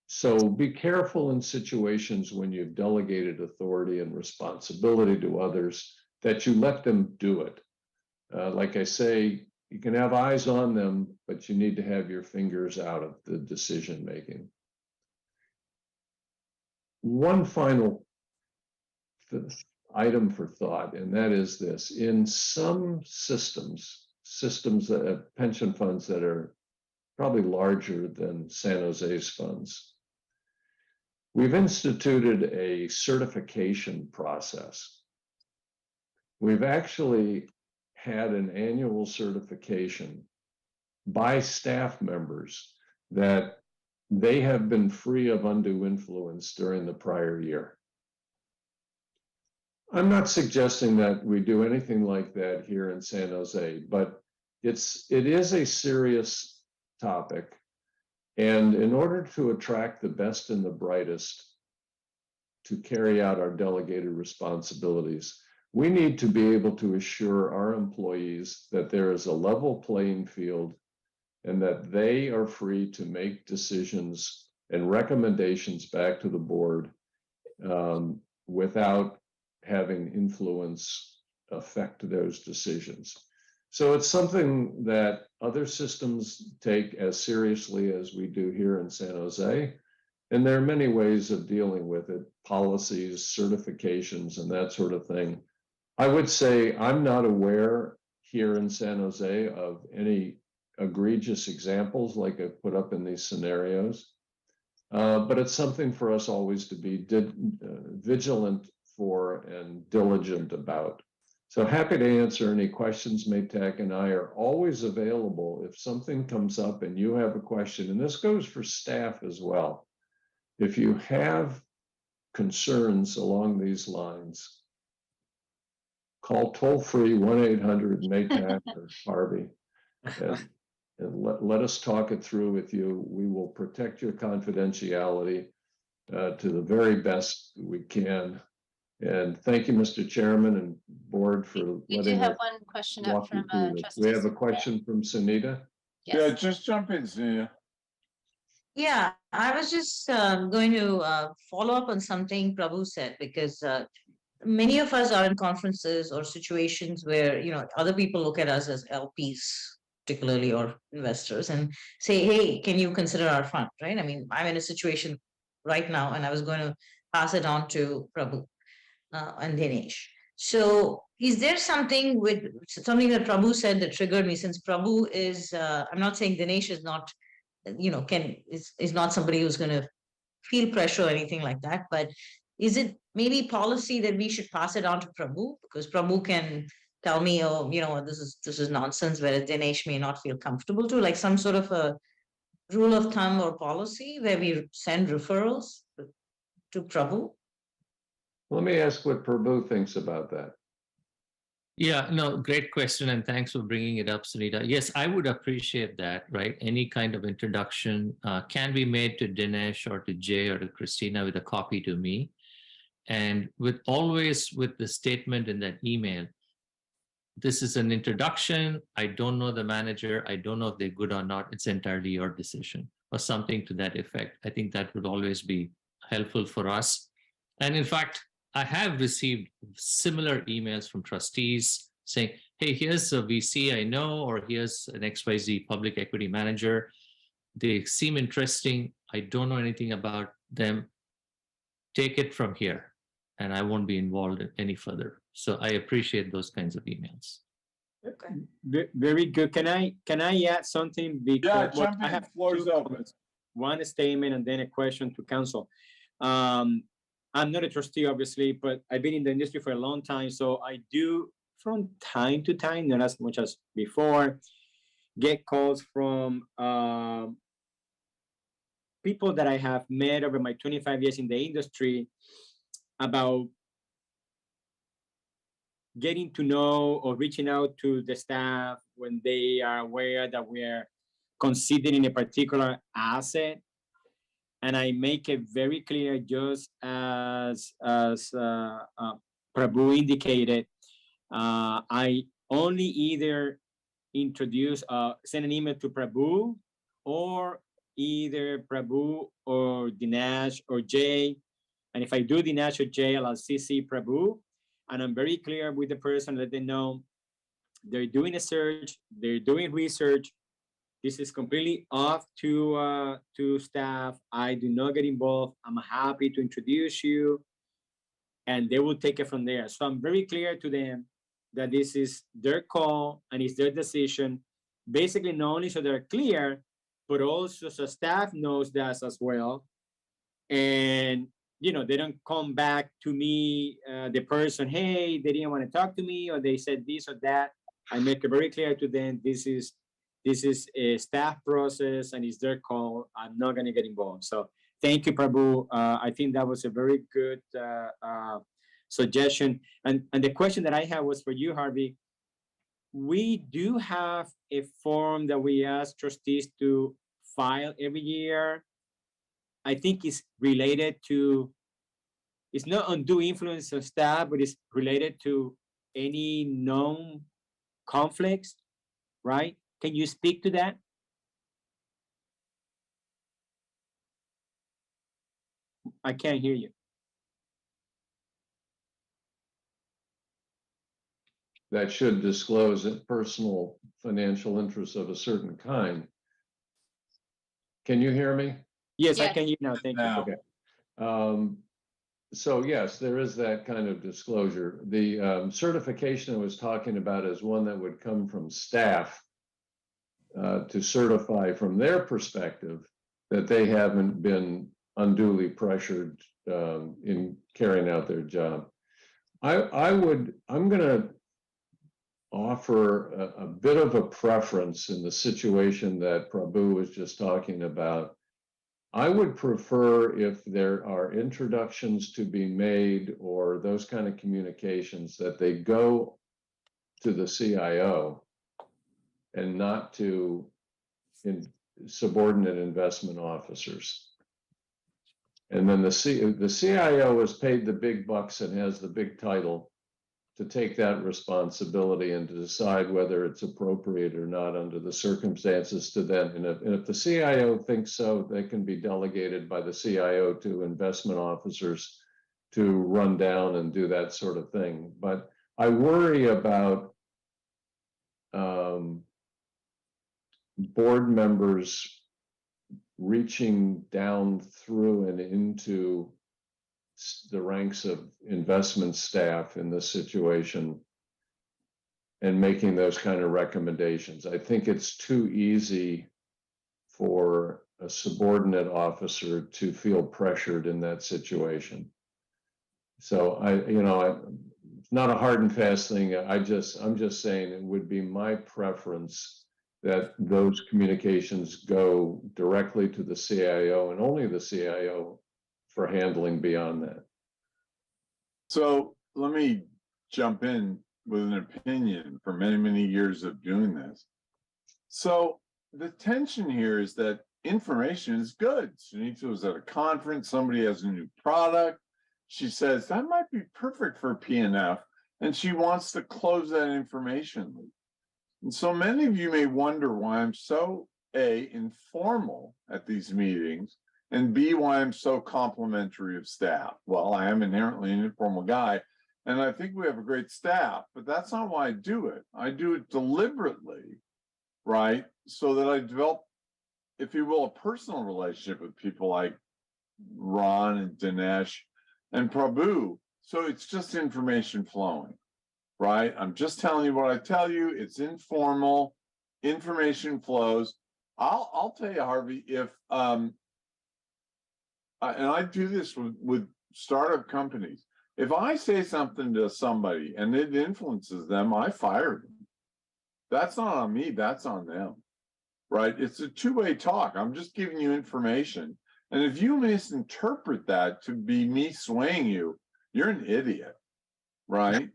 So be careful in situations when you've delegated authority and responsibility to others that you let them do it. Like I say, you can have eyes on them, but you need to have your fingers out of the decision making. one final item for thought, and that is this: in some systems that have pension funds that are probably larger than San Jose's funds, we've instituted a certification process. We've actually had an annual certification by staff members that they have been free of undue influence during the prior year. I'm not suggesting that we do anything like that here in San Jose, but it is a serious topic. And in order to attract the best and the brightest to carry out our delegated responsibilities, we need to be able to assure our employees that there is a level playing field and that they are free to make decisions and recommendations back to the board without having influence affect those decisions. So it's something that other systems take as seriously as we do here in San Jose. And there are many ways of dealing with it: policies, certifications, and that sort of thing. I would say I'm not aware here in San Jose of any egregious examples like I've put up in these scenarios. But it's something for us always to be vigilant for and diligent about. So happy to answer any questions. Maytak and I are always available if something comes up and you have a question, and this goes for staff as well. If you have concerns along these lines, call toll-free 1-800-Maytak or Harvey, and let us talk it through with you. We will protect your confidentiality to the very best we can. And thank you, Mr. Chairman and board, for We do letting have us one question up walk you from through this. trustee. We have a question from Sunita. Yeah, just jump in, Sunita. Yeah, I was just going to follow up on something Prabhu said, because many of us are in conferences or situations where, you know, other people look at us as LPs, particularly, or investors, and say, hey, can you consider our fund, right? I mean, I'm in a situation right now, and I was going to pass it on to Prabhu and Dinesh. So is there something that Prabhu said that triggered me? Since Prabhu is, I'm not saying Dinesh is not, you know, is not somebody who's going to feel pressure or anything like that, but is it maybe policy that we should pass it on to Prabhu? Because Prabhu can tell me, oh, you know, this is nonsense, whereas Dinesh may not feel comfortable to, like some sort of a rule of thumb or policy where we send referrals to Prabhu. Let me ask what Prabhu thinks about that. Yeah, no, great question. And thanks for bringing it up, Sunita. Yes, I would appreciate that, right? Any kind of introduction can be made to Dinesh or to Jay or to Christina with a copy to me. And always with the statement in that email, this is an introduction. I don't know the manager. I don't know if they're good or not. It's entirely your decision, or something to that effect. I think that would always be helpful for us. And in fact, I have received similar emails from trustees saying, hey, here's a VC I know, or here's an XYZ public equity manager. They seem interesting. I don't know anything about them. Take it from here, and I won't be involved any further. So I appreciate those kinds of emails. Okay. Very good. Can I add something? Because yeah, jump in. I have floors open. One statement and then a question to council. I'm not a trustee, obviously, but I've been in the industry for a long time. So I do, from time to time, not as much as before, get calls from people that I have met over my 25 years in the industry about getting to know or reaching out to the staff when they are aware that we're considering a particular asset. And I make it very clear, just as Prabhu indicated, I only either send an email to Prabhu, or either Prabhu or Dinesh or Jay. And if I do Dinesh or Jay, I'll CC Prabhu. And I'm very clear with the person, let them know they're doing a search, they're doing research, This is completely off to staff. I do not get involved. I'm happy to introduce you, and they will take it from there. So I'm very clear to them that this is their call and it's their decision. Basically, not only so they're clear, but also so staff knows that as well. And they don't come back to me, the person, hey, they didn't want to talk to me, or they said this or that. I make it very clear to them, this is a staff process and it's their call. I'm not going to get involved. So thank you, Prabhu. I think that was a very good suggestion. And the question that I have was for you, Harvey. We do have a form that we ask trustees to file every year. I think it's related to, it's not undue influence of staff, but it's related to any known conflicts, right? Can you speak to that? I can't hear you. That should disclose a personal financial interests of a certain kind. Can you hear me? Yes, I can hear you now. Thank you. Okay. So yes, there is that kind of disclosure. The certification I was talking about is one that would come from staff to certify from their perspective that they haven't been unduly pressured in carrying out their job. I'm going to offer a bit of a preference in the situation that Prabhu was just talking about. I would prefer, if there are introductions to be made or those kind of communications, that they go to the CIO and not to subordinate investment officers. And then the CIO is paid the big bucks and has the big title to take that responsibility and to decide whether it's appropriate or not under the circumstances to them. And if the CIO thinks so, they can be delegated by the CIO to investment officers to run down and do that sort of thing. But I worry about board members reaching down through and into the ranks of investment staff in this situation and making those kind of recommendations. I think it's too easy for a subordinate officer to feel pressured in that situation. So it's not a hard and fast thing. I'm just saying it would be my preference that those communications go directly to the CIO and only the CIO for handling beyond that. So let me jump in with an opinion for many, many years of doing this. So the tension here is that information is good. Sunita was at a conference, somebody has a new product. She says, that might be perfect for PNF, and she wants to close that information loop. And so many of you may wonder why I'm so A, informal at these meetings, and B, why I'm so complimentary of staff. Well, I am inherently an informal guy, and I think we have a great staff, but that's not why I do it. I do it deliberately, right? So that I develop, if you will, a personal relationship with people like Ron and Dinesh and Prabhu. So it's just information flowing, right? I'm just telling you what I tell you. It's informal, information flows. I'll tell you, Harvey, if and I do this with startup companies. If I say something to somebody and it influences them, I fire them. That's not on me, that's on them, right? It's a two-way talk. I'm just giving you information. And if you misinterpret that to be me swaying you, you're an idiot, right?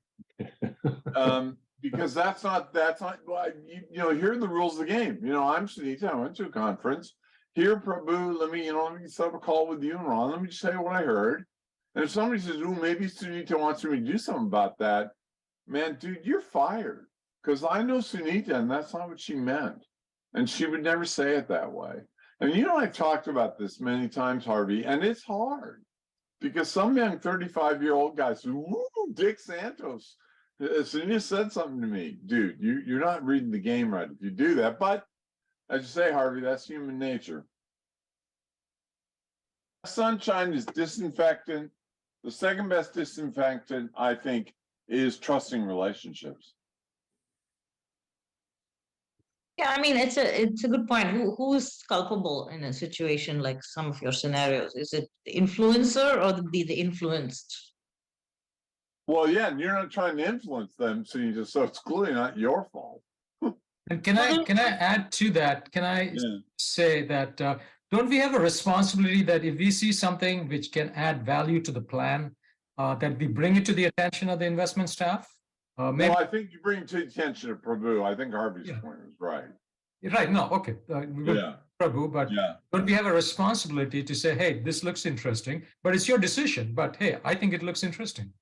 Because that's not, well, here are the rules of the game. I'm Sunita, I went to a conference. Here, Prabhu, let me set up a call with you and Ron. Let me just tell you what I heard. And if somebody says, oh, maybe Sunita wants me to do something about that, man, dude, you're fired. Because I know Sunita, and that's not what she meant. And she would never say it that way. And I've talked about this many times, Harvey, and it's hard. Because some young 35-year-old guy says, woo, Dick Santos. Sunita said something to me. Dude, you're not reading the game right if you do that. But As you say, Harvey, that's human nature. Sunshine is disinfectant. The second best disinfectant, I think, is trusting relationships. Yeah, I mean, it's a good point. Who's culpable in a situation like some of your scenarios? Is it the influencer or the influenced? Well, yeah, and you're not trying to influence them, so it's clearly not your fault. And can I add to that? Can I say that don't we have a responsibility that if we see something which can add value to the plan, that we bring it to the attention of the investment staff? Maybe... Well, I think you bring to the attention of Prabhu. I think Harvey's point was right. Right. No. Okay. Prabhu, but don't we have a responsibility to say, hey, this looks interesting, but it's your decision. But hey, I think it looks interesting.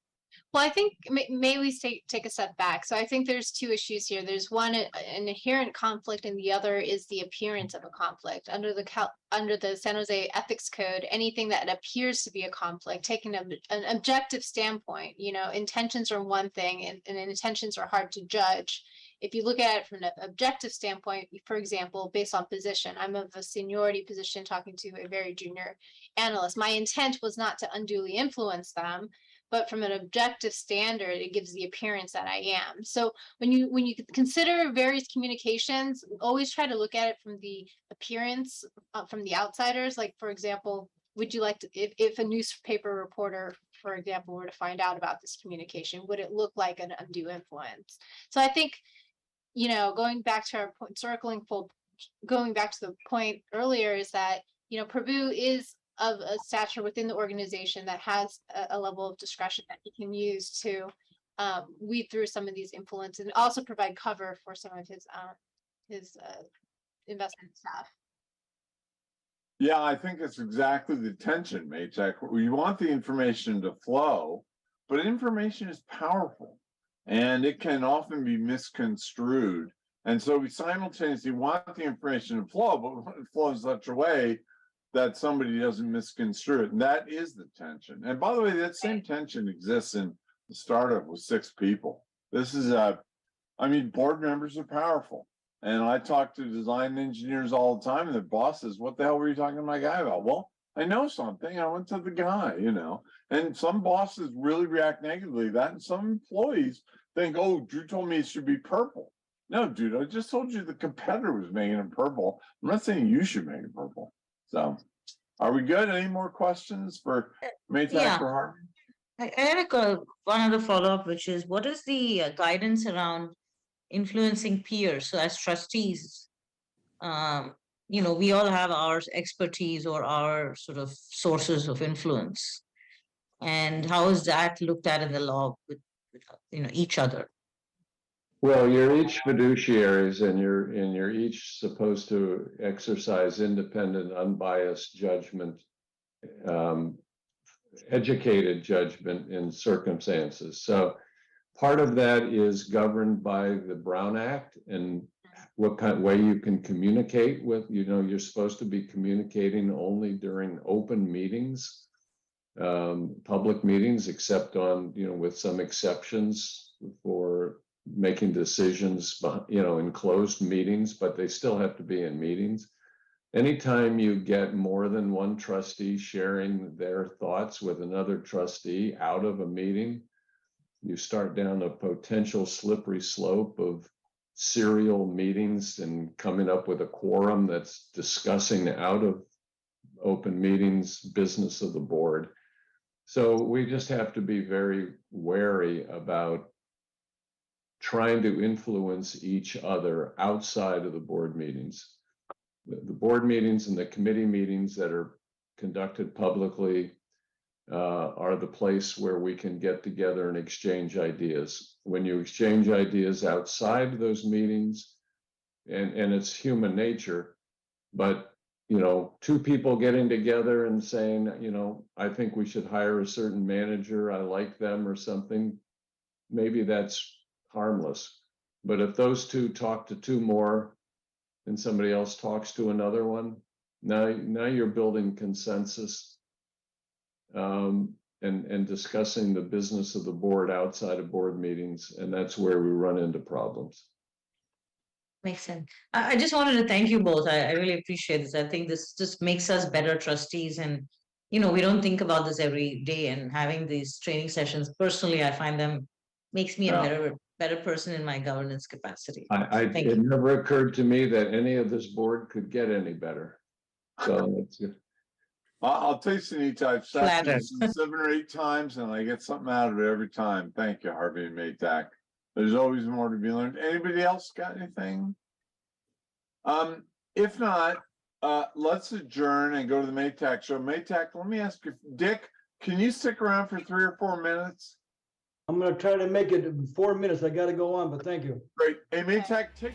Well, I think may we take a step back. So I think there's two issues here. There's one, an inherent conflict, and the other is the appearance of a conflict. Under the San Jose Ethics Code, anything that appears to be a conflict, taking an objective standpoint, intentions are one thing, and intentions are hard to judge. If you look at it from an objective standpoint, for example, based on position, I'm of a seniority position talking to a very junior analyst. My intent was not to unduly influence them, but from an objective standard, it gives the appearance that I am. So when you consider various communications, always try to look at it from the appearance, from the outsiders. Like, for example, would you like to, if a newspaper reporter, for example, were to find out about this communication, would it look like an undue influence? So I think, going back to our point, going back to the point earlier, is that, Prabhu is of a stature within the organization that has a level of discretion that he can use to weed through some of these influences and also provide cover for some of his investment staff. Yeah, I think it's exactly the tension, Maytek. We want the information to flow, but information is powerful and it can often be misconstrued. And so we simultaneously want the information to flow, but we want it to flow in such a way that somebody doesn't misconstrue it. And that is the tension. And by the way, that same tension exists in the startup with 6 people. This is board members are powerful. And I talk to design engineers all the time, and their boss says, what the hell were you talking to my guy about? Well, I know something. I went to the guy, And some bosses really react negatively to that. And some employees think, oh, Drew told me it should be purple. No, dude, I just told you the competitor was making it purple. I'm not saying you should make it purple. So, are we good? Any more questions for Maytek or Harvey? I had one other follow-up, which is, what is the guidance around influencing peers? So as trustees, we all have our expertise or our sort of sources of influence. And how is that looked at in the law with each other? Well, you're each fiduciaries, and you're each supposed to exercise independent, unbiased judgment, educated judgment in circumstances. So part of that is governed by the Brown Act and what kind of way you can communicate with. You're supposed to be communicating only during open meetings, public meetings, except on, with some exceptions for making decisions, in closed meetings, but they still have to be in meetings. Anytime you get more than one trustee sharing their thoughts with another trustee out of a meeting, you start down a potential slippery slope of serial meetings and coming up with a quorum that's discussing out of open meetings business of the board. So we just have to be very wary about trying to influence each other outside of the board meetings. The board meetings and the committee meetings that are conducted publicly are the place where we can get together and exchange ideas. When you exchange ideas outside those meetings, and it's human nature, but 2 people getting together and saying, I think we should hire a certain manager, I like them or something, maybe that's harmless. But if those 2 talk to 2 more and somebody else talks to another one, now you're building consensus and discussing the business of the board outside of board meetings, and that's where we run into problems. Makes sense. I just wanted to thank you both. I really appreciate this. I think this just makes us better trustees, and we don't think about this every day, and having these training sessions personally, I find them makes me a Yeah. better person in my governance capacity. Thank It you. never occurred to me that any of this board could get any better. So it's good. I'll tell you, Sunita, I've sat Flattered. this 7 or 8 times and I get something out of it every time. Thank you, Harvey and Maytac. There's always more to be learned. Anybody else got anything? If not, let's adjourn and go to the Maytac show. Maytac, let me ask you, Dick, can you stick around for 3 or 4 minutes? I'm gonna try to make it 4 minutes. I gotta go on, but thank you. Great. Hey, Maytac, take.